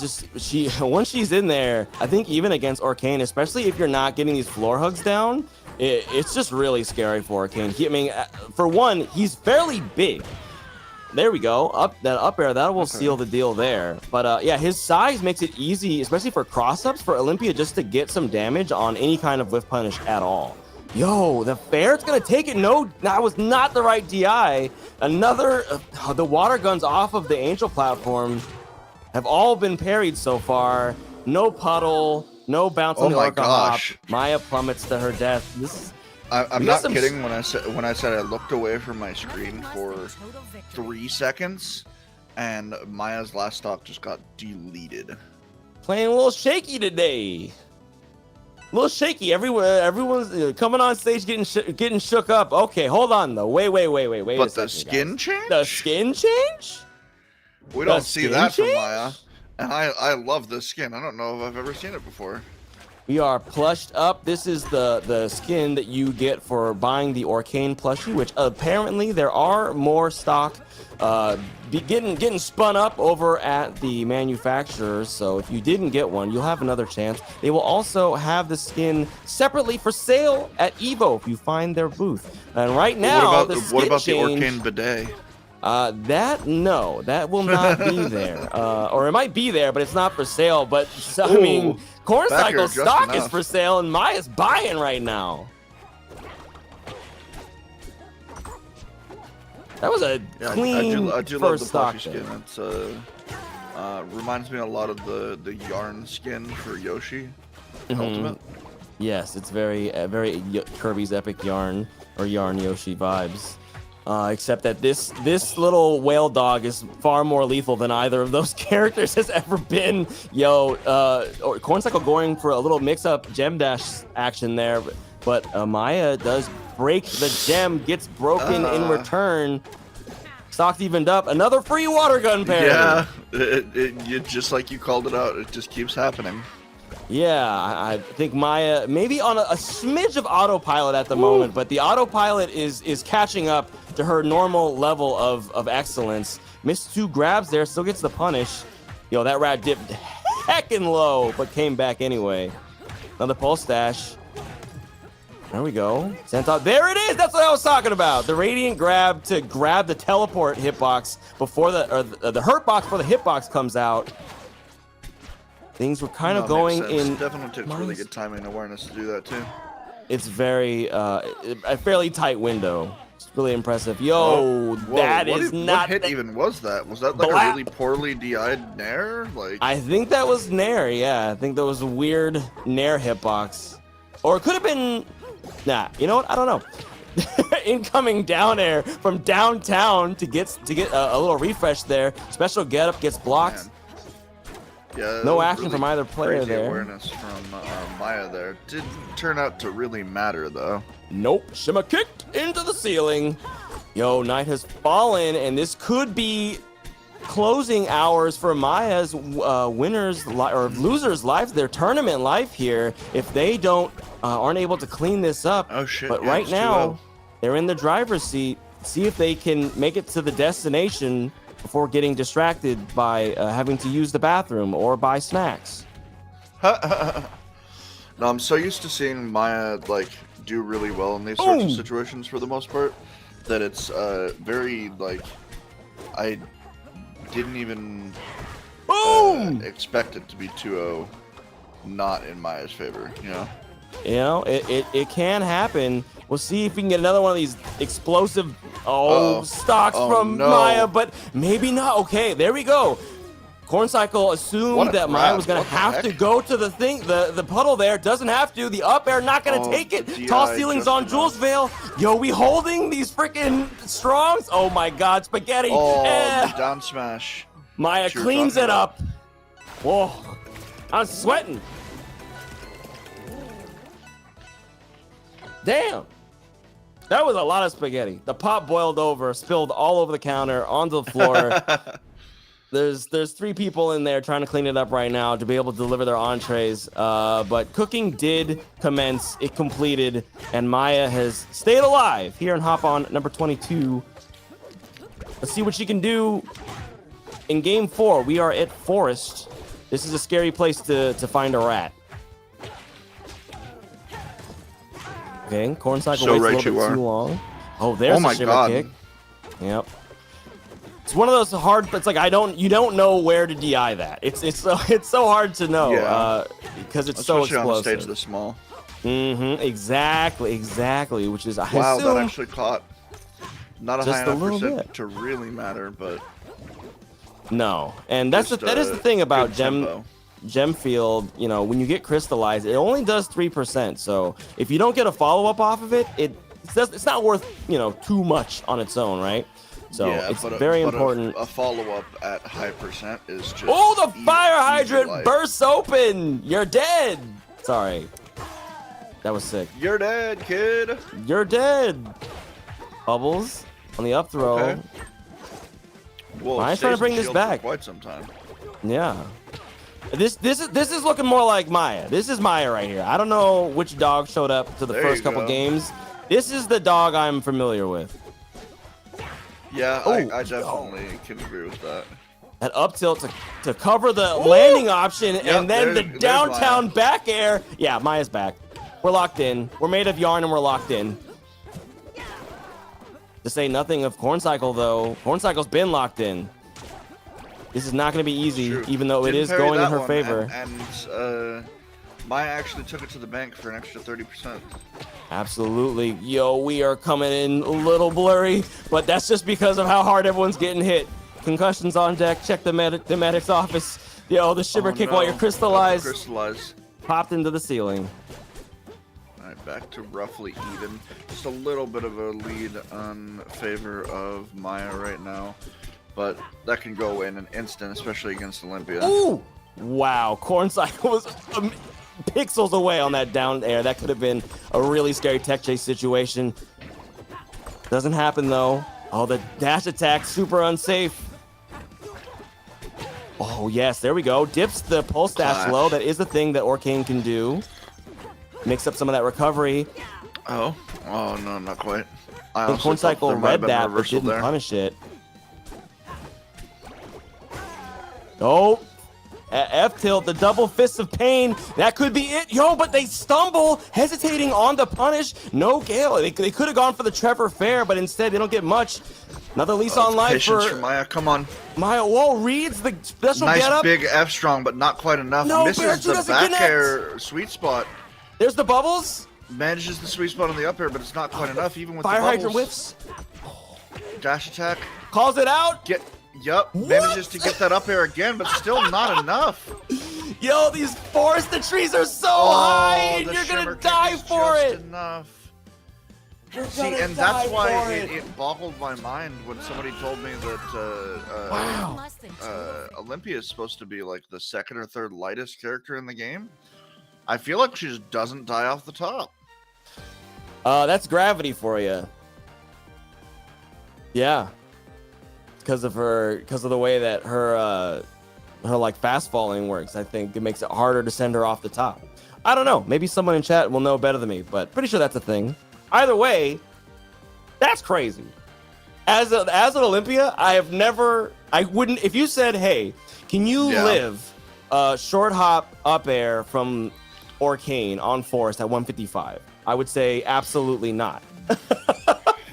once she's in there, I think even against Arcane, especially if you're not getting these floor hugs down, it's just really scary for Arcane. I mean, for one, he's fairly big. There we go. That up air, that will seal the deal there. But yeah, his size makes it easy, especially for cross-ups, for Olympia just to get some damage on any kind of whiff punish at all. Yo, the Ferret's gonna take it. No, that was not the right DI. Another, the water guns off of the Angel platform have all been parried so far. No puddle, no bounce on the Orca hop. Maya plummets to her death. This is, I'm not kidding when I said I looked away from my screen for 3 seconds, and Maya's last stock just got deleted. Playing a little shaky today. A little shaky. Everyone's coming on stage getting shook up. Okay, hold on though. Wait. But the skin change? The skin change? We don't see that from Maya. And I love this skin. I don't know if I've ever seen it before. We are plushed up. This is the skin that you get for buying the Arcane plushie, which apparently there are more stock getting spun up over at the manufacturers. So if you didn't get one, you'll have another chance. They will also have the skin separately for sale at Evo if you find their booth. And right now, what about the Arcane bidet? That will not be there. Or it might be there, but it's not for sale. But I mean, Corncycle stock is for sale, and Maya's buying right now. That was a clean I do first love the stock plushie skin. It's reminds me a lot of the yarn skin for Yoshi Ultimate. Yes, it's very Kirby's Epic Yarn or Yarn Yoshi vibes. Except that this little whale dog is far more lethal than either of those characters has ever been. Yo, Corncycle going for a little mix-up gem dash action there, but Maya does break the gem, gets broken in return. Stock's evened up. Another free water gun parry. Yeah, it just like you called it out. It just keeps happening. Yeah, I think Maya maybe on a smidge of autopilot at the moment, but the autopilot is catching up to her normal level of excellence. Missed 2 grabs there, still gets the punish. Yo, that rat dipped heckin' low, but came back anyway. Another pulse dash. There we go. Sentai. There it is! That's what I was talking about! The Radiant grab to grab the teleport hitbox before the hurt box before the hitbox comes out. Things were kind of going in. Definitely takes really good timing and awareness to do that too. It's very a fairly tight window. It's really impressive. Yo, that is not. What hit even was that? Was that like a really poorly DI'd Nair? Like I think that was Nair. Yeah, I think that was a weird Nair hitbox, or it could have been. Nah, you know what? I don't know. Incoming down air from downtown to get a little refresh there. Special getup gets blocked. Man. Yeah, no action really from either player there. Awareness from Maya there. Didn't turn out to really matter though. Nope. Shima kicked into the ceiling. Yo, Knight has fallen, and this could be closing hours for Maya's winners or losers' lives, their tournament life here, if they aren't able to clean this up. Oh shit! But right now, they're in the driver's seat. See if they can make it to the destination before getting distracted by having to use the bathroom or buy snacks. No, I'm so used to seeing Maya like do really well in these sorts of situations for the most part that it's very like I didn't even expect it to be 2-0 not in Maya's favor, you know? You know, it can happen. We'll see if we can get another one of these explosive stocks from Maya, but maybe not. Okay, there we go. Corncycle assumed that Maya was going to have to go to the thing, the puddle there. Doesn't have to. The up air not going to take it. Tall ceilings on Jules Veil. Yo, we holding these freaking strongs? Oh my God, spaghetti. The down smash. Maya cleans it up. Whoa, I'm sweating. Damn. That was a lot of spaghetti. The pot boiled over, spilled all over the counter, onto the floor. There's 3 people in there trying to clean it up right now to be able to deliver their entrees. But cooking did commence. It completed, and Maya has stayed alive here in Hop On number 22. Let's see what she can do in game 4. We are at Forest. This is a scary place to find a rat. Okay, Corn Cycle waits a little bit too long. Oh, there's a shimmer kick. Yep. It's one of those hard. It's like you don't know where to DI that. It's so hard to know. Because it's so explosive. On the stage this small. Exactly. Which is wow, that actually caught. Not a high enough percent to really matter, but no. And that is the thing about Gem Field. You know, when you get crystallized, it only does 3%. So if you don't get a follow up off of it, it's not worth too much on its own, right? So it's very important. A follow-up at high percent is just... Oh, the fire hydrant bursts open! You're dead! Sorry. That was sick. You're dead, kid! You're dead! Bubbles on the up throw. Okay. Well, I'm trying to bring this back. For quite some time. Yeah. This is looking more like Maya. This is Maya right here. I don't know which dog showed up to the first couple games. This is the dog I'm familiar with. Yeah, I definitely can agree with that. That up tilt to cover the landing option, and then the downtown back air. Yeah, Maya's back. We're locked in. We're made of yarn, and we're locked in. To say nothing of Corn Cycle, though. Corn Cycle's been locked in. This is not going to be easy, even though it is going in her favor. And Maya actually took it to the bank for an extra 30%. Absolutely. Yo, we are coming in a little blurry, but that's just because of how hard everyone's getting hit. Concussions on deck. Check the medic's office. Yo, the shimmer kick while you're crystallized. Popped into the ceiling. All right, back to roughly even. Just a little bit of a lead on favor of Maya right now, but that can go in an instant, especially against Olympia. Ooh! Wow, Corn Cycle was pixels away on that down air. That could have been a really scary tech chase situation. Doesn't happen though. Oh, the dash attack, super unsafe. Oh yes, there we go. Dips the pulse dash low. That is the thing that Orcane can do. Mix up some of that recovery. Oh no, not quite. I think Corn Cycle read that, but didn't punish it. Oh. F tilt, the double fists of pain. That could be it. Yo, but they stumble, hesitating on the punish. No Gale. They could have gone for the Trevor Fair, but instead they don't get much. Another lease on life for Maya. Come on. Maya, whoa, reads the special nice get up. Big F strong, but not quite enough. No, misses the back air sweet spot. There's the bubbles. Manages the sweet spot on the up air, but it's not quite enough, even with fire the hydrant bubbles. whiffs. Dash attack. Calls it out. Yep, manages to get that up air again, but still not enough. Yo, these forested trees are so high, and you're gonna die for it. Enough. See, and that's why it boggled my mind when somebody told me that Olympia is supposed to be like the second or third lightest character in the game. I feel like she just doesn't die off the top. That's gravity for you. Yeah. Because of the way that her like fast falling works. I think it makes it harder to send her off the top. I don't know. Maybe someone in chat will know better than me, but pretty sure that's a thing. Either way, that's crazy. As an Olympia, I wouldn't. If you said, "Hey, can you live short hop up air from Orcane on Forest at 155?" I would say absolutely not.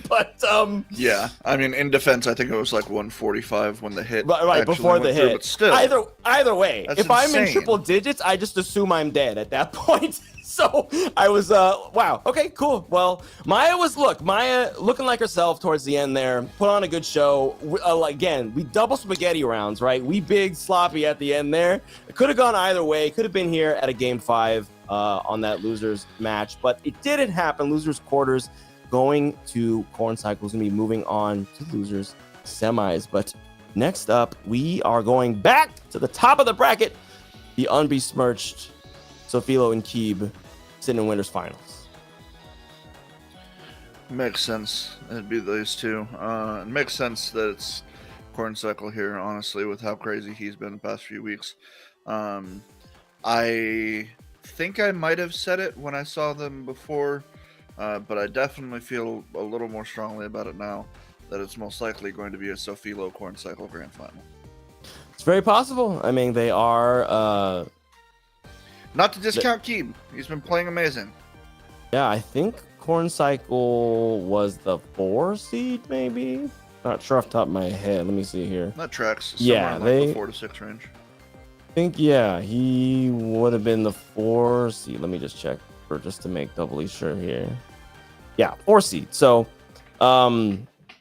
But yeah, I mean, in defense, I think it was like 145 when the hit. Right before the hit. But still, either way, if I'm in triple digits, I just assume I'm dead at that point. So I was wow. Okay, cool. Well, Maya looking like herself towards the end there. Put on a good show. Again, we double spaghetti rounds, right? We big sloppy at the end there. It could have gone either way. Could have been here at a game 5 on that losers match, but it didn't happen. Losers quarters. Going to Corn Cycle is going to be moving on to losers semis. But next up, we are going back to the top of the bracket. The unbesmirched Sofilo and Keeb sitting in winners finals. Makes sense. It'd be these two. It makes sense that it's Corn Cycle here, honestly, with how crazy he's been the past few weeks. I think I might have said it when I saw them before, but I definitely feel a little more strongly about it now that it's most likely going to be a Sofilo Corn Cycle Grand Final. It's very possible. I mean, they are. Not to discount Keeb. He's been playing amazing. Yeah, I think Corn Cycle was the 4 seed, maybe. Not sure off the top of my head. Let me see here. That tracks. Somewhere Yeah, in like they the 4 to 6 range. I think, yeah, he would have been the 4 seed. Let me just check just to make doubly sure here. Yeah, 4 seed. So,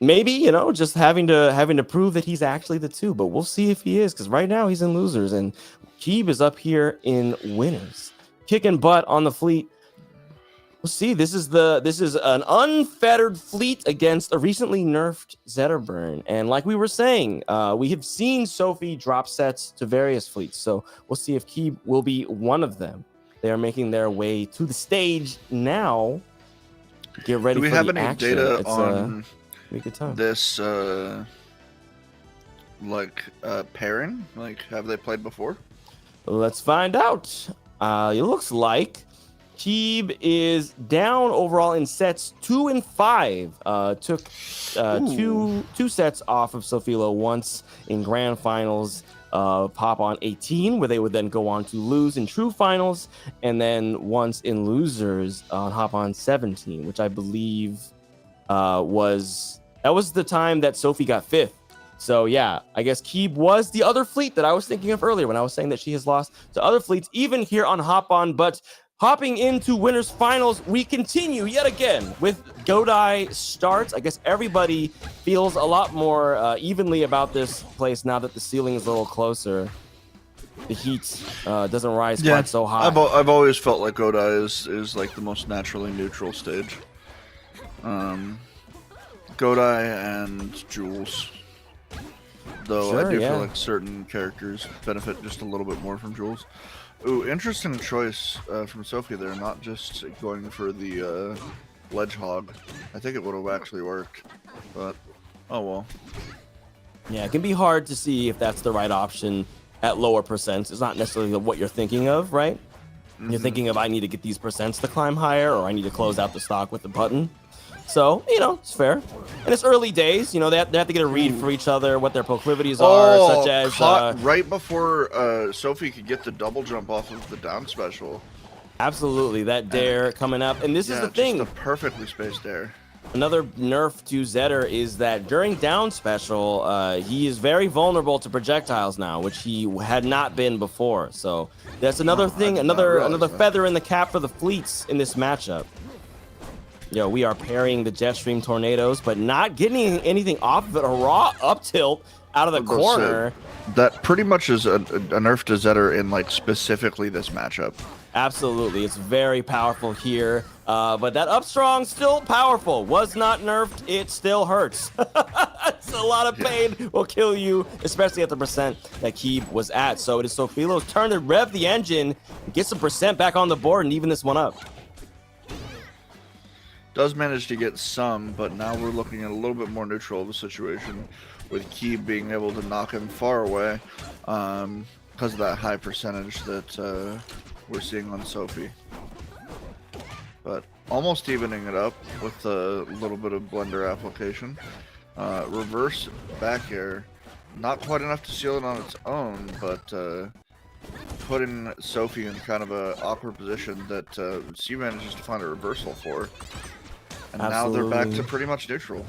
maybe, you know, just having to prove that he's actually the 2, but we'll see if he is, because right now he's in losers and Keeb is up here in winners, kicking butt on the fleet. We'll see. This is an unfettered fleet against a recently nerfed Zetterburn. And like we were saying, we have seen Sophie drop sets to various fleets. So we'll see if Keeb will be one of them. They are making their way to the stage now. Get ready for the action. Do we have any data on a good time. This pairing? Like, have they played before? Let's find out. It looks like Keeb is down overall in sets 2 and 5. Took two sets off of Sofilo once in grand finals, Hop on 18, where they would then go on to lose in true finals, and then once in losers on Hop on 17, which I believe was the time that Sophie got 5th. So yeah, I guess Keeb was the other fleet that I was thinking of earlier when I was saying that she has lost to other fleets, even here on Hop On. But hopping into winners finals, we continue yet again with Godai starts. I guess everybody feels a lot more evenly about this place now that the ceiling is a little closer. The heat doesn't rise quite so high. I've always felt like Godai is like the most naturally neutral stage. Godai and Jules. Though sure, I do feel like certain characters benefit just a little bit more from Jules. Ooh, interesting choice from Sophie there, not just going for the ledge hog. I think it would have actually worked, but oh well. Yeah, it can be hard to see if that's the right option at lower percents. It's not necessarily what you're thinking of, right? You're thinking of, I need to get these percents to climb higher, or I need to close out the stock with the button. So, you know, it's fair. And it's early days. You know, they have to get a read for each other, what their proclivities are, such as... right before Sophie could get the double jump off of the down special. Absolutely, that dare coming up. And this is the thing. Just a perfectly spaced dare. Another nerf to Zetter is that during down special, he is very vulnerable to projectiles now, which he had not been before. So that's another thing, another feather in the cap for the fleets in this matchup. Yo, we are parrying the Jetstream tornadoes, but not getting anything off of it. A raw up tilt out of the corner. That pretty much is a nerf to Zetter in like specifically this matchup. Absolutely, it's very powerful here. But that up strong still powerful. Was not nerfed. It still hurts. It's a lot of pain. Will kill you, especially at the percent that Keeb was at. So it is Sofilo's turn to rev the engine, get some percent back on the board, and even this one up. Does manage to get some, but now we're looking at a little bit more neutral of the situation, with Keeb being able to knock him far away because of that high percentage that we're seeing on Sophie. But almost evening it up with a little bit of blender application. Reverse back air, not quite enough to seal it on its own, but putting Sophie in kind of an awkward position that she manages to find a reversal for. And now they're back to pretty much neutral.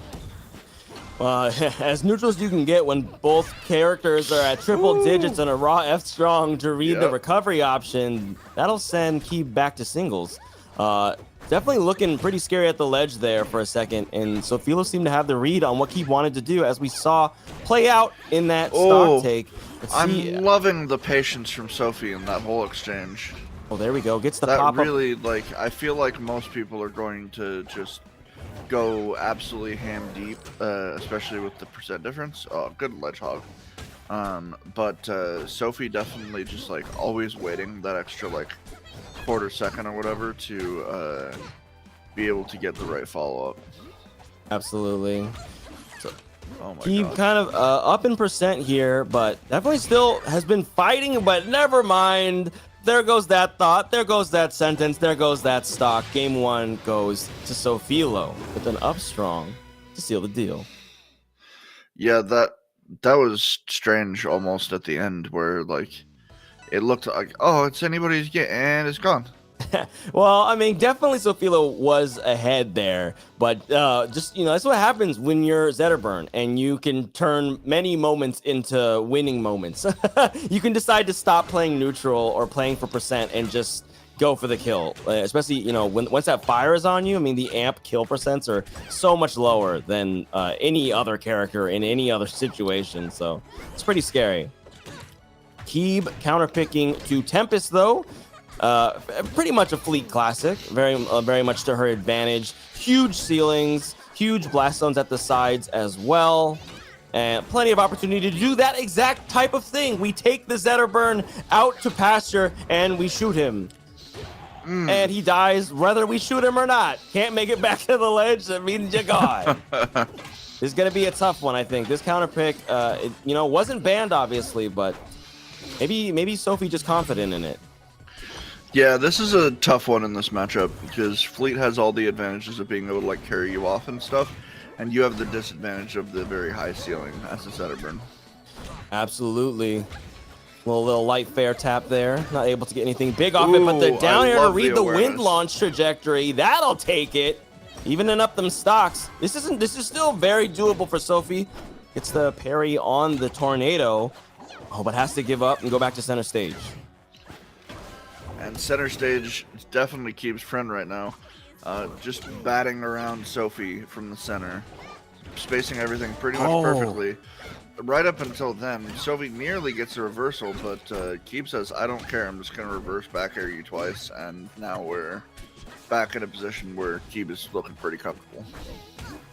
As neutral as you can get when both characters are at triple digits and a raw F strong to read the recovery option, that'll send Keeb back to singles. Definitely looking pretty scary at the ledge there for a second, and Sofilo seemed to have the read on what Keeb wanted to do, as we saw play out in that stock take. I'm loving the patience from Sophie in that whole exchange. Oh, there we go. Gets the pop pop-up. Really, like, I feel like most people are going to just go absolutely ham deep, especially with the percent difference. Oh, good ledge hog. But Sophie definitely just like always waiting that extra like quarter second or whatever to be able to get the right follow-up. Absolutely. Oh my Keeb god. kind of up in percent here, but definitely still has been fighting, but never mind. There goes that thought. There goes that sentence. There goes that stock. Game 1 goes to Sofilo with an up strong to seal the deal. Yeah, that was strange almost at the end where like it looked like, oh, it's anybody's game, and it's gone. Well, I mean, definitely Sofilo was ahead there, but just, that's what happens when you're Zetterburn, and you can turn many moments into winning moments. You can decide to stop playing neutral or playing for percent and just go for the kill, especially, once that fire is on you. I mean, the amp kill percents are so much lower than any other character in any other situation, so it's pretty scary. Keeb counterpicking to Tempest, though. Pretty much a fleet classic, very much to her advantage. Huge ceilings, huge blast zones at the sides as well, and plenty of opportunity to do that exact type of thing. We take the Zetterburn out to pasture and we shoot him. And he dies whether we shoot him or not. Can't make it back to the ledge. That means you're gone. This is going to be a tough one, I think. This counterpick, wasn't banned, obviously, but maybe Sophie just confident in it. Yeah, this is a tough one in this matchup because Fleet has all the advantages of being able to like carry you off and stuff, and you have the disadvantage of the very high ceiling as a Zetterburn. Absolutely. Little light fair tap there. Not able to get anything big off it, but the down air to read the wind launch trajectory. That'll take it. Evening up them stocks. This is still very doable for Sophie. Gets the parry on the tornado. Oh, but has to give up and go back to center stage. And center stage definitely Keeb's friend right now. Just batting around Sophie from the center. Spacing everything pretty much perfectly. Right up until then, Sophie nearly gets a reversal, but Keeb says, I don't care, I'm just going to reverse back air you twice, and now we're back in a position where Keeb is looking pretty comfortable.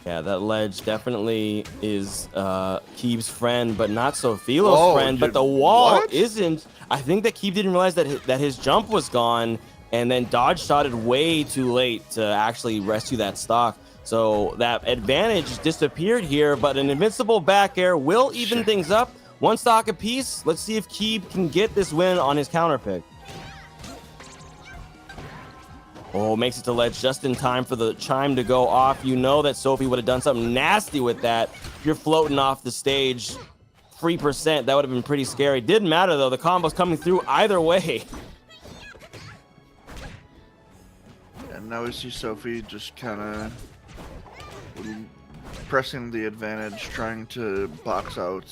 Yeah, that ledge definitely is Keeb's friend, but not Sophilo's friend. But the wall isn't. I think that Keeb didn't realize that his jump was gone, and then dodge shotted way too late to actually rescue that stock. So that advantage disappeared here, but an invincible back air will even things up. One stock apiece. Let's see if Keeb can get this win on his counter pick. Oh, makes it to ledge just in time for the chime to go off. You know that Sophie would have done something nasty with that. If you're floating off the stage, 3%, that would have been pretty scary. Didn't matter, though. The combo's coming through either way. And now we see Sophie just kind of pressing the advantage, trying to box out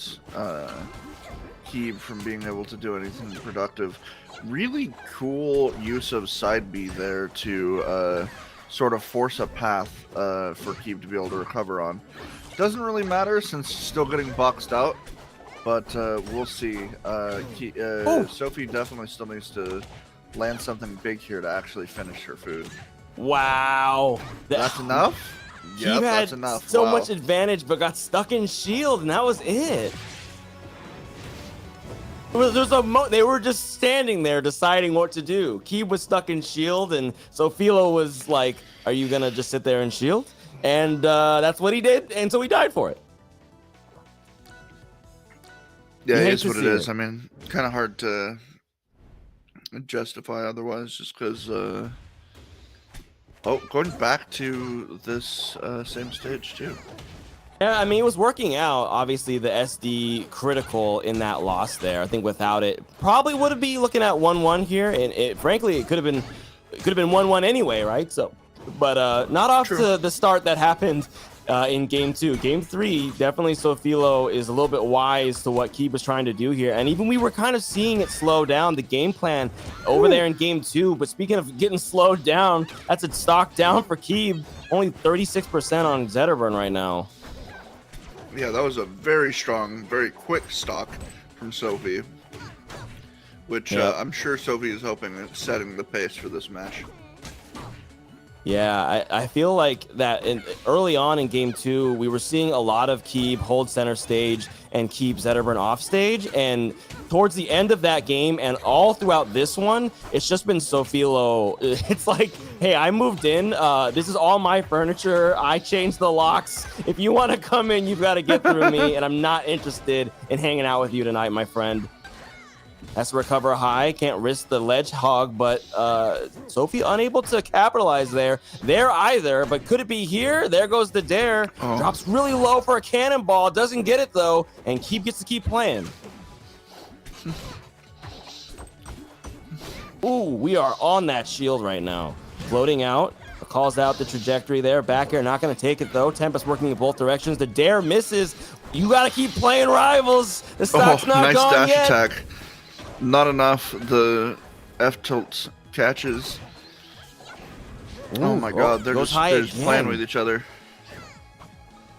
Keeb from being able to do anything productive. Really cool use of side B there to sort of force a path for Keeb to be able to recover on. Doesn't really matter since she's still getting boxed out, but we'll see. Sophie definitely still needs to land something big here to actually finish her food. Wow. That's enough? Yep, that's enough. So much advantage, but got stuck in shield, and that was it. They were just standing there deciding what to do. Keeb was stuck in shield, and Sophilo was like, are you going to just sit there and shield? And that's what he did, and so he died for it. Yeah, it is what it is. I mean, kind of hard to justify otherwise, just because... going back to this same stage, too. Yeah, I mean, it was working out. Obviously, the SD critical in that loss there. I think without it, probably would have been looking at 1-1 here. And frankly, it could have been 1-1 anyway, right? So, but not off to the start that happened in Game 2. Game 3, definitely Sophilo is a little bit wise to what Keeb was trying to do here. And even we were kind of seeing it slow down, the game plan over there in Game 2. But speaking of getting slowed down, that's a stock down for Keeb. Only 36% on Zetterburn right now. Yeah, that was a very strong, very quick stock from Sophie, which I'm sure Sophie is hoping is setting the pace for this match. Yeah, I feel like that early on in game 2, we were seeing a lot of Keeb hold center stage and keep Zetterburn off stage. And towards the end of that game and all throughout this one, it's just been Sofilo. It's like, hey, I moved in. This is all my furniture. I changed the locks. If you want to come in, you've got to get through me. And I'm not interested in hanging out with you tonight, my friend. Has to recover high, can't risk the ledge hog, but Sophie unable to capitalize there either. But could it be here? There goes the dare. Oh. Drops really low for a cannonball, doesn't get it though, and Keeb gets to keep playing. Ooh, we are on that shield right now. Floating out, calls out the trajectory there. Back air, not going to take it though. Tempest working in both directions. The dare misses. You got to keep playing Rivals. The stock's not nice gone dash yet. attack. Not enough. The F tilt catches. Oh my god, they're just playing with each other.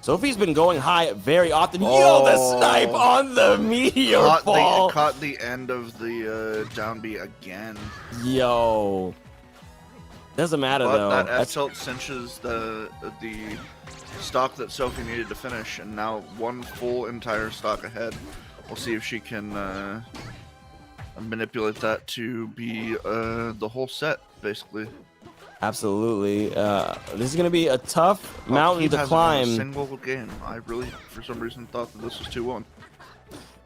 Sophie's been going high very often. Yo, the snipe on the meteor ball. Caught the end of the down B again. Yo. Doesn't matter But though. that F tilt cinches the stock that Sophie needed to finish, and now one full entire stock ahead. We'll see if she can manipulate that to be the whole set, basically. Absolutely. This is going to be a tough mountain to hasn't won climb. a single game. I really, for some reason, thought that this was 2-1.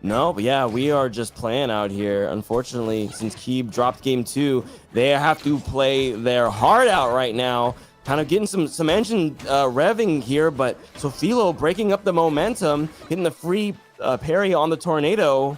No, but yeah, we are just playing out here. Unfortunately, since Keeb dropped game 2, they have to play their heart out right now. Kind of getting some engine revving here, but Sofilo breaking up the momentum, getting the free parry on the tornado.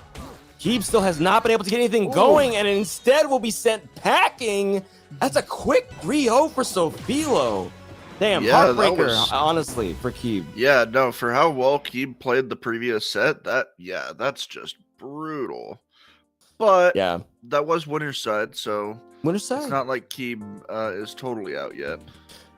Keeb still has not been able to get anything going, and instead will be sent packing. That's a quick 3-0 for Sofilo. Damn, Yeah, heartbreaker, honestly, for Keeb. Yeah, no, for how well Keeb played the previous set, that's just brutal. But Yeah, that was winner's side, so winner's side. it's not like Keeb is totally out yet.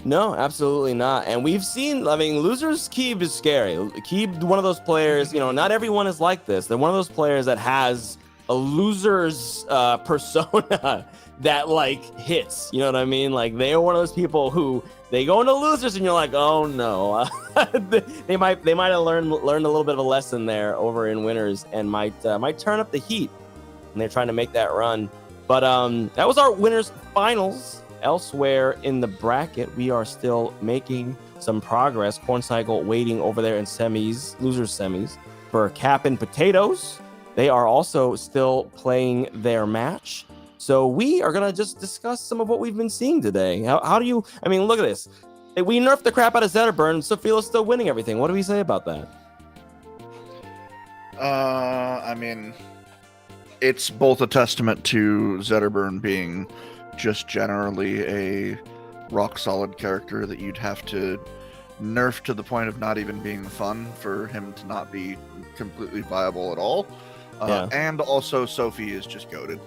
No, absolutely not. And we've seen, I mean, losers, Keeb is scary. Keeb, one of those players, you know, not everyone is like this. They're one of those players that has a loser's persona that, like, hits. You know what I mean? Like, they are one of those people who, they go into losers and you're like, oh no. they might have learned a little bit of a lesson there over in winners and might turn up the heat when they're trying to make that run. But that was our winners finals. Elsewhere in the bracket, we are still making some progress. Corn Cycle waiting over there in semis, losers semis, for Cap and Potatoes. They are also still playing their match. So we are going to just discuss some of what we've been seeing today. How do you, I mean, look at this. We nerfed the crap out of Zetterburn. Sofilo's still winning everything. What do we say about that? I mean, it's both a testament to Zetterburn being just generally a rock solid character that you'd have to nerf to the point of not even being fun for him to not be completely viable at all. And also Sophie is just goated.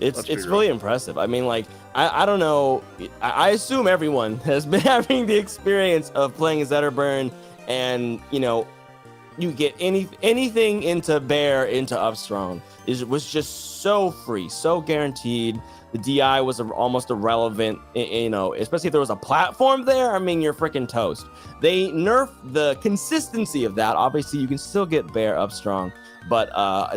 It's really impressive. I mean, like, I don't know. I assume everyone has been having the experience of playing Zetterburn, and you know, you get anything into Bear into Upstrong was just so free, so guaranteed. The DI was almost irrelevant, you know, especially if there was a platform there. I mean, you're freaking toast. They nerfed the consistency of that. Obviously, you can still get Bear Upstrong, but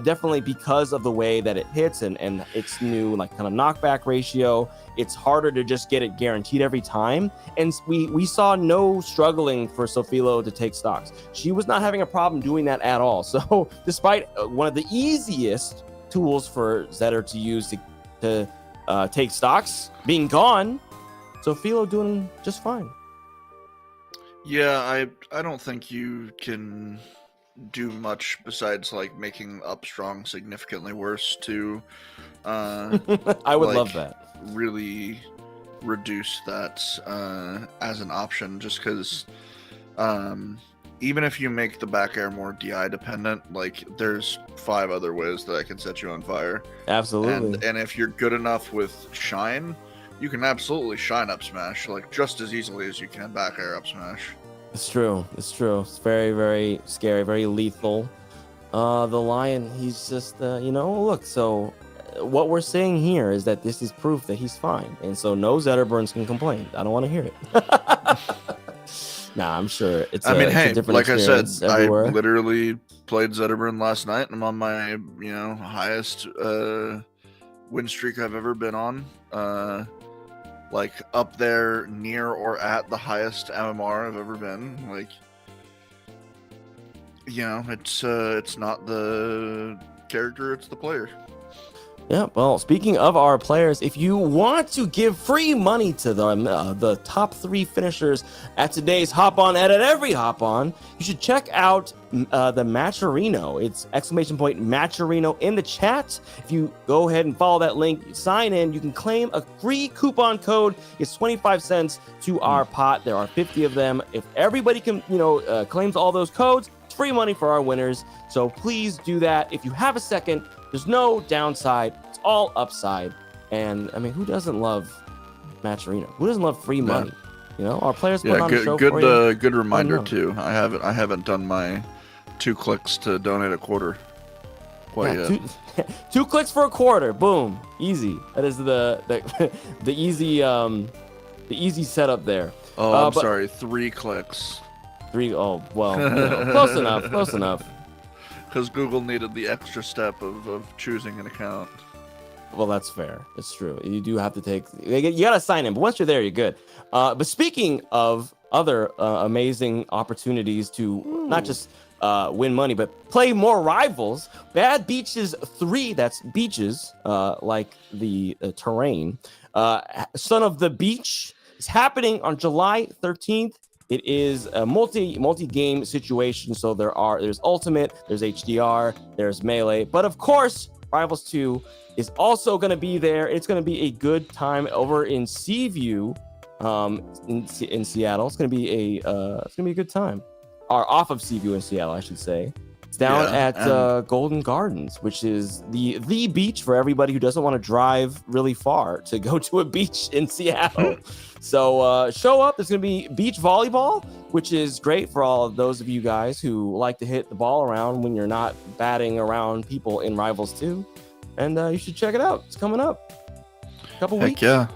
definitely because of the way that it hits and its new like kind of knockback ratio, it's harder to just get it guaranteed every time. And we saw no struggling for Sofilo to take stocks. She was not having a problem doing that at all. So despite one of the easiest tools for Zetter to use to take stocks being gone, Sofilo doing just fine. Yeah, I don't think you can do much besides like making Upstrong significantly worse to I would love that. Really reduce that as an option, just because even if you make the back air more DI dependent, like there's 5 other ways that I can set you on fire. Absolutely. And if you're good enough with Shine, you can absolutely Shine up smash, like just as easily as you can back air up smash. It's true. It's true. It's very, very scary, very lethal. The Lion, he's just, you know, look, so what we're saying here is that this is proof that he's fine, and so no Zetterburns can complain. I don't want to hear it. Nah, I'm sure it's. I mean, hey, a different like I said, experience everywhere. I literally played Zetterburn last night, and I'm on my highest win streak I've ever been on. Like up there near or at the highest MMR I've ever been. Like, it's not the character, it's the player. Yeah, well, speaking of our players, if you want to give free money to the top 3 finishers at today's Hop On at every Hop On, you should check out the Matcherino. It's !Matcherino in the chat. If you go ahead and follow that link, sign in, you can claim a free coupon code. It's 25 cents to our pot. There are 50 of them. If everybody can, claims all those codes, it's free money for our winners. So please do that. If you have a second, there's no downside. It's all upside. And I mean, who doesn't love Matcherino? Who doesn't love free money? Our players put on the show for you. Good reminder too. I haven't done my 2 clicks to donate a quarter quite yet. 2 clicks for a quarter. Boom. Easy. That is the easy setup there. Oh, I'm sorry. 3 clicks. 3. Oh, well, close enough. Close enough. Because Google needed the extra step of choosing an account. Well, that's fair. It's true. You do have to you got to sign in, but once you're there, you're good. But speaking of other amazing opportunities to not just win money, but play more Rivals, Bad Beaches 3, that's beaches, like the terrain, Son of the Beach, is happening on July 13th. It is a multi-game situation, so there's Ultimate, there's HDR, there's Melee, but of course, Rivals 2 is also going to be there. It's going to be a good time over in Seaview, in Seattle. It's going to be a good time. Or off of Seaview in Seattle, I should say. It's down at Golden Gardens, which is the beach for everybody who doesn't want to drive really far to go to a beach in Seattle. So show up. There's going to be beach volleyball, which is great for all of those of you guys who like to hit the ball around when you're not batting around people in Rivals 2. And you should check it out. It's coming up. A couple weeks. Heck yeah.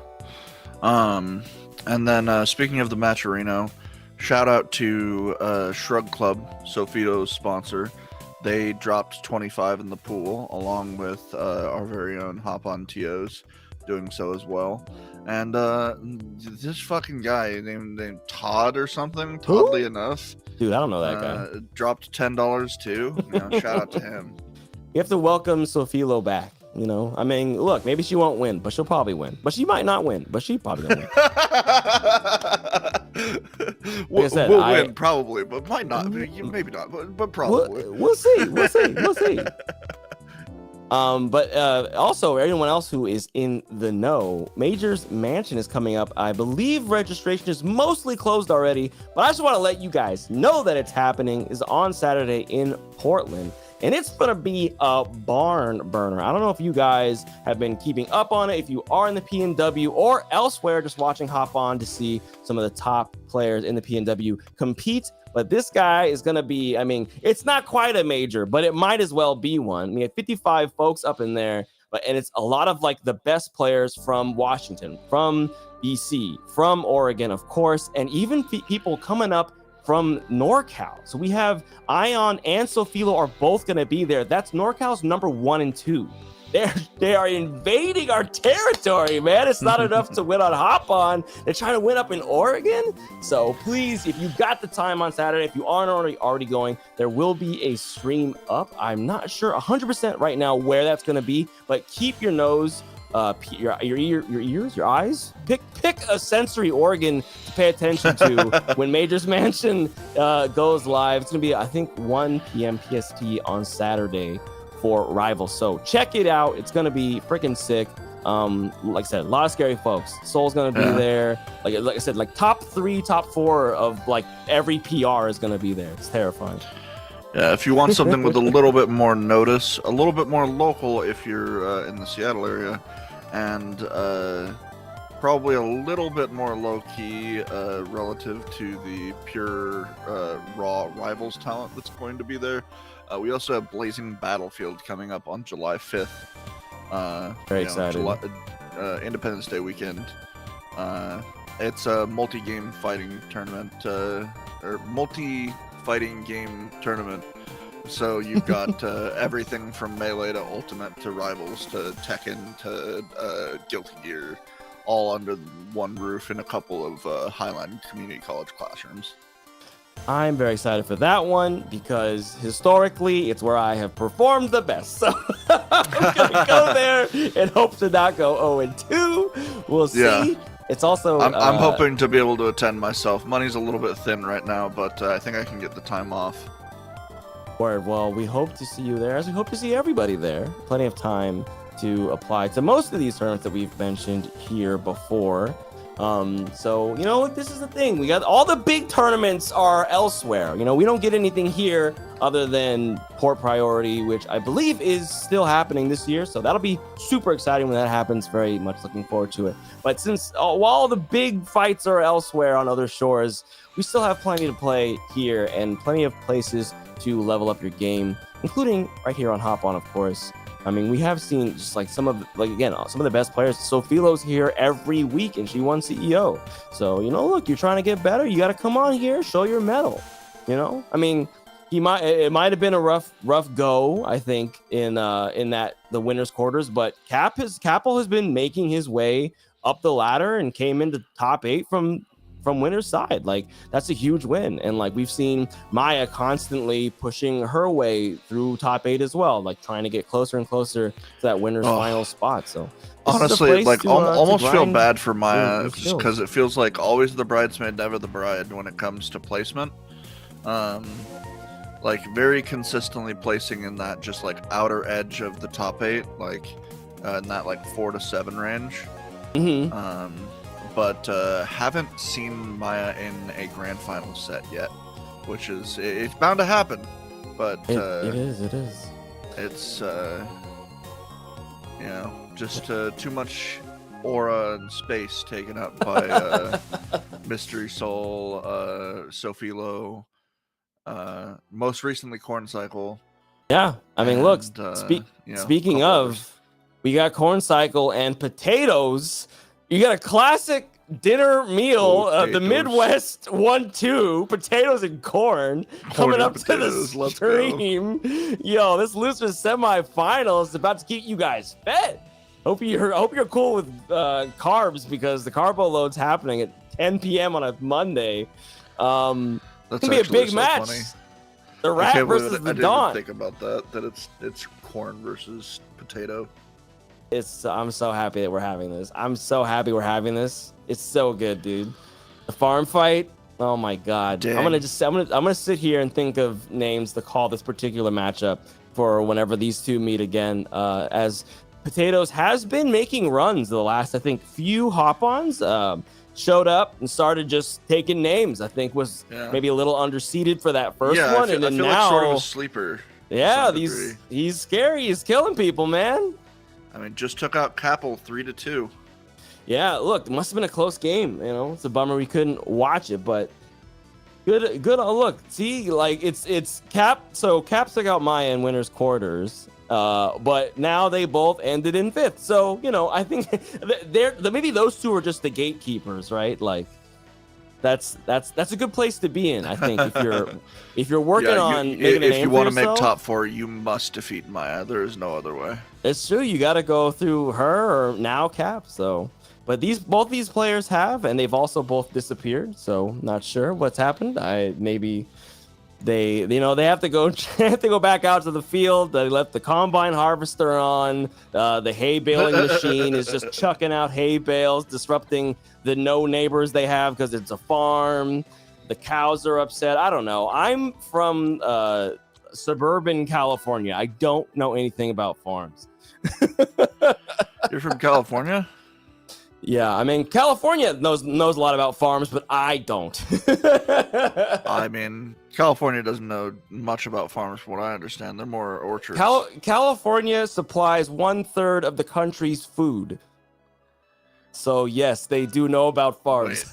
And then speaking of the Matcherino, shout out to Shrug Club, Sofito's sponsor. They dropped 25 in the pool, along with our very own Hop On TOs doing so as well. And this fucking guy named Todd or something, oddly enough. Dude, I don't know that guy. Dropped $10 too. Shout out to him. You have to welcome Sofilo back. I mean, look, maybe she won't win, but she'll probably win. But she might not win, but she probably gonna win. We'll win probably, but might not. Maybe not, but probably. We'll see. We'll see. But also, everyone else who is in the know, Major's Mansion is coming up. I believe registration is mostly closed already, but I just want to let you guys know that it's happening. It's on Saturday in Portland. And it's going to be a barn burner. I don't know if you guys have been keeping up on it, if you are in the PNW or elsewhere, just watching Hop On to see some of the top players in the PNW compete. But this guy is going to be, I mean, it's not quite a major, but it might as well be one. I mean, 55 folks up in there, and it's a lot of like the best players from Washington, from BC, from Oregon, of course, and even people coming up from NorCal. So we have Ion and Sofilo are both going to be there. That's NorCal's number 1 and 2. They are invading our territory, man. It's not enough to win on Hop On. They're trying to win up in Oregon. So please, if you've got the time on Saturday, if you aren't already going, there will be a stream up. I'm not sure 100% right now where that's going to be, but keep your nose, your ears, your eyes. Pick a sensory organ to pay attention to when Major's Mansion goes live. It's gonna be, I think, 1 p.m. PST on Saturday for Rivals. So check it out. It's gonna be freaking sick. Like I said, a lot of scary folks. Soul's gonna be there. Like I said, like top 3, top 4 of like every PR is gonna be there. It's terrifying. Yeah, if you want something with a little bit more notice, a little bit more local if you're in the Seattle area, and probably a little bit more low-key relative to the pure raw Rivals talent that's going to be there. We also have Blazing Battlefield coming up on July 5th. Very excited. Independence Day weekend. It's a multi-game fighting tournament, or multi-fighting game tournament. So you've got everything from Melee to Ultimate to Rivals to Tekken to Guilty Gear, all under one roof in a couple of Highline Community College classrooms. I'm very excited for that one because historically it's where I have performed the best. So I'm gonna go there and hope to not go 0-2. We'll see. Yeah. It's also I'm hoping to be able to attend myself. Money's a little bit thin right now, but I think I can get the time off. Word. Well, we hope to see you there, as we hope to see everybody there. Plenty of time to apply to most of these tournaments that we've mentioned here before. So, you know, this is the thing. We got all the big tournaments are elsewhere. You know, we don't get anything here other than Port Priority, which I believe is still happening this year. So that'll be super exciting when that happens. Very much looking forward to it. But since while the big fights are elsewhere on other shores, we still have plenty to play here and plenty of places to level up your game, including right here on Hop On, of course. I mean, we have seen just like some of the best players. Sophilo's here every week, and she won CEO. So, you know, look, you're trying to get better. You got to come on here, show your medal. You know, I mean, it might have been a rough go, I think, in the winners quarters. But Capel has been making his way up the ladder and came into top 8 from winner's side. Like, that's a huge win. And like, we've seen Maya constantly pushing her way through top 8 as well, like trying to get closer and closer to that winner's final spot. So honestly, like, almost feel bad for Maya because it feels like always the bridesmaid, never the bride when it comes to placement. Like, very consistently placing in that just like outer edge of the top 8, like in that like 4 to 7 range. But haven't seen Maya in a grand final set yet, which is, it's bound to happen. But it is. It's you know, just too much aura and space taken up by Mystery Soul, Sophilo, most recently Corn Cycle. Yeah, I mean, look, speaking of, others. We got Corn Cycle and Potatoes. You got a classic dinner meal of the Midwest 1-2, potatoes and corn, coming up to the stream. Yo, this loser's semifinal is about to keep you guys fed. Hope you're cool with carbs, because the carbo load's happening at 10 p.m. on a Monday. That's gonna be a big match. Funny. The Rat versus the Dawn. I didn't think about that it's corn versus potato. I'm so happy that we're having this. It's so good, dude. The farm fight. Oh my god. Dang. I'm gonna sit here and think of names to call this particular matchup for whenever these two meet again. As Potatoes has been making runs the last, I think, few hop-ons. Showed up and started just taking names. I think was maybe a little underseeded for that first one, and then I feel now like sort of a sleeper. Yeah, he's scary. He's killing people, man. I mean, just took out Capel 3-2. Yeah, look, it must have been a close game. You know, it's a bummer we couldn't watch it, but good. Look, see, like it's Cap. So Cap took out Maya in winners quarters, but now they both ended in 5th. So you know, I think maybe those two are just the gatekeepers, right? Like that's a good place to be in. I think if you're working on making a name if you want to make yourself, top 4, you must defeat Maya. There is no other way. It's true. You got to go through her or now Cap. So, but both these players have, and they've also both disappeared. So, not sure what's happened. Maybe they have to go back out to the field. They left the combine harvester on. The hay baling machine is just chucking out hay bales, disrupting the no neighbors they have because it's a farm. The cows are upset. I don't know. I'm from suburban California. I don't know anything about farms. You're from California? Yeah, I mean, California knows a lot about farms, but I don't. I mean, California doesn't know much about farms from what I understand. They're more orchards. California supplies 1/3 of the country's food. So yes, they do know about farms.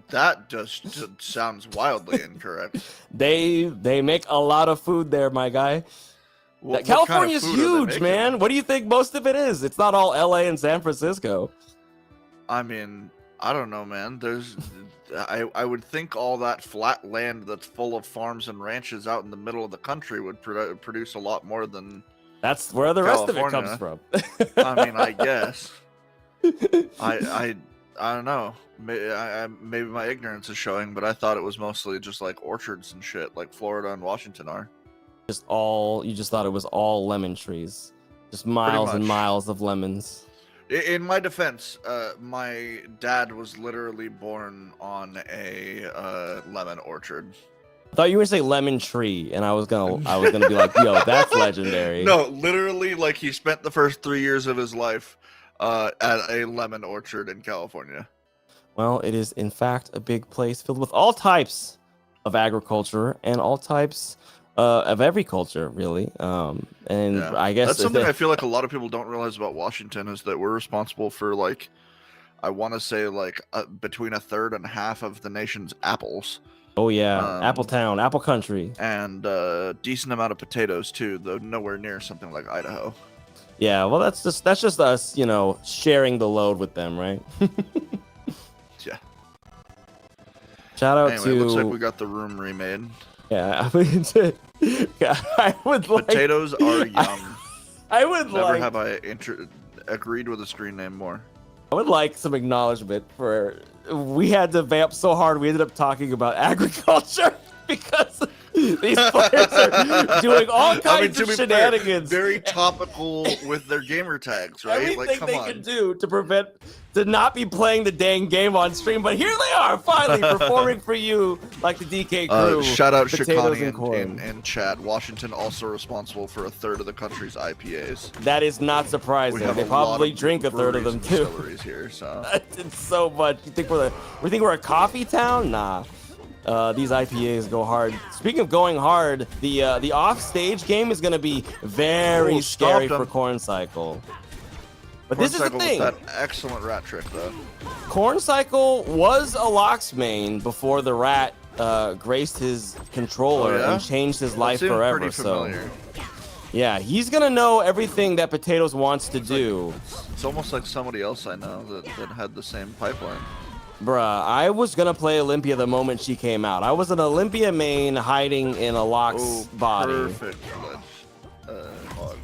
That just sounds wildly incorrect. They make a lot of food there, my guy. California's kind of food are they huge, making? man. What do you think most of it is? It's not all LA and San Francisco. I mean, I don't know, man. I would think all that flat land that's full of farms and ranches out in the middle of the country would produce a lot more than. That's where the rest of it California. comes from. I mean, I guess. I don't know. Maybe my ignorance is showing, but I thought it was mostly just like orchards and shit, like Florida and Washington are. You just thought it was all lemon trees, just miles and much. miles of lemons. In my defense, my dad was literally born on a lemon orchard. I thought you were gonna say lemon tree, and I was gonna be like, yo, that's legendary. No, literally, like he spent the first 3 years of his life at a lemon orchard in California. Well, it is in fact a big place filled with all types of agriculture and all types of every culture, really. And Yeah. I guess that's something I feel like a lot of people don't realize about Washington is that we're responsible for like, I want to say like between a third and half of the nation's apples. Oh yeah, Apple Town, Apple Country, and a decent amount of potatoes too, though nowhere near something like Idaho. Yeah, well, that's just us, sharing the load with them, right? Yeah. Shout out Anyway, to. looks like we got the room remade. Yeah, I would like. Potatoes are yum. I would Never like. have I agreed with a screen name more. I would like some acknowledgement for. We had to vamp so hard we ended up talking about agriculture because these players are doing all kinds of shenanigans. Very topical with their gamer tags, right? Everything Like, come they on. can do to not be playing the dang game on stream, but here they are finally performing for you like the DK crew. Shout out potatoes and Shikani corn. in chat. Washington also responsible for a third of the country's IPAs. That is not surprising. We have They a lot probably of drink a third of breweries them and too. distilleries here, so. It's so much. We think we're a coffee town? Nah. These IPAs go hard. Speaking of going hard, the off-stage game is going to be very scary for Corn Cycle. But this is the thing. That excellent rat trick, though. Corn Cycle was a Lox main before the rat graced his controller and changed his life forever. Pretty familiar. Yeah, he's gonna know everything that Potatoes wants to do. It's almost like somebody else I know that had the same pipeline. Bruh, I was gonna play Olympia the moment she came out. I was an Olympia main hiding in a Lox body. Perfect hog.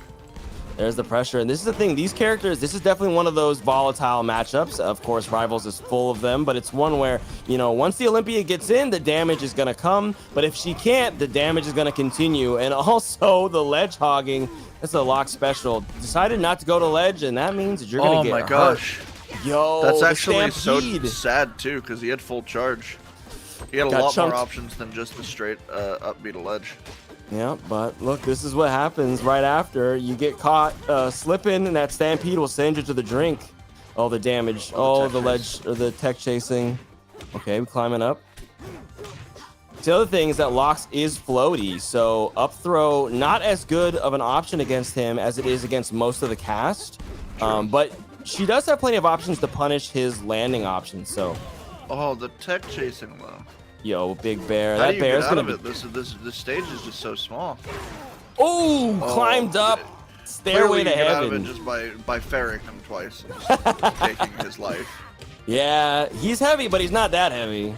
There's the pressure, and this is the thing. These characters, this is definitely one of those volatile matchups. Of course, Rivals is full of them, but it's one where, once the Olympia gets in, the damage is gonna come. But if she can't, the damage is gonna continue. And also, the ledge hogging, that's a Lox special. Decided not to go to ledge, and that means that you're gonna get hurt. Oh my gosh. Yo, that's actually so Stampede. sad too, because he had full charge. He had a lot more options than just the straight upbeat a ledge. Yeah, but look, this is what happens right after you get caught slipping, and that Stampede will send you to the drink. Oh, the damage. Oh, the ledge, or the tech chasing. Okay, we're climbing up. The other thing is that Lox is floaty, so up throw not as good of an option against him as it is against most of the cast. But she does have plenty of options to punish his landing options. So. Oh, the tech chasing though. Yo, big bear. How That do you bear's get out gonna of it? This stage is just so small. Oh, climbed up. Stairway to Clearly you get heaven. out of it just by ferrying him twice, and just taking his life. Yeah, he's heavy, but he's not that heavy.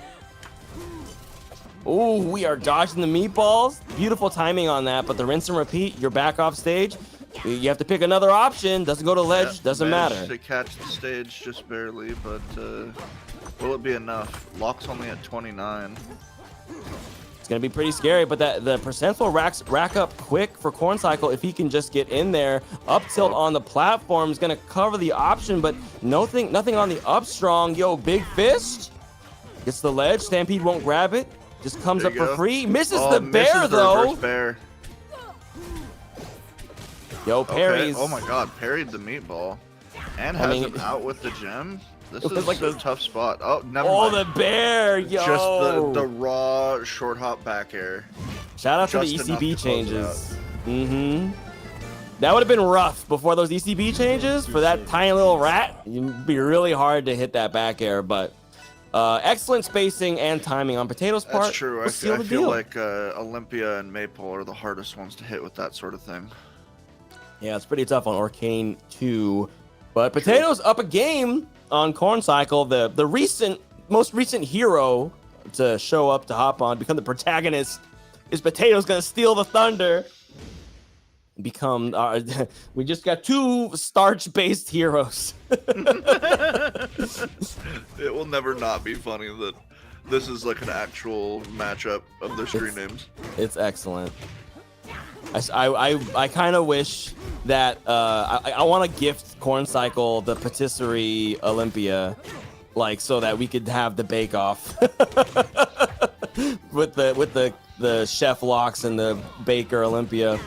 Oh, we are dodging the meatballs. Beautiful timing on that, but the rinse and repeat, you're back off stage. You have to pick another option. Doesn't go to ledge, doesn't matter. To catch the stage just barely, but will it be enough? Lock's only at 29. It's gonna be pretty scary, but the percent will rack up quick for Corn Cycle if he can just get in there. Up tilt on the platform is gonna cover the option, but nothing on the up strong. Yo, big fist gets the ledge. Stampede won't grab it. Just comes up for free. Misses the bear though. Bear. Yo, parries. Okay. Oh my god, parried the meatball. And has him out with the gem? This is like a tough spot. Oh, never mind. Oh, the bear, yo. Just the raw short hop back air. Shout out to the ECB changes. That would have been rough before those ECB changes. For that tiny little rat, it'd be really hard to hit that back air, but excellent spacing and timing on Potato's part. That's true. I feel like Olympia and Maple are the hardest ones to hit with that sort of thing. Yeah, it's pretty tough on Arcane 2. But Potatoes up a game on Corn Cycle, the most recent hero to show up to hop on, become the protagonist. Is Potatoes gonna steal the thunder? Become we just got 2 starch-based heroes. It will never not be funny that this is like an actual matchup of their screen names. It's excellent. I kind of wish that I want to gift Corn Cycle the patisserie Olympia, like so that we could have the bake off with the chef Locks and the baker Olympia.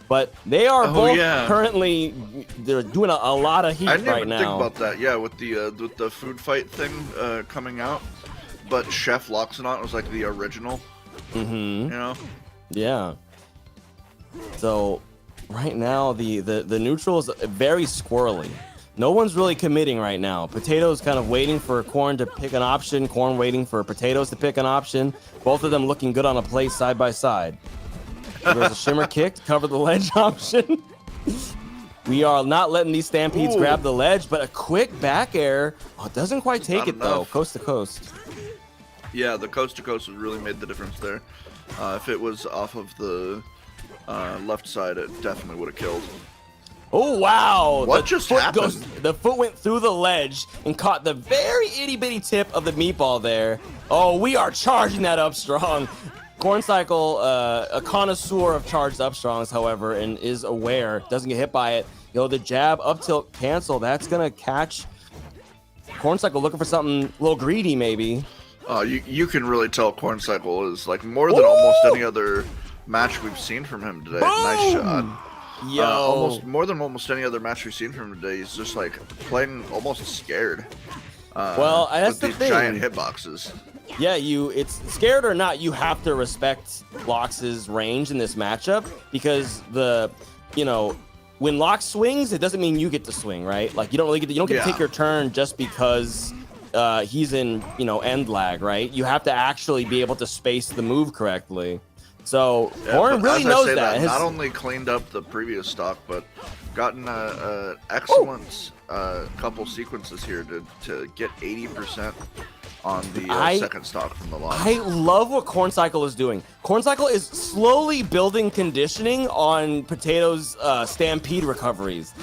But they are both currently they're doing a lot of heat right now. I didn't even think about that. Yeah, with the food fight thing coming out, but Chef Loxonaut was like the original. Mm-hmm. You know. Yeah. So right now the neutral is very squirrely. No one's really committing right now. Potatoes kind of waiting for Corn to pick an option. Corn waiting for Potatoes to pick an option. Both of them looking good on a plate side by side. There's a shimmer kick to cover the ledge option. We are not letting these Stampedes grab the ledge, but a quick back air. Oh, it doesn't quite take it though. Coast to coast. Yeah, the coast to coast really made the difference there. If it was off of the left side, it definitely would have killed. Oh wow! What just happened? The foot went through the ledge and caught the very itty bitty tip of the meatball there. Oh, we are charging that up strong. Corn Cycle, a connoisseur of charged up strongs, however, and is aware, doesn't get hit by it. The jab up tilt cancel, that's gonna catch Corn Cycle looking for something a little greedy, maybe. You can really tell Corn Cycle is like more than almost any other match we've seen from him today. Boom! Nice shot. Yo. Almost more than almost any other match we've seen from him today. He's just like playing almost scared. Well, that's with the these thing. giant hitboxes. Yeah, it's scared or not, you have to respect Lox's range in this matchup because when Lox swings, it doesn't mean you get to swing, right? Like you don't get to take your turn just because he's in end lag, right? You have to actually be able to space the move correctly. So Corn really knows that. Not only cleaned up the previous stock, but gotten an excellent couple sequences here to get 80% on the second stock from the line. I love what Corn Cycle is doing. Corn Cycle is slowly building conditioning on Potatoes' stampede recoveries.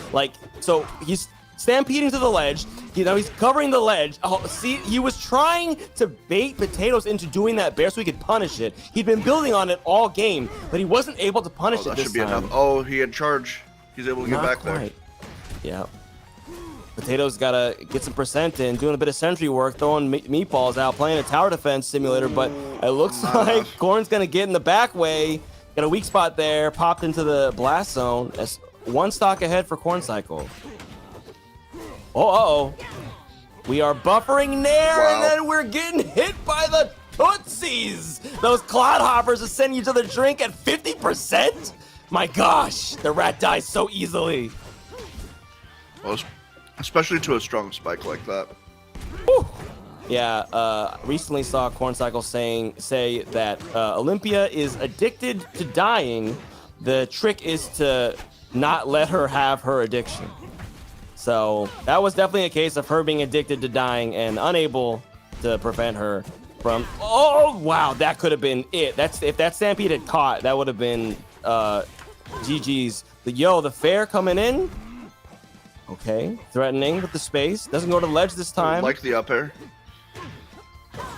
So he's stampeding to the ledge. He's covering the ledge. Oh, see, he was trying to bait Potatoes into doing that bear so he could punish it. He'd been building on it all game, but he wasn't able to punish it this time. Enough. Oh, he had charge. He's able to get back there. Yeah. Potatoes gotta get some percent in, doing a bit of sentry work, throwing meatballs out, playing a tower defense simulator, but it looks like Corn's gonna get in the back way. Got a weak spot there, popped into the blast zone. That's one stock ahead for Corn Cycle. Oh, we are buffering Nair, and then we're getting hit by the Tootsies. Those Cloud Hoppers are sending you to the drink at 50%? My gosh, the rat dies so easily. Well, especially to a strong spike like that. Whew. Yeah, recently saw Corn Cycle say that Olympia is addicted to dying. The trick is to not let her have her addiction. So that was definitely a case of her being addicted to dying and unable to prevent her from. Oh wow, that could have been it. If that Stampede had caught, that would have been GG's. The fair coming in. Okay, threatening with the space. Doesn't go to the ledge this time. Like the up air.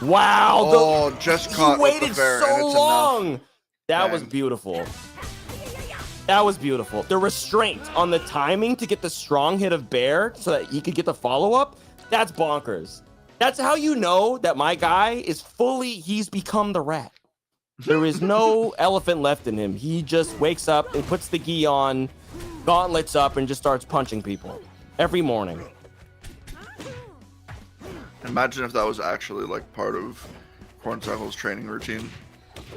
Wow. Just caught. He waited with the fair, so and it's long. Enough. That was beautiful. That was beautiful. The restraint on the timing to get the strong hit of bear so that he could get the follow-up, that's bonkers. That's how you know that my guy is he's become the rat. There is no elephant left in him. He just wakes up and puts the gi on, gauntlets up, and just starts punching people every morning. Imagine if that was actually like part of Corn Cycle's training routine.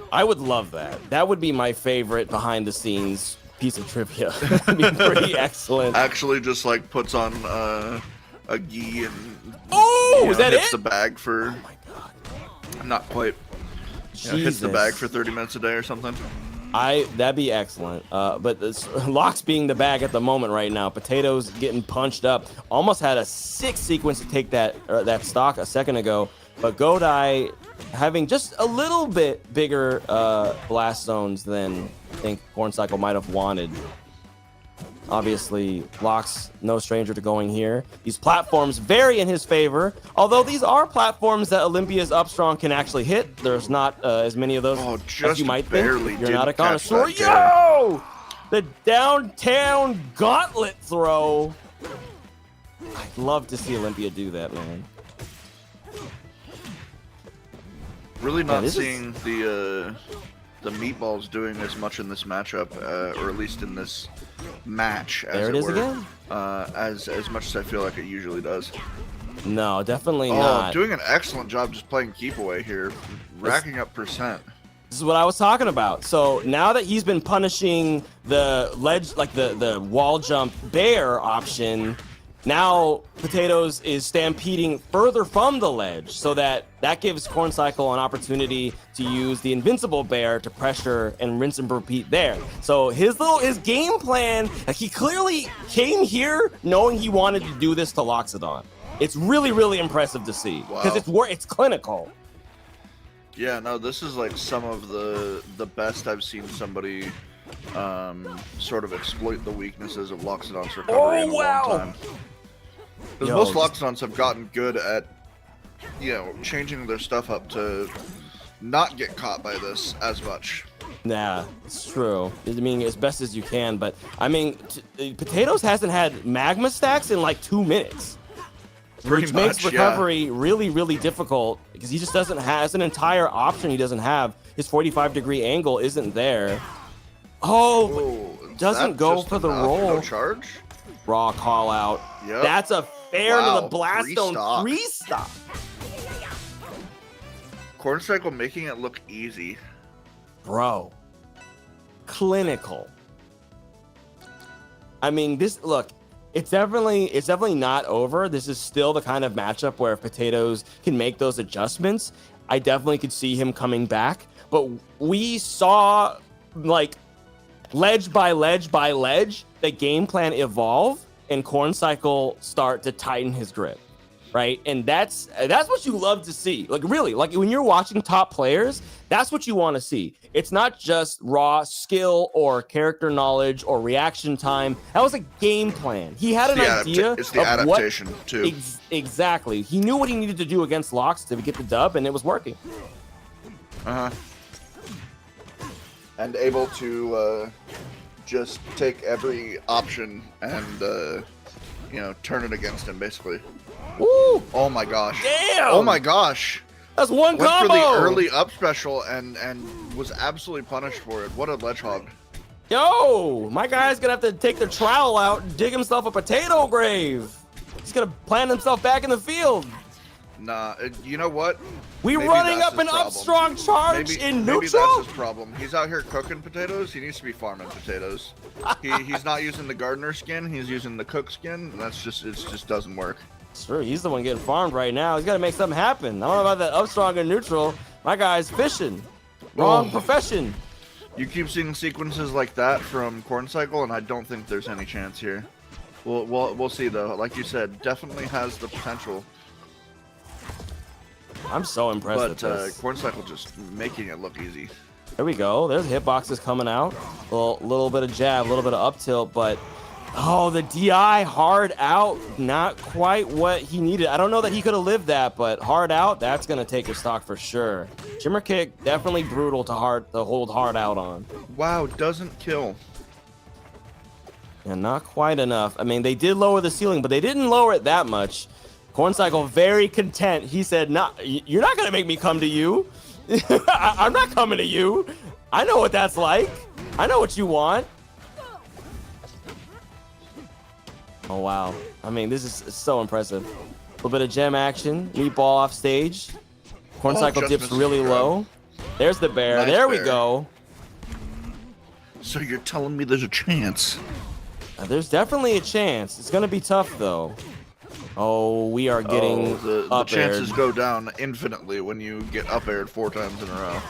I would love that. That would be my favorite behind the scenes piece of trivia. That'd be pretty excellent. Actually just like puts on a gi and is that hits it? the bag for Oh my god. not quite. Hits the bag for 30 minutes a day or something. That'd be excellent. But this, Locks being the bag at the moment right now. Potatoes getting punched up. Almost had a 6 sequence to take that stock a second ago. But Godai having just a little bit bigger blast zones than I think Corncycle might have wanted. Obviously, Locks no stranger to going here. These platforms very in his favor, although these are platforms that Olympia's Upstrong can actually hit. There's not as many of those as you might think. You're not a connoisseur. Yo! The downtown gauntlet throw. I'd love to see Olympia do that, man. Really not seeing the meatballs doing as much in this matchup, or at least in this match, as it were, again. As much as I feel like it usually does. No, definitely not. Doing an excellent job just playing keep away here, racking up percent. This is what I was talking about. So now that he's been punishing the ledge, like the wall jump bear option, now Potatoes is stampeding further from the ledge, so that gives Corncycle an opportunity to use the invincible bear to pressure and rinse and repeat there. So his game plan, like he clearly came here knowing he wanted to do this to Loxodon. It's really, really impressive to see because it's clinical. Yeah, no, this is like some of the best I've seen somebody sort of exploit the weaknesses of Loxodon's recovery in a long time. Because most Loxodons have gotten good at, changing their stuff up to not get caught by this as much. Nah, it's true. I mean, as best as you can, but I mean, Potatoes hasn't had magma stacks in like 2 minutes. Which makes recovery really, really difficult because he just doesn't have an entire option. He doesn't have his 45-degree angle isn't there. Doesn't go for the roll. No charge. Raw call out. Yep. That's a fair to the blast zone 3-stop. Corncycle making it look easy. Bro. Clinical. I mean, it's definitely not over. This is still the kind of matchup where if Potatoes can make those adjustments, I definitely could see him coming back. But we saw, like, ledge by ledge by ledge, the game plan evolve and Corncycle start to tighten his grip, right? And that's what you love to see. Like, really, like when you're watching top players, that's what you want to see. It's not just raw skill or character knowledge or reaction time. That was a game plan. He had an idea. It's the adaptation too. Exactly. He knew what he needed to do against Locks to get the dub, and it was working. And able to just take every option and turn it against him basically. Woo! Oh my gosh! Damn! Oh my gosh! That's one Went combo. for the early up special and was absolutely punished for it. What a ledge hog! Yo, my guy's gonna have to take the trowel out and dig himself a potato grave. He's gonna plant himself back in the field. Nah, you know what? We running up an Upstrong charge in neutral? Maybe that's his problem. He's out here cooking potatoes. He needs to be farming potatoes. He's not using the gardener skin. He's using the cook skin. And it just doesn't work. It's true. He's the one getting farmed right now. He's got to make something happen. I don't know about that Upstrong in neutral. My guy's fishing. Wrong profession. You keep seeing sequences like that from Corncycle, and I don't think there's any chance here. We'll see though. Like you said, definitely has the potential. I'm so impressed with this. Corncycle just making it look easy. There we go. There's hitboxes coming out. A little bit of jab, a little bit of up tilt, but the DI hard out, not quite what he needed. I don't know that he could have lived that, but hard out, that's gonna take his stock for sure. Shimmer kick, definitely brutal to hold hard out on. Wow, doesn't kill. And not quite enough. I mean, they did lower the ceiling, but they didn't lower it that much. Corncycle very content. He said, you're not gonna make me come to you. I'm not coming to you. I know what that's like. I know what you want. Oh, wow. I mean, this is so impressive. A little bit of gem action. Meatball off stage. Corncycle dips really low. There's the bear. Nice there we bear. go. So you're telling me there's a chance? There's definitely a chance. It's going to be tough, though. Oh, we are getting the chances go down infinitely when you get up aired 4 times in a row.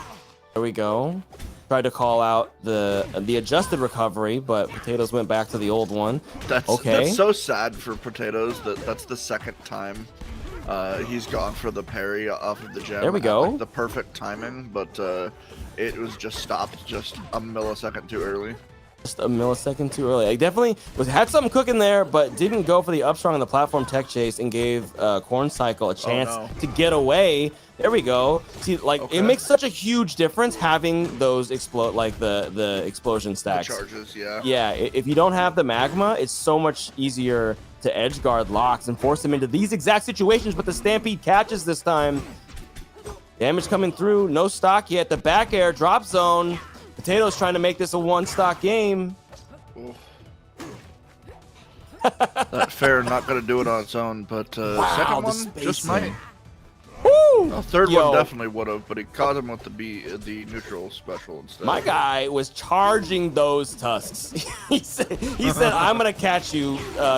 There we go. tried to call out the adjusted recovery, but Potatoes went back to the old one. That's so sad for Potatoes that's the second time he's gone for the parry off of the gem. There we go. Like, the perfect timing, but it was just stopped just a millisecond too early. Just a millisecond too early. I definitely had something cooking there, but didn't go for the up strong on the platform tech chase and gave Corn Cycle a chance to get away. There we go. See, like it makes such a huge difference having those explode, like the explosion stacks. The charges, yeah. Yeah, if you don't have the magma, it's so much easier to edge guard locks and force them into these exact situations. But the Stampede catches this time. Damage coming through. No stock yet. The back air drop zone. Potatoes trying to make this a one-stock game. That fair not going to do it on its own, but second one just might. Woo! No, third one definitely would have, but he caught him with the neutral special instead. My guy was charging those tusks. he said, I'm going to catch you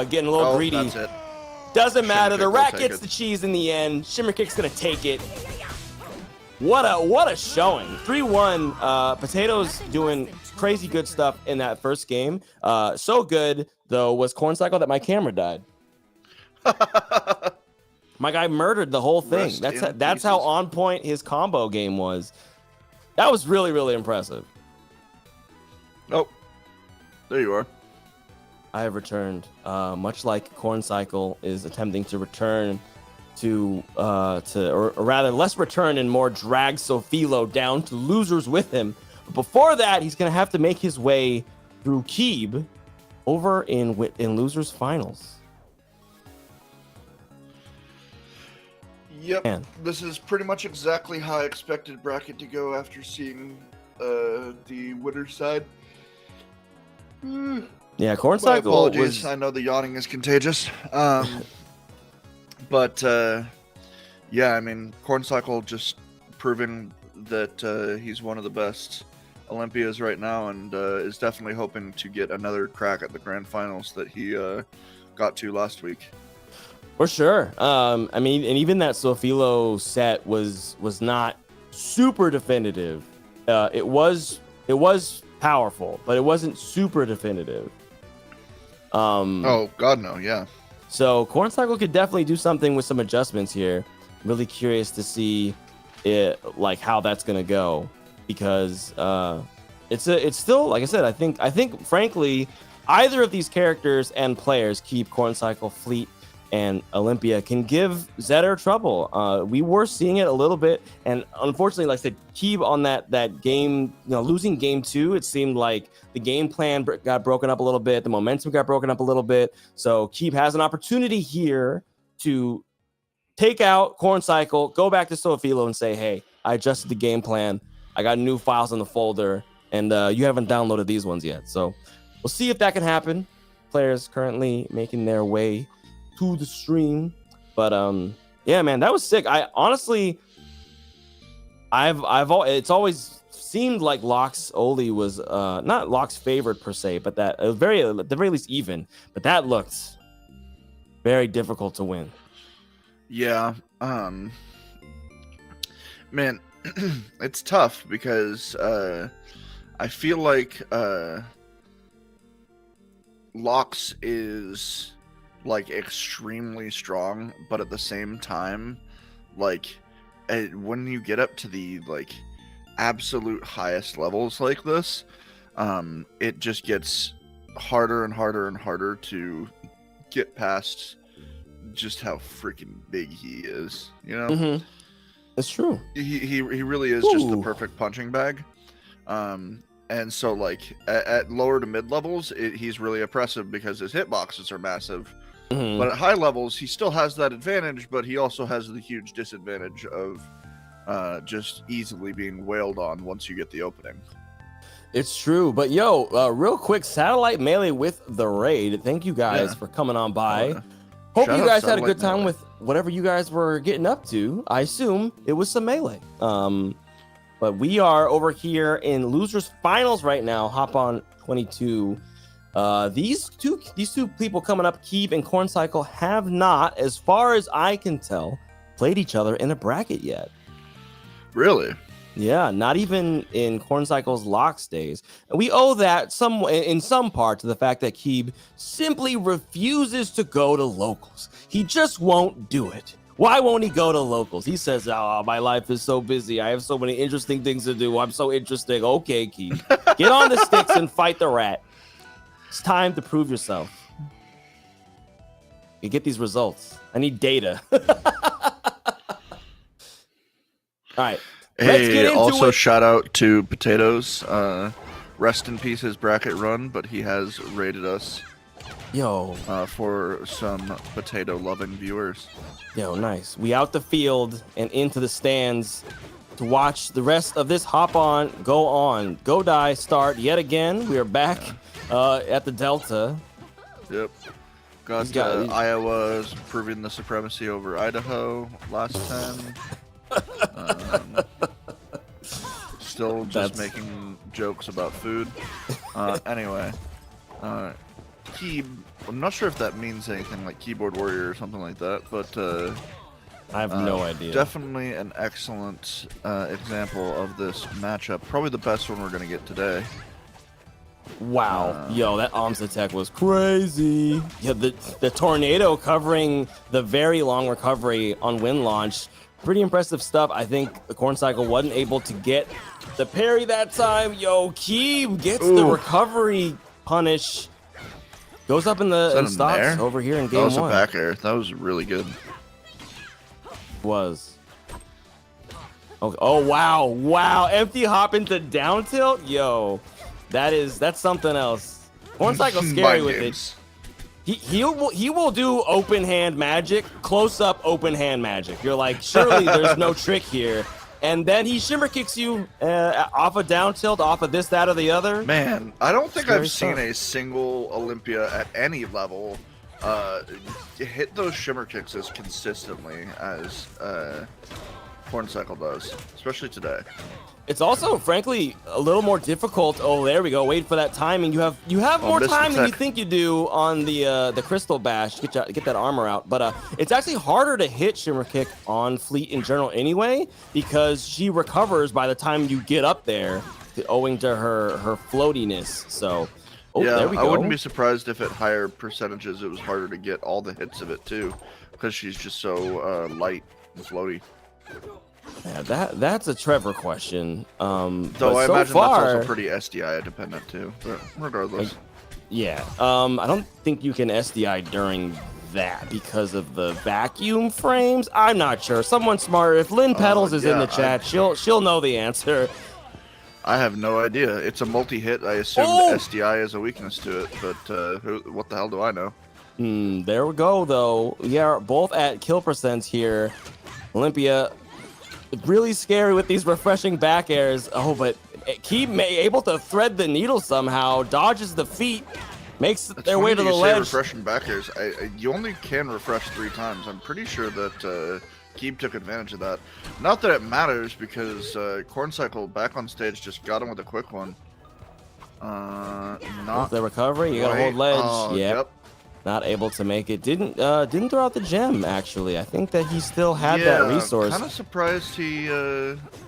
getting a little greedy. That's it. Doesn't matter. The rat gets it. the cheese in the end. Shimmer Kick's going to take it. What a showing. 3-1. Potatoes doing crazy good stuff in that first game. So good, though, was Corn Cycle that my camera died. My guy murdered the whole thing. That's how on point his combo game was. That was really, really impressive. Oh, there you are. I have returned. Much like Corn Cycle is attempting to return or rather less return and more drag Sofilo down to losers with him. But before that, he's going to have to make his way through Keeb over in losers finals. Yep, this is pretty much exactly how I expected bracket to go after seeing the winner's side. Yeah, Corn My Cycle apologies. I know the yawning is contagious. But yeah, I mean, Corn Cycle just proving that he's one of the best Olympias right now, and is definitely hoping to get another crack at the grand finals that he got to last week. For sure. I mean, and even that Sofilo set was not super definitive. It was powerful, but it wasn't super definitive. Oh God, no, yeah. So Corn Cycle could definitely do something with some adjustments here. Really curious to see it, like how that's gonna go, because it's still, like I said, I think frankly either of these characters and players, Keep, Corn Cycle, Fleet, and Olympia, can give Zetter trouble. We were seeing it a little bit, and unfortunately, like I said, Keeb on that game, losing game 2, it seemed like the game plan got broken up a little bit, the momentum got broken up a little bit. So Keeb has an opportunity here to take out Corn Cycle, go back to Sofilo and say, hey, I adjusted the game plan. I got new files in the folder, and you haven't downloaded these ones yet. So we'll see if that can happen. Players currently making their way to the stream, but yeah, man, that was sick. I honestly, it's always seemed like Locke's Oli was not Locke's favorite per se, but that at the very least even, but that looked very difficult to win. Yeah, man, it's tough because I feel like Locke's is like extremely strong, but at the same time, like when you get up to the like absolute highest levels like this, it just gets harder and harder and harder to get past just how freaking big he is, Mm-hmm. It's true. He really is just the perfect punching bag. And so like at lower to mid levels, he's really oppressive because his hitboxes are massive. Mm-hmm. But at high levels, he still has that advantage, but he also has the huge disadvantage of just easily being wailed on once you get the opening. It's true. But real quick, Satellite Melee with the raid. Thank you guys for coming on by. Hope you guys had a good time with whatever you guys were getting up to. I assume it was some Melee. But we are over here in losers finals right now. Hop on 22. These two people coming up, Keeb and Corn Cycle, have not, as far as I can tell, played each other in a bracket yet. Really? Yeah, not even in Corncycle's Locks days. And we owe that in some part to the fact that Keeb simply refuses to go to locals. He just won't do it. Why won't he go to locals? He says, "Oh, my life is so busy. I have so many interesting things to do. I'm so interesting." Okay, Keeb, get on the sticks and fight the rat. It's time to prove yourself. You get these results. I need data. All right. Let's get Hey, into also it. shout out to Potatoes. Rest in peace his bracket run, but he has rated us Yo, for some potato-loving viewers. Yo, nice. We out the field and into the stands to watch the rest of this hop on, go die start yet again. We are back at the Delta. Yep. Got Iowa's proving the supremacy over Idaho last time. Still just making jokes about food. Anyway, I'm not sure if that means anything like keyboard warrior or something like that, but I have no idea. Definitely an excellent example of this matchup. Probably the best one we're going to get today. Wow. Yo, that arms attack was crazy. Yeah, the tornado covering the very long recovery on wind launch. Pretty impressive stuff. I think the Corncycle wasn't able to get the parry that time. Yo, Keeb gets the recovery punish. Goes up in the stocks over here in game one. That was a back air. That was really good. Was. Okay. Oh, wow. Empty hop into down tilt? Yo, that's something else. Corncycle's scary with it. He will do open hand magic, close up open hand magic. You're like, surely there's no trick here. And then he shimmer kicks you off a down tilt, off of this, that, or the other. Man, I don't think I've seen a single Olympia at any level hit those shimmer kicks as consistently as Corncycle does, especially today. It's also, frankly, a little more difficult. Oh, there we go. Wait for that timing. You have more time than you think you do on the Crystal Bash. Get that armor out. But it's actually harder to hit Shimmer Kick on Fleet in general anyway, because she recovers by the time you get up there, owing to her floatiness. So, yeah, there we go. I wouldn't be surprised if at higher percentages it was harder to get all the hits of it too, because she's just so light and floaty. Yeah, that's a Trevor question. Though I imagine that's also pretty SDI dependent too. But regardless. Yeah. I don't think you can SDI during that because of the vacuum frames. I'm not sure. Someone smarter. If Lynn Pedals is in the chat, she'll know the answer. I have no idea. It's a multi-hit. I assume SDI is a weakness to it, but what the hell do I know? There we go, though. We are both at kill percents here. Olympia, really scary with these refreshing back airs. Oh, but Keeb able to thread the needle somehow, dodges the feet, makes their way to the ledge. Refreshing back airs. You only can refresh 3 times. I'm pretty sure that Keeb took advantage of that. Not that it matters, because Corncycle back on stage just got him with a quick one. Not the recovery. You gotta hold ledge. Yep. Not able to make it. Didn't throw out the gem, actually. I think that he still had that resource. Kind of surprised he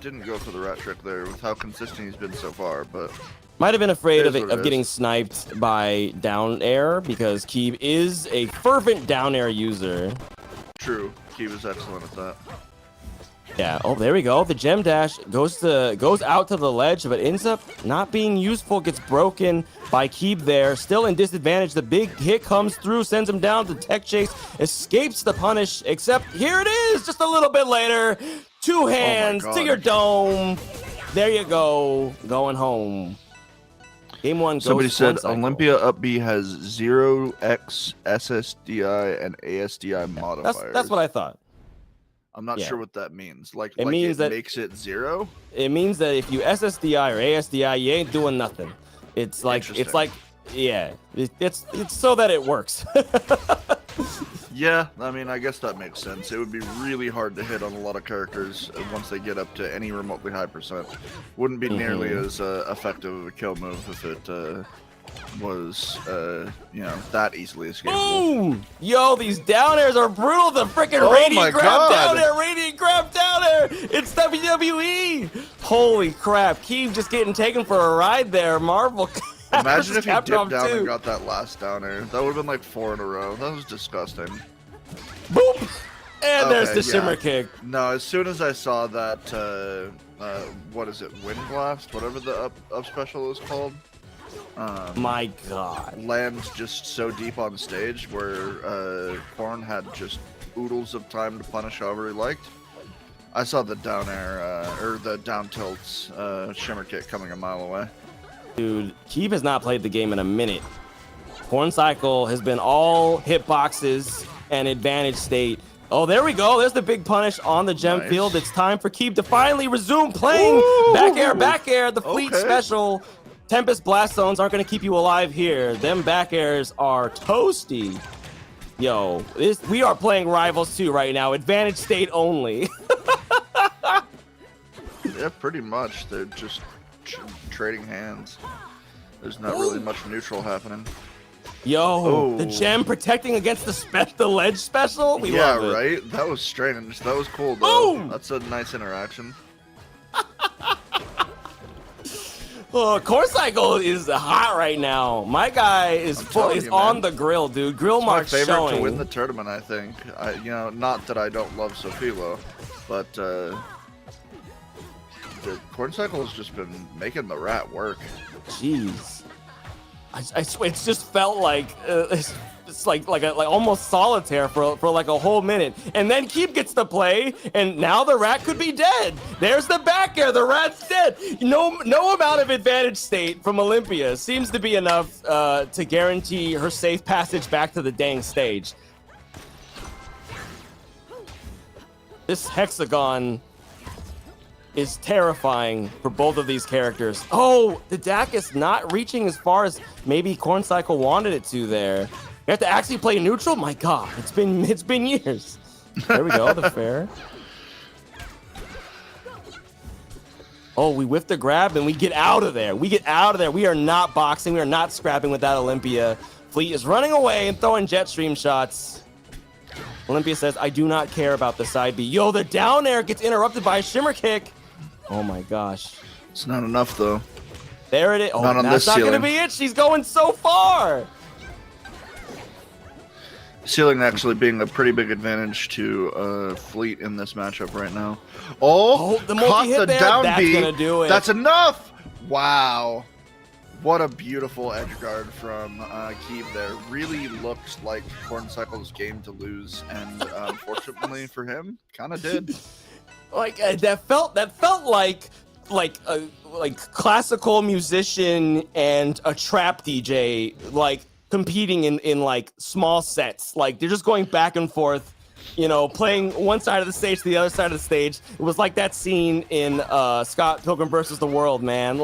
didn't go for the rat trick there with how consistent he's been so far, but might have been afraid of getting sniped by down air, because Keeb is a fervent down air user. True. Keeb is excellent at that. Yeah. Oh, there we go. The gem dash goes out to the ledge, but ends up not being useful. Gets broken by Keeb there. Still in disadvantage. The big hit comes through, sends him down to tech chase. Escapes the punish, except here it is just a little bit later. 2 hands to your dome. There you go. Going home. Game 1 goes. Somebody said Olympia up B has 0x SSDI and ASDI modifiers. That's what I thought. I'm not sure what that means. It means that makes it 0? It means that if you SSDI or ASDI, you ain't doing nothing. It's like yeah. It's so that it works. Yeah, I mean, I guess that makes sense. It would be really hard to hit on a lot of characters once they get up to any remotely high percent. Wouldn't be nearly as effective of a kill move if it was, that easily escapable. Boom! Yo, these down airs are brutal. The freaking Oh my radiant grab God. down air, radiant grab down air. It's WWE. Holy crap! Keem just getting taken for a ride there. Marvel. Imagine if he dipped Capcom down 2. and got that last down air. That would have been like 4 in a row. That was disgusting. Boop! And there's the Okay, shimmer yeah. kick. No, as soon as I saw that, what is it, Wind Blast, whatever the up special is called, My God. lands just so deep on stage where Korn had just oodles of time to punish however he liked. I saw the down air, or the down tilts shimmer kick coming a mile away. Dude, Keeb has not played the game in a minute. Corn Cycle has been all hitboxes and advantage state. Oh, there we go. There's the big punish on the gem Nice. field. It's time for Keeb to finally resume playing. Ooh. Back air. The fleet Okay. special. Tempest Blast Zones aren't going to keep you alive here. Them back airs are toasty. Yo, we are playing Rivals 2 right now. Advantage state only. Yeah, pretty much. They're just trading hands. There's not really much neutral happening. Yo, the Oh. gem protecting against the ledge special. We Yeah, love it. right? That was strange. That was cool, though. Boom! That's a nice interaction. Oh, Core Cycle is hot right now. My guy is telling you, on man. the grill, dude. Grill It's my mark favorite showing. to win the tournament, I think. Not that I don't love Sofilo, but the Corn Cycle has just been making the rat work. Jeez, I swear it's just felt like it's like almost solitaire for like a whole minute, and then Keep gets to play, and now the rat could be dead. There's the back air. The rat's dead. No amount of advantage state from Olympia seems to be enough to guarantee her safe passage back to the dang stage. This hexagon is terrifying for both of these characters. Oh, the DAC is not reaching as far as maybe Corn Cycle wanted it to there. You have to actually play neutral? My God, it's been years. There we go, the fair. Oh, we whiff the grab and we get out of there. We are not boxing. We are not scrapping with that Olympia. Fleet is running away and throwing jet stream shots. Olympia says, I do not care about the side B. Yo, the down air gets interrupted by a shimmer kick. Oh my gosh. It's not enough, though. There it is. Oh, Not on that's this not going to ceiling. be it. She's going so far. Ceiling actually being a pretty big advantage to Fleet in this matchup right now. Oh, the caught multi-hit the there. down That's B. gonna do it. That's enough. Wow. What a beautiful edge guard from Keeb there. Really looked like Corn Cycle's game to lose, and unfortunately for him, kind of did. Like that felt like classical musician and a trap DJ like competing in like small sets. Like they're just going back and forth, playing one side of the stage to the other side of the stage. It was like that scene in Scott Pilgrim versus the World, man.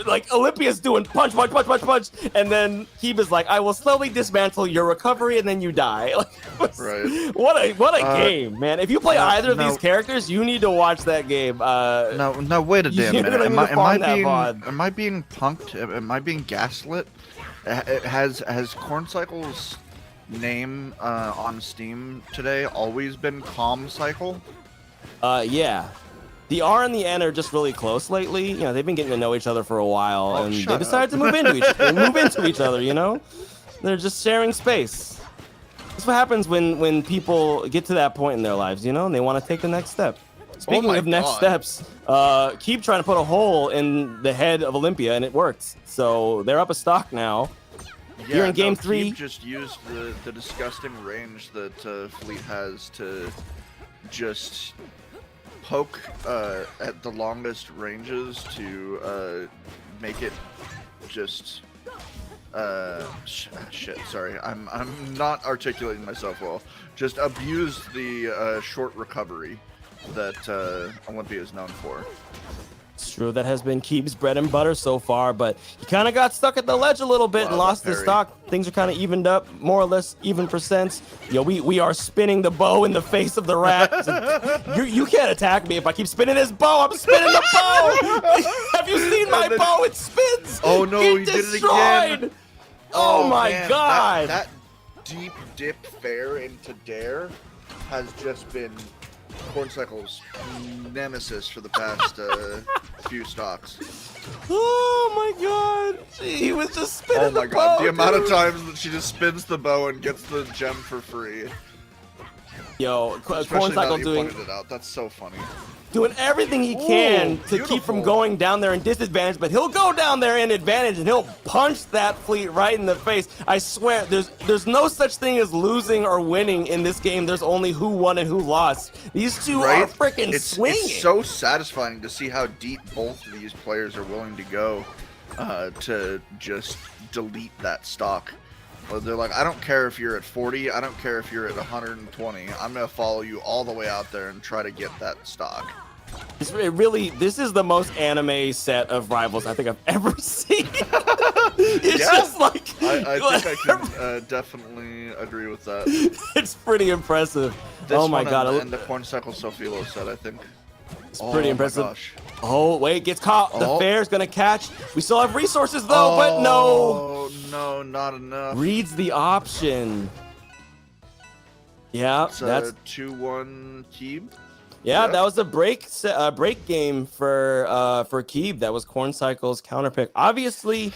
Like Olympia's doing punch, and then Keeb is like, I will slowly dismantle your recovery and then you die. Right. What a game, man. If you play either of now- these characters, you need to watch that game. Now wait a damn You're minute. gonna need to farm that VOD. Am I being punked? Am I being gaslit? Has Corn Cycle's name on Steam today always been Calm Cycle? Yeah. The R and the N are just really close lately. They've been getting to know each other for a while, Oh, and they shut decided to move into each other. They're just sharing space. That's what happens when people get to that point in their lives, and they want to take the next step. Speaking my of next God. steps, keep trying to put a hole in the head of Olympia, and it worked. So they're up a stock now. Here in game 3. Keeb just used the disgusting range that Fleet has to just poke at the longest ranges to make it just shit. Sorry, I'm not articulating myself well. Just abuse the short recovery that Olympia is known for. It's true. That has been Keeb's bread and butter so far, but he kind of got stuck at the ledge a little bit and Wow, lost that his parry. stock. Things are kind of evened up, more or less even percents. Yo, we are spinning the bow in the face of the rat. You can't attack me if I keep spinning this bow. I'm spinning the bow. Have you seen my bow? It spins. Oh no, he did it again. Oh my man, god. That deep dip fair into dare has just been Corncycle's nemesis for the past few stocks. Oh my god. He was just spinning Oh my the god, bow, the amount of dude. times that she just spins the bow and gets the gem for free. Yo, Especially now that Corncycle you doing pointed it out. That's so funny. doing everything he can to keep from beautiful. going down there in disadvantage, but he'll go down there in advantage and he'll punch that fleet right in the face. I swear, there's no such thing as losing or winning in this game. There's only who won and who lost. These two are freaking swinging. It's so satisfying to see how deep both of these players are willing to go to just delete that stock. Well, they're like, I don't care if you're at 40, I don't care if you're at 120. I'm gonna follow you all the way out there and try to get that stock. This is the most anime set of Rivals I think I've ever seen. It's Yeah. just like I think I can definitely agree with that. it's pretty impressive. This Oh my one god, and the Corncycle Sofilo set, I think. it's pretty impressive. My gosh. Oh wait, gets caught. The Oh. fair's gonna catch. We still have resources though, but no. Oh no, not enough. Reads the option. Yeah, It's that's a 2-1 Keeb. yeah. yeah. That was a break game for Keeb. That was Corncycle's counter pick. Obviously,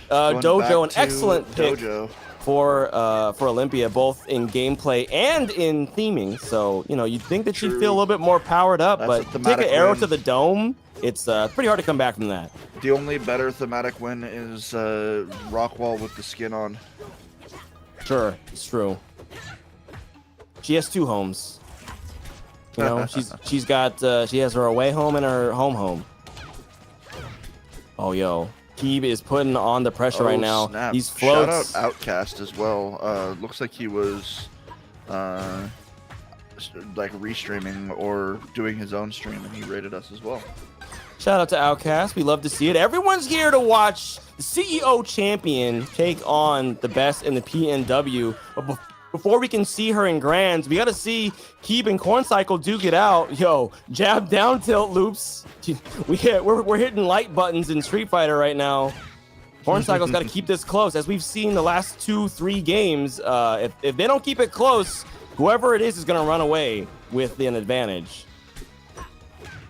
Going Dojo, an back to excellent pick Dojo. for Olympia, both in gameplay and in theming. So you'd think that she'd True. feel a little bit more powered up, That's but a take an thematic arrow win. to the dome. It's pretty hard to come back from that. The only better thematic win is Rockwall with the skin on. Sure, it's true. She has two homes. She's got she has her away home and her home. Oh yo, Keeb is putting on the pressure right now. Snap. These floats. Shout out Outcast as well. Looks like he was like restreaming or doing his own stream, and he rated us as well. Shout out to Outcast. We love to see it. Everyone's here to watch the CEO champion take on the best in the PNW. But before we can see her in grands, we got to see Keeb and Corncycle duke it out. Yo, jab down tilt loops. We're hitting light buttons in Street Fighter right now. Corncycle's got to keep this close. As we've seen the last 2-3 games, if they don't keep it close, whoever it is going to run away with an advantage.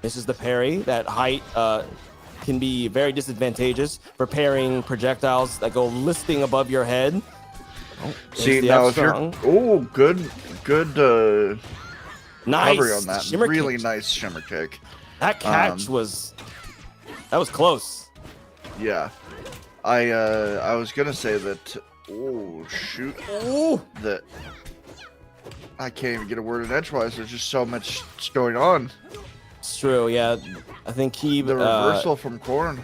This is the parry. That height can be very disadvantageous for parrying projectiles that go listing above your head. Oh, See the now, up if you're strong. good Nice recovery on that. shimmer Really kick. nice shimmer kick. That catch was close. Yeah, I was gonna say that. Oh shoot! Ooh. That I can't even get a word in edgewise. There's just so much going on. It's true. Yeah, I think Keeb. The reversal from Corn.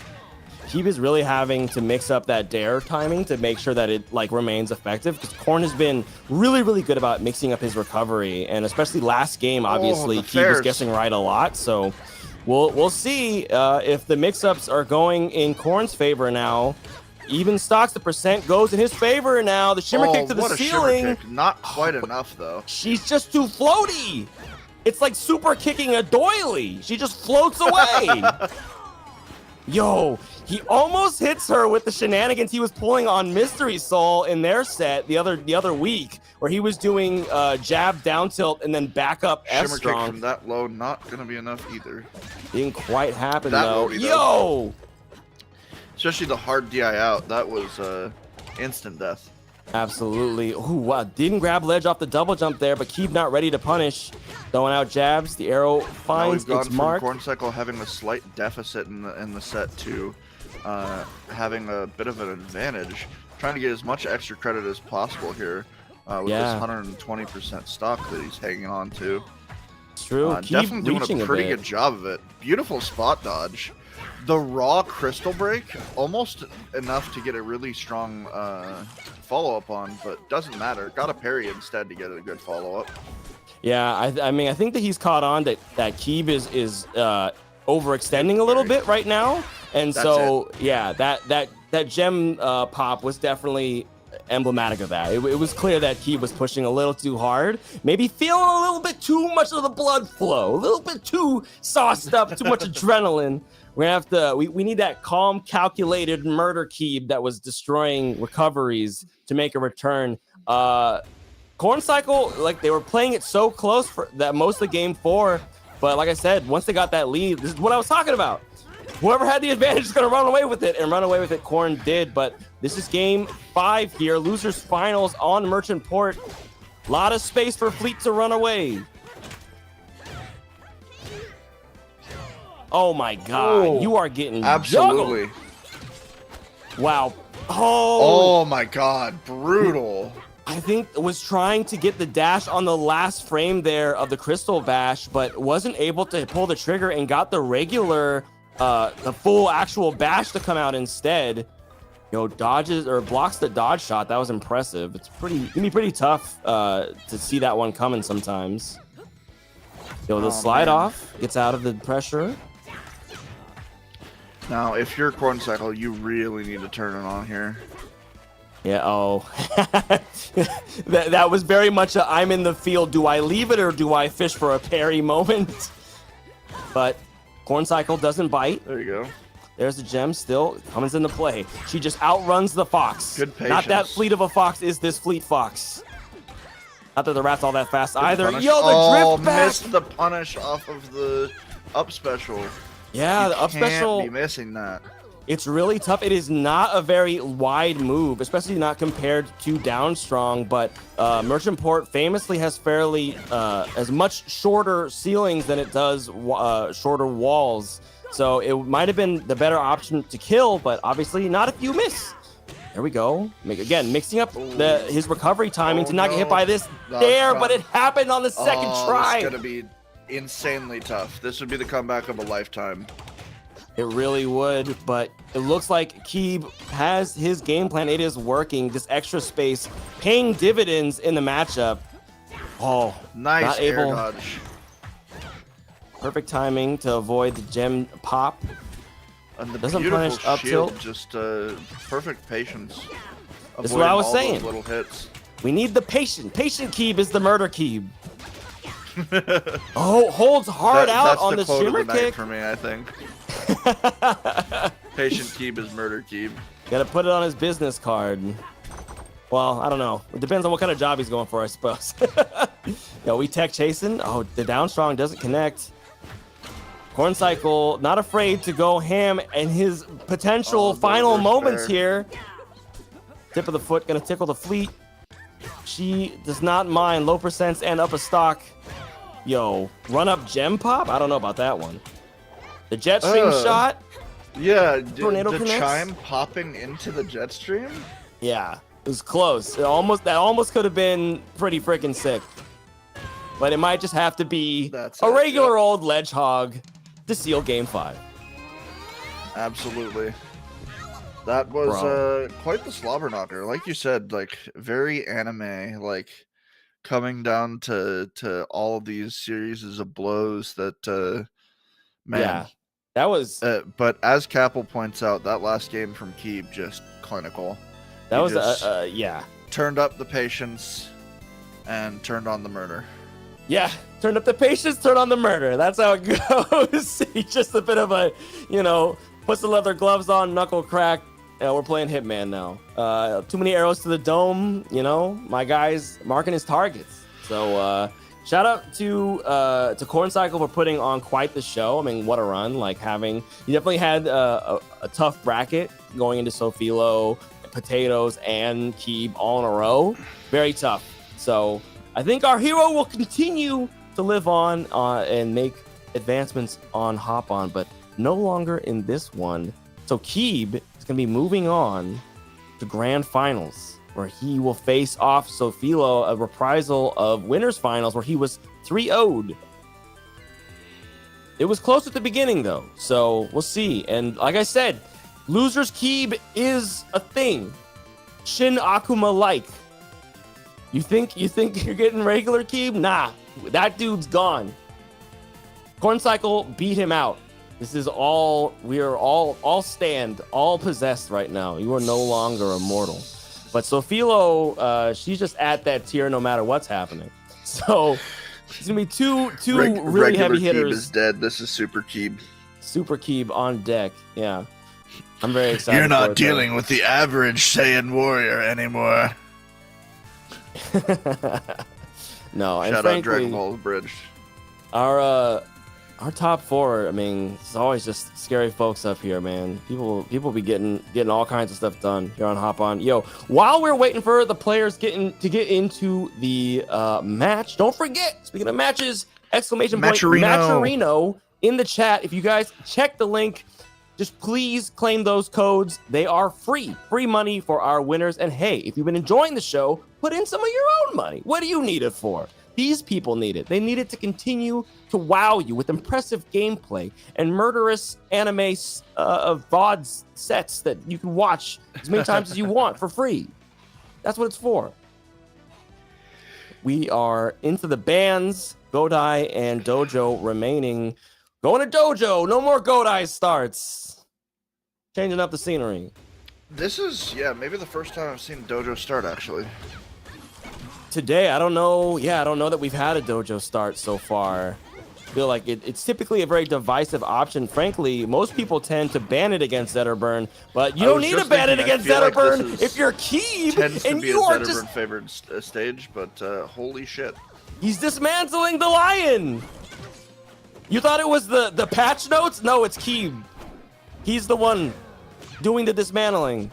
Keeb is really having to mix up that dare timing to make sure that it remains effective, because Korn has been really good about mixing up his recovery, and especially last game, obviously the Keeb was fairs. guessing right a lot. So we'll see if the mix-ups are going in Korn's favor now. Even stocks, the percent goes in his favor now. The shimmer kick to the what a ceiling. shimmer kick. Not quite enough though. She's just too floaty. It's like super kicking a doily. She just floats away. Yo, he almost hits her with the shenanigans he was pulling on Mystery Soul in their set the other week, where he was doing jab down tilt and then back up F Shimmer kick strong. from that low, not gonna be enough either. Didn't quite happen That though. low, Yo, Especially the hard DI out. That was instant death. absolutely. Ooh, wow, didn't grab ledge off the double jump there, but Keeb not ready to punish. Throwing out jabs, the arrow Now finds we've gone its from mark. Corncycle having a slight deficit in the set to having a bit of an advantage. Trying to get as much extra credit as possible here with Yeah. this 120% stock that he's hanging on to. It's true. Keeb Definitely doing reaching a pretty bit. good job of it. Beautiful spot dodge. The raw crystal break, almost enough to get a really strong follow-up on, but doesn't matter. Got a parry instead to get a good follow-up. Yeah, I mean, I think that he's caught on that Keeb is overextending a little bit right now. And That's so, yeah, that gem pop was definitely emblematic of that. It was clear that Keeb was pushing a little too hard, maybe feeling a little bit too much of the blood flow, a little bit too sauced up, too much adrenaline. We're gonna have to, we need that calm, calculated murder Keeb that was destroying recoveries to make a return. Corn Cycle, like they were playing it so close for that most of the game 4, but like I said, once they got that lead, this is what I was talking about. Whoever had the advantage is going to run away with it, and run away with it Corn did. But this is game 5 here, losers finals on Merchant Port. A lot of space for Fleet to run away. Oh my god, Oh, you are getting absolutely juggled. Wow. Oh my god, brutal. I think was trying to get the dash on the last frame there of the Crystal Bash, but wasn't able to pull the trigger and got the regular the full actual bash to come out instead. Dodges or blocks the dodge shot. That was impressive. It's can be pretty tough to see that one coming sometimes. The slide off gets out of the pressure. Now, if you're Corn Cycle, you really need to turn it on here. Yeah, that was very much a I'm in the field. Do I leave it or do I fish for a parry moment? But Corn Cycle doesn't bite. There you go. There's the gem still comes into play. She just outruns the fox. Good patience. Not that fleet of a fox is this fleet fox. Not that the rat's all that fast either. Punish. Yo, the drift back. Missed the punish off of the up special. Yeah, You the up can't special. be missing that. It's really tough. It is not a very wide move, especially not compared to down strong, but Merchant Port famously has fairly as much shorter ceilings than it does shorter walls. So it might have been the better option to kill, but obviously not if you miss. There we go. Again, mixing up his recovery timing to not get hit by this but it happened on the second try. It's going to be insanely tough. This would be the comeback of a lifetime. It really would, but it looks like Keeb has his game plan. It is working. This extra space paying dividends in the matchup. Oh, Nice not air able. dodge. Perfect timing to avoid the gem pop. And the Doesn't beautiful punish up shield, tilt. just perfect patience. That's what I was Avoiding all saying. those little hits. We need the patient. Patient Keeb is the murder Keeb. Oh, holds hard out that's on the the quote shimmer of the night kick. for me, I think. Patient Keeb is murder Keeb. Gotta put it on his business card. Well, I don't know. It depends on what kind of job he's going for, I suppose. We tech chasing. Oh, the down strong doesn't connect. Corn Cycle not afraid to go ham and his potential final moments here. Tip of the foot gonna tickle the fleet. She does not mind low percents and up a stock. Yo, run up gem pop? I don't know about that one. The jet stream shot. Yeah, Tornado the connects? chime popping into the jet stream? Yeah, it was close. That almost could have been pretty freaking sick. But it might just have to be That's a it, regular yep. old ledge hog to seal game 5. Absolutely. That was quite the slobber knocker. Like you said, like very anime, like coming down to all of these series of blows that man. Yeah, that was But as Capel points out, that last game from Keeb just clinical. that He was just yeah. turned up the patience and turned on the murder. Yeah, turned up the patience, turned on the murder. That's how it goes. He's just a bit of a, puts the leather gloves on, knuckle crack. We're playing Hitman now. Too many arrows to the dome. My guy's marking his targets. So shout out to Corn Cycle for putting on quite the show. I mean, what a run! He definitely had a tough bracket going into Sofilo, Potatoes, and Keeb all in a row. Very tough. So I think our hero will continue to live on and make advancements on Hop On, but no longer in this one. So Keeb is going to be moving on to Grand Finals, where he will face off Sofilo, a reprisal of Winners Finals, where he was 3-0'd. It was close at the beginning, though, so we'll see. And like I said, Losers Keeb is a thing. Shin Akuma-like. You think you're getting regular Keeb? Nah, that dude's gone. Corn Cycle beat him out. This is all, we are all stand, all possessed right now. You are no longer immortal. But Sophilo, she's just at that tier no matter what's happening. So it's gonna be two really heavy hitters. Keeb is dead. This is Super Keeb. Super Keeb on deck. Yeah. I'm very excited. You're not dealing with the average Saiyan warrior anymore. No, and Shout frankly, out Dragon Ball Bridge. Our top four, I mean, it's always just scary folks up here, man. People be getting all kinds of stuff done here on Hop On. Yo, while we're waiting for the players to get into the match, don't forget, speaking of matches, exclamation point, Matcherino in the chat. If you guys check the link, just please claim those codes. They are free money for our winners. And hey, if you've been enjoying the show, put in some of your own money. What do you need it for? These people need it. They need it to continue to wow you with impressive gameplay and murderous anime VOD sets that you can watch as many times as you want for free. That's what it's for. We are into the bans. Godai and Dojo remaining. Going to Dojo. No more Godai starts. Changing up the scenery. This is, maybe the first time I've seen Dojo start, actually. Today, I don't know. Yeah, I don't know that we've had a Dojo start so far. I feel like it's typically a very divisive option. Frankly, most people tend to ban it against Zetterburn, but you don't need to ban it against Zetterburn if you're Keeb and you are just Zetterburn favored stage. But holy shit, he's dismantling the lion. You thought it was the patch notes? No, it's Keeb. He's the one doing the dismantling.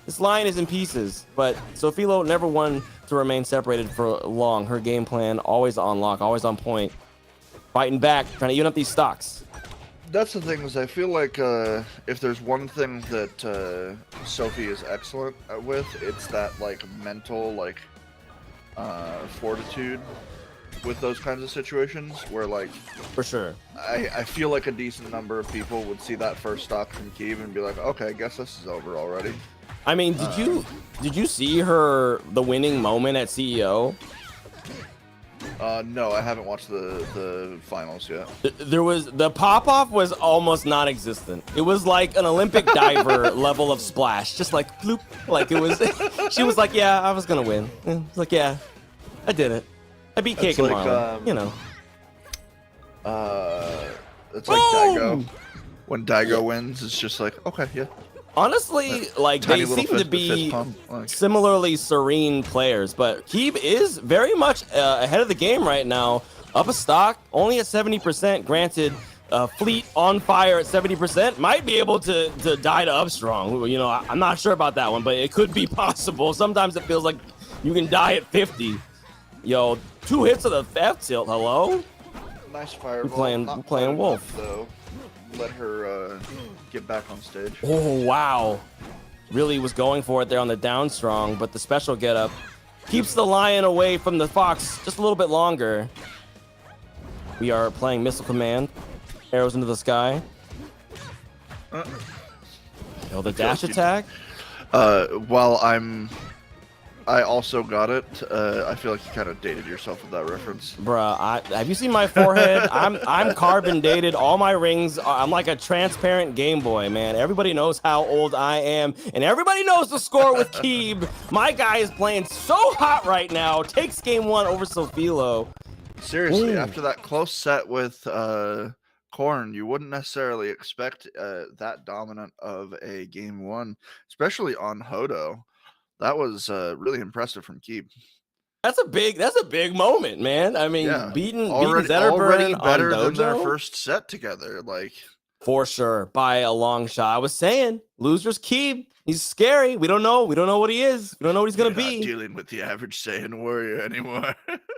This lion is in pieces, but Sophilo never won to remain separated for long. Her game plan always on lock, always on point, fighting back, trying to even up these stocks. That's the thing, is I feel like if there's one thing that Sophie is excellent with, it's that like mental fortitude with those kinds of situations where like For sure. I feel like a decent number of people would see that first stock from Keeb and be like, okay, I guess this is over already. I mean, did you see the winning moment at CEO? No, I haven't watched the finals yet. There was the pop-off was almost non-existent. It was like an Olympic diver level of splash, just like bloop, like it was. She was like, "Yeah, I was gonna win." It's like, "Yeah, I did it. I beat Cake and Marlon." You know. It's like Daigo. When Daigo wins, it's just like, okay, yeah. Honestly, like they seem to be similarly serene players, but Keeb is very much ahead of the game right now. Up a stock, only at 70%. Granted, Fleet on fire at 70% might be able to die to Upstrong. You know, I'm not sure about that one, but it could be possible. Sometimes it feels like you can die at 50. Yo, 2 hits of the F tilt. Hello. Nice fireball. We're playing Wolf. Though. Let her get back on stage. Oh, wow. Really was going for it there on the down strong, but the special get up keeps the lion away from the fox just a little bit longer. We are playing Missile Command. Arrows into the sky. Oh, the dash attack. While I also got it. I feel like you kind of dated yourself with that reference. Bruh, have you seen my forehead? I'm carbon dated. All my rings, I'm like a transparent Game Boy, man. Everybody knows how old I am, and everybody knows the score with Keeb. My guy is playing so hot right now. Takes game 1 over Sophilo. Seriously, after that close set with Korn, you wouldn't necessarily expect that dominant of a game 1, especially on Hodo. That was really impressive from Keeb. That's a big moment, man. I mean, beating already Zetterburn better on than their Dojo? first set together. Like For sure, by a long shot. I was saying, losers Keeb. He's scary. We don't know. We don't know what he is. We don't know what he's gonna be. Not dealing with the average Saiyan warrior anymore.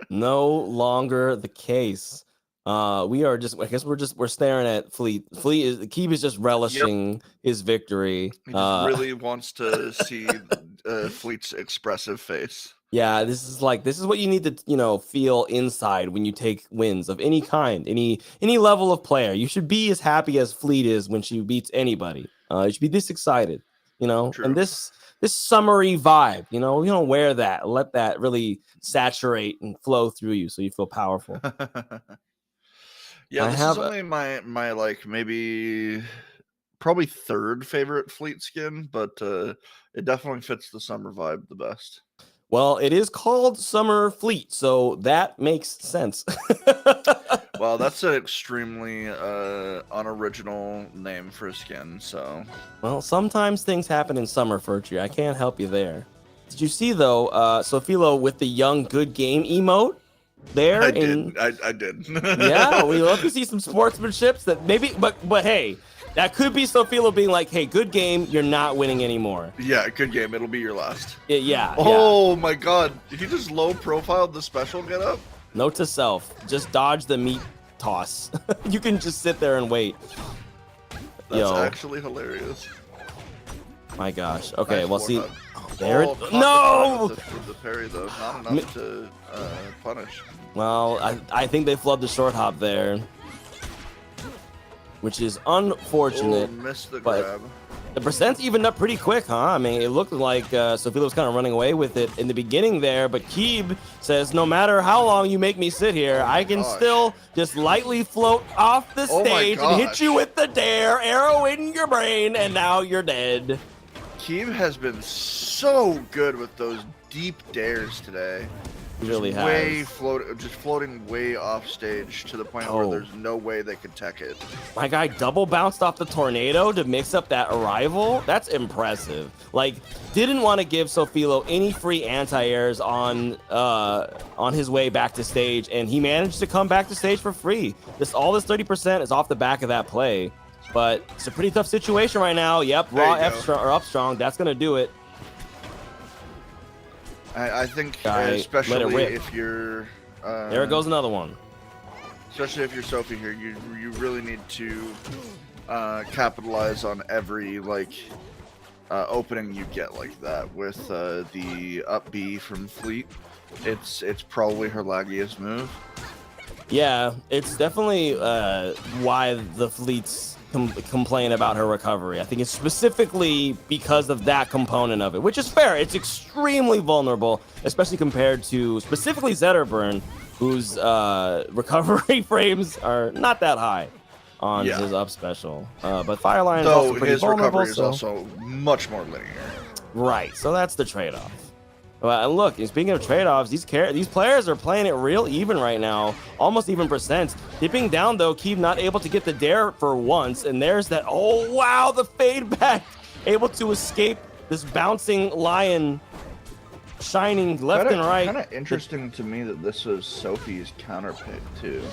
No longer the case. We are just. I guess we're staring at Fleet. Keeb is just relishing his victory. He just really wants to see Fleet's expressive face. Yeah, this is what you need to feel inside when you take wins of any kind, any level of player. You should be as happy as Fleet is when she beats anybody. You should be this excited, True. And this summery vibe. You don't wear that. Let that really saturate and flow through you, so you feel powerful. Yeah, I this have is only my like maybe probably third favorite fleet skin, but it definitely fits the summer vibe the best. Well, it is called Summer Fleet, so that makes sense. Well, that's an extremely unoriginal name for a skin, so Well, sometimes things happen in summer, Furtry. I can't help you there. Did you see though, Sophilo with the young good game emote there? I did. I did. Yeah, we love to see some sportsmanships that maybe, but hey, that could be Sophilo being like, hey, good game, you're not winning anymore. Yeah, good game. It'll be your last. Yeah. Oh my god. Did he just low profiled the special get up? Note to self, just dodge the meat toss. You can just sit there and wait. That's actually hilarious. My gosh. Okay, Nice well, see. hug. There Caught it. the No! time with the parry though, not enough to punish. Well, I think they flubbed the short hop there, which is unfortunate. Oh, missed the but grab. the percent's evened up pretty quick, huh? I mean, it looked like Sophia was kind of running away with it in the beginning there, but Keeb says, no matter how long you make me sit here, I can still just lightly float off the stage and hit you with the dare, arrow in your brain, and now you're dead. Keeb has been so good with those deep dares today. He really has. Just floating way off stage to the point where there's no way they could tech it. My guy double bounced off the tornado to mix up that arrival. That's impressive. Like, didn't want to give Sophilo any free anti-airs on his way back to stage, and he managed to come back to stage for free. All this 30% is off the back of that play. But it's a pretty tough situation right now. Yep, raw F strong or up strong. That's gonna do it. I think, especially if you're. There goes another one. Especially if you're Sophie here, you really need to capitalize on every opening you get like that. With the up B from Fleet, it's probably her laggiest move. Yeah, it's definitely why the Fleets complain about her recovery. I think it's specifically because of that component of it, which is fair. It's extremely vulnerable, especially compared to specifically Zetterburn, whose recovery frames are not that high on his up special. But Fireline is also pretty vulnerable. His recovery is also much more linear. Right, so that's the trade-off. And look, speaking of trade-offs, these players are playing it real even right now, almost even percent. Dipping down though, Keeb not able to get the dare for once, and there's that. Oh wow, the fade back, able to escape this bouncing lion, shining left and right. Kind of interesting to me that this was Sophie's counter pick too.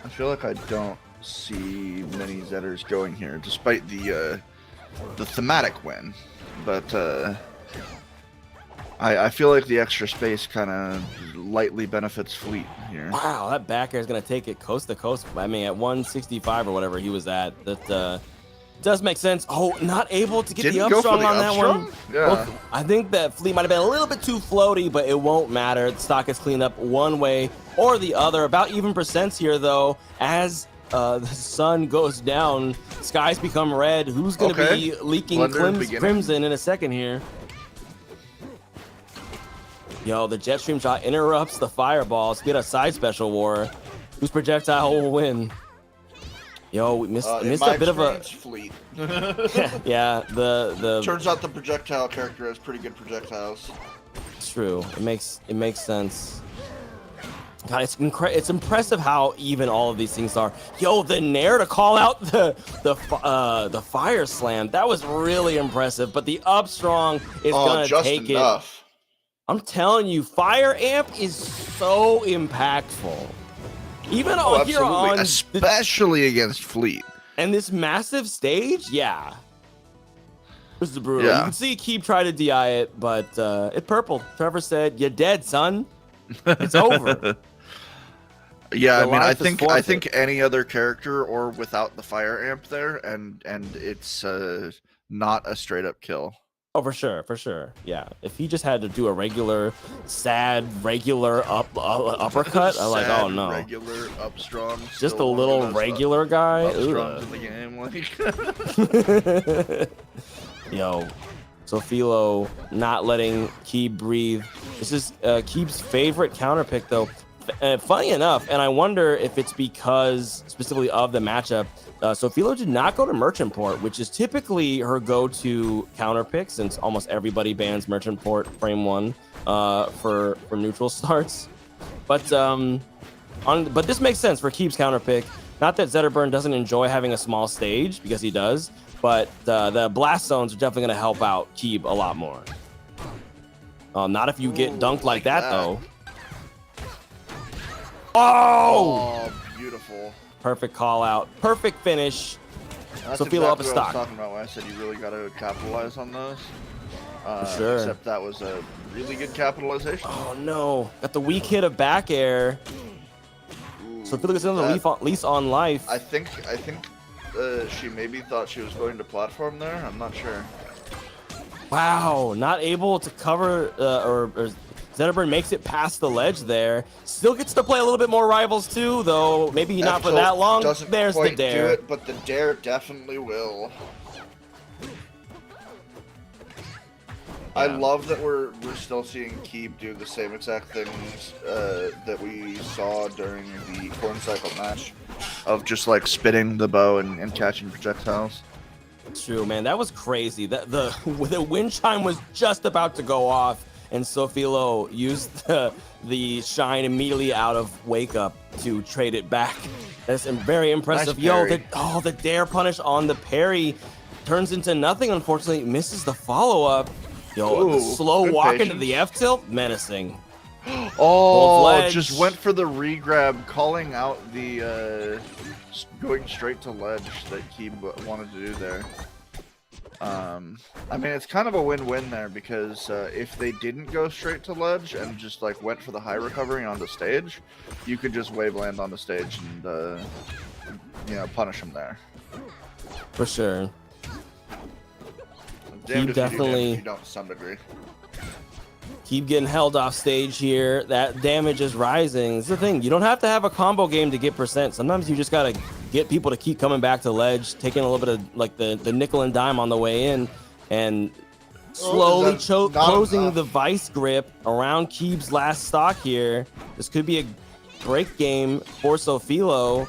I feel like I don't see many Zetters going here, despite the thematic win, but. I feel like the extra space kind of lightly benefits Fleet here. Wow, that back air is going to take it coast to coast. I mean, at 165 or whatever he was at, that does make sense. Oh, not able to get the up strong on that one. Yeah. Well, I think that Fleet might have been a little bit too floaty, but it won't matter. The stock is cleaned up one way or the other. About even percents here, though, as the sun goes down, skies become red. Who's going to be leaking crimson in a second here? Yo, the jet stream shot interrupts the fireballs. Get a side special war. Whose projectile will win? Yo, we missed a bit of a Fleet. yeah, the turns out the projectile character has pretty good projectiles. It's true. It makes sense. God, it's impressive how even all of these things are. Yo, the nair to call out the fire slam. That was really impressive. But the up strong is gonna take it. I'm telling you, Fire Amp is so impactful. Even here on, especially against Fleet. And this massive stage, yeah. This is brutal. You can see Keeb try to DI it, but it purpled. Trevor said, "You're dead, son. It's over." Yeah, I mean, I think any other character or without the Fire Amp there, and it's not a straight up kill. Oh, for sure. Yeah, if he just had to do a regular, regular uppercut, I'm like, oh no. Regular up strong. Just a little regular guy. Up strong in the game, like. Yo, Sophilo not letting Keeb breathe. This is Keeb's favorite counter pick though. Funny enough, and I wonder if it's because specifically of the matchup, Sofilo did not go to Merchant Port, which is typically her go-to counter pick, since almost everybody bans Merchant Port frame 1 for neutral starts. But but this makes sense for Keeb's counter pick. Not that Zetterburn doesn't enjoy having a small stage, because he does, but the blast zones are definitely going to help out Keeb a lot more. Not if you get dunked like that, though. Oh! Beautiful. Perfect call out. Perfect finish. That's So Philo up a exactly what I stock. was talking about when I said you really got to capitalize on those. Sure. Except that was a really good capitalization. Oh no! Got the weak hit of back air. So Philo gets another lease on life. I think she maybe thought she was going to platform there. I'm not sure. Wow! Not able to cover, or Zetterburn makes it past the ledge there. Still gets to play a little bit more Rivals too, though. Maybe not for that long. Doesn't There's the quite dare. do it, but the dare definitely will. I love that we're still seeing Keeb do the same exact things that we saw during the Corn Cycle match, of just like spinning the bow and catching projectiles. True, man. That was crazy. The wind chime was just about to go off, and Sofilo used the shine immediately out of Wake Up to trade it back. That's very impressive. Nice Yo, parry. the dare punish on the parry turns into nothing. Unfortunately, misses the follow up. Yo, the Ooh, slow good walk patience. into the F tilt, menacing. Oh, ledge. just went for the re-grab, calling out the going straight to ledge that Keeb wanted to do there. I mean, it's kind of a win-win there, because if they didn't go straight to ledge and just like went for the high recovery on the stage, you could just wave land on the stage and punish them there. For sure. Damned if you do, definitely- damned if you don't to some degree. Keep getting held off stage here. That damage is rising. It's the thing. You don't have to have a combo game to get percent. Sometimes you just got to get people to keep coming back to ledge, taking a little bit of like the nickel and dime on the way in, and slowly is that not closing enough? the vice grip around Keeb's last stock here. This could be a break game for Sofilo.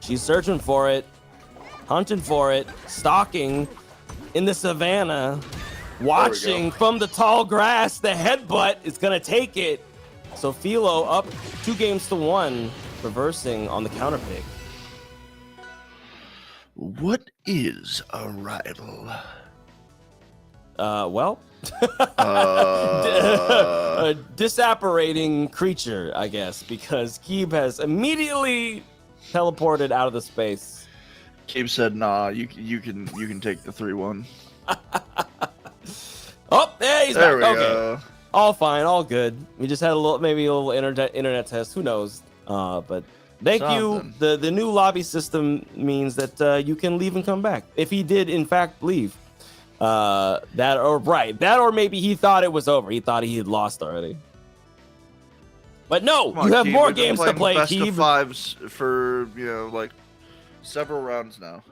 She's searching for it, hunting for it, stalking in the savannah. Watching from the tall grass, the headbutt is gonna take it. So Philo up 2-1, reversing on the counter pick. What is a riddle? Well, a disapparating creature, I guess, because Keeb has immediately teleported out of the space. Keeb said, "Nah, you can take the 3-1." Oh, hey, he's There back. we Okay. go. All fine, all good. We just had a little internet test. Who knows? But thank Something. you. The new lobby system means that you can leave and come back. If he did in fact leave, that or maybe he thought it was over. He thought he had lost already. But no, Come on, you have Keeb, more we've been games to playing play, best of Keeb. fives for like several rounds now.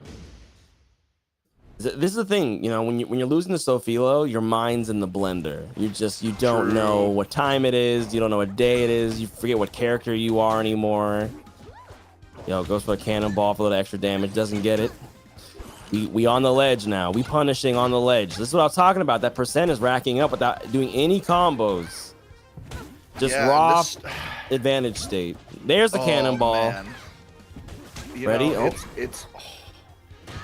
This is the thing, when you're losing to Sofilo, your mind's in the blender. You don't know what time it is. You don't know what day it is. You forget what character you are anymore. Goes for a cannonball for a little extra damage. Doesn't get it. We on the ledge now. We punishing on the ledge. This is what I was talking about. That percent is racking up without doing any combos. Just raw advantage state. There's the cannonball. Man. Ready? It's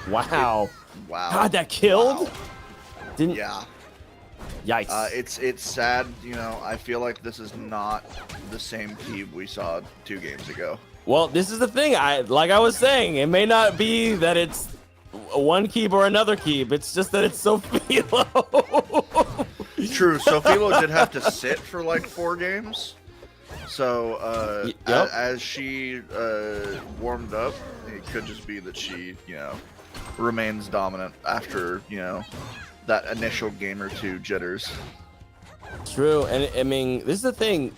Wow. wow. God, that killed? Wow. Didn't. Yeah. Yikes. It's sad. I feel like this is not the same Keeb we saw 2 games ago. Well, this is the thing. Like I was saying, it may not be that it's one Keeb or another Keeb. It's just that it's Sofilo. True. Sofilo did have to sit for like 4 games. So Yep. as she warmed up, it could just be that she remains dominant after that initial game or 2 jitters. True, and I mean, this is the thing.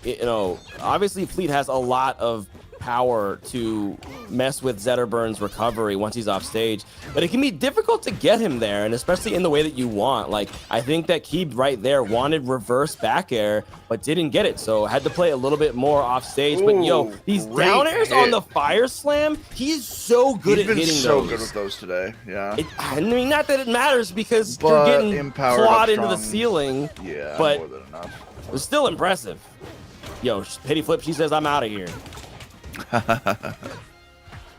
Obviously, Fleet has a lot of power to mess with Zetterburn's recovery once he's off stage, but it can be difficult to get him there, and especially in the way that you want. Like, I think that Keeb right there wanted reverse back air, but didn't get it, so had to play a little bit more off stage. But yo, these down airs on the Fire Slam, he's so good at hitting those. He's been so good with those today, yeah. I mean, not that it matters because you're getting clawed into the ceiling, yeah, but more than enough. It was still impressive. Yo, pity flip, she says, I'm out of here.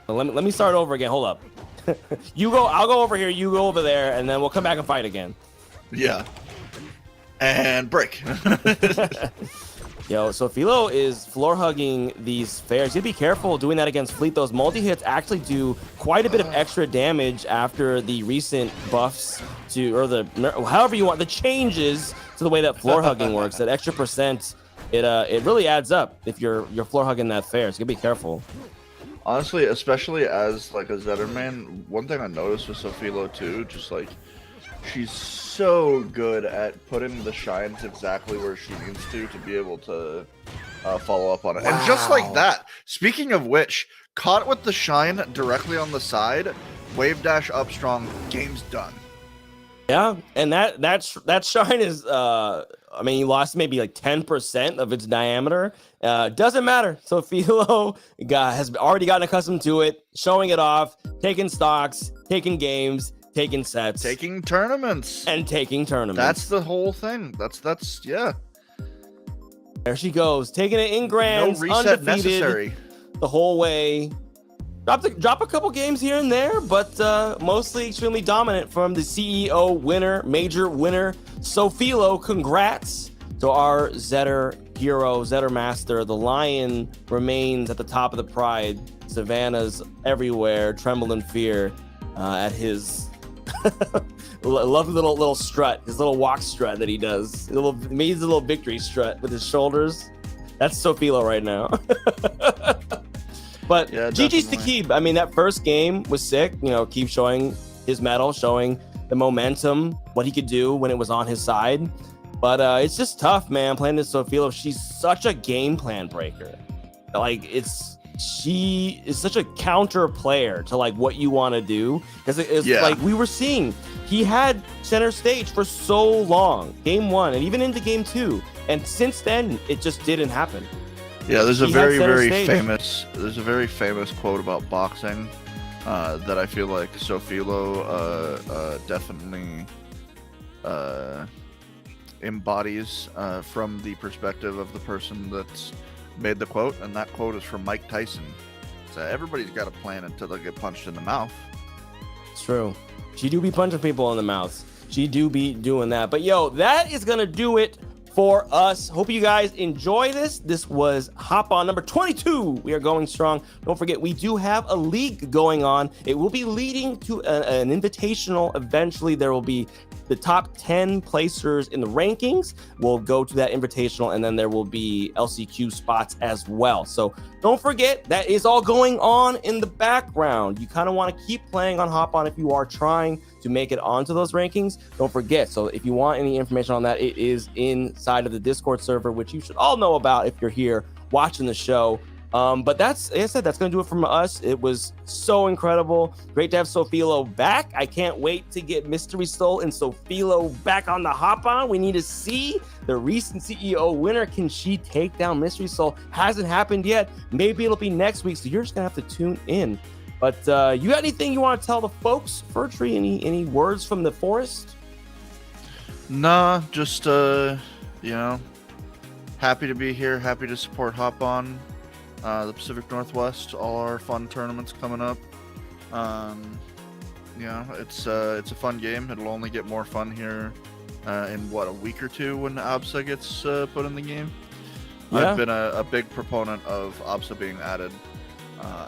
let me start over again. Hold up. You go, I'll go over here, you go over there, and then we'll come back and fight again. Yeah. And break. Yo, so Philo is floor hugging these fairs. You gotta be careful doing that against Fleet. Those multi-hits actually do quite a bit of extra damage after the recent buffs to, or the, however you want, the changes to the way that floor hugging works. That extra percent, it really adds up if you're floor hugging that fair. So you gotta be careful. Honestly, especially as like a Zetterman, one thing I noticed with Sophilo too, just like she's so good at putting the shines exactly where she needs to be able to follow up on it. Wow. And just like that, speaking of which, caught with the shine directly on the side, wave dash up strong, game's done. Yeah, and that shine is I mean, you lost maybe like 10% of its diameter. Doesn't matter. So Philo has already gotten accustomed to it, showing it off, taking stocks, taking games, taking sets, taking tournaments, and taking tournaments. That's the whole thing. That's yeah. There she goes, taking it in grands, no reset undefeated necessary the whole way. Drop a couple games here and there, but mostly extremely dominant from the CEO winner, major winner, Sophilo. Congrats to our Zetter hero, Zetter master. The lion remains at the top of the pride. Savannah's everywhere, tremble in fear at his lovely little strut, his little walk strut that he does. Amazing little victory strut with his shoulders. That's Sophilo right now. But yeah, GG's to Keeb. I mean, that first game was sick. You know, Keeb showing his mettle, showing the momentum, what he could do when it was on his side. But it's just tough, man, playing this Sophilo. She's such a game plan breaker. Like, she is such a counter player to like what you want to do. Because it's like we were seeing, he had center stage for so long, game one and even into game two. And since then, it just didn't happen. Yeah, there's a very famous quote about boxing that I feel like Sophilo definitely embodies from the perspective of the person that's made the quote, and that quote is from Mike Tyson. So everybody's got a plan until they get punched in the mouth. It's true. She do be punching people in the mouth. She do be doing that. But yo, that is gonna do it for us. Hope you guys enjoy this. This was Hop On number 22. We are going strong. Don't forget, we do have a league going on. It will be leading to an invitational. Eventually, there will be the top 10 placers in the rankings will go to that invitational, and then there will be LCQ spots as well. So don't forget, that is all going on in the background. You kind of want to keep playing on Hop On if you are trying to make it onto those rankings. Don't forget, so if you want any information on that, it is inside of the Discord server, which you should all know about if you're here watching the show. But that's, like I said, that's going to do it from us. It was so incredible. Great to have Sophilo back. I can't wait to get Mystery Soul and Sophilo back on the Hop On. We need to see the recent CEO winner. Can she take down Mystery Soul? Hasn't happened yet. Maybe it'll be next week, so you're just going to have to tune in. But you got anything you want to tell the folks, Furtree? Any words from the forest? Nah, just, you know, happy to be here. Happy to support Hop On. The Pacific Northwest, all our fun tournaments coming up. Yeah, it's a fun game. It'll only get more fun here in what, a week or two when ABSA gets put in the game. Yeah. I've been a big proponent of ABSA being added,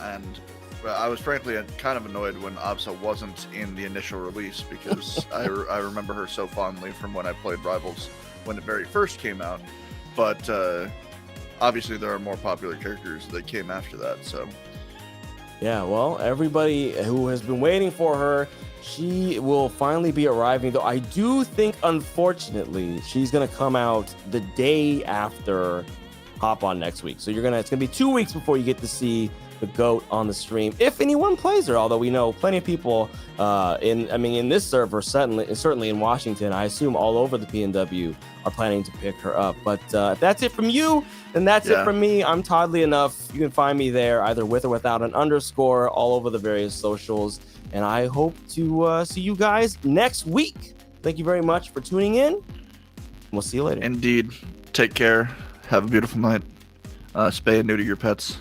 and I was frankly kind of annoyed when ABSA wasn't in the initial release because I remember her so fondly from when I played Rivals when it very first came out, but obviously there are more popular characters that came after that, so. Yeah, well, everybody who has been waiting for her, she will finally be arriving, though I do think, unfortunately, she's going to come out the day after hop on next week. So it's gonna be 2 weeks before you get to see the GOAT on the stream, if anyone plays her. Although we know plenty of people in this server, certainly in Washington, I assume all over the PNW are planning to pick her up. But if that's it from you, then that's it from me. I'm Toddly Enough. You can find me there either with or without an underscore all over the various socials. And I hope to see you guys next week. Thank you very much for tuning in. We'll see you later. Indeed. Take care. Have a beautiful night. Spay and neuter your pets.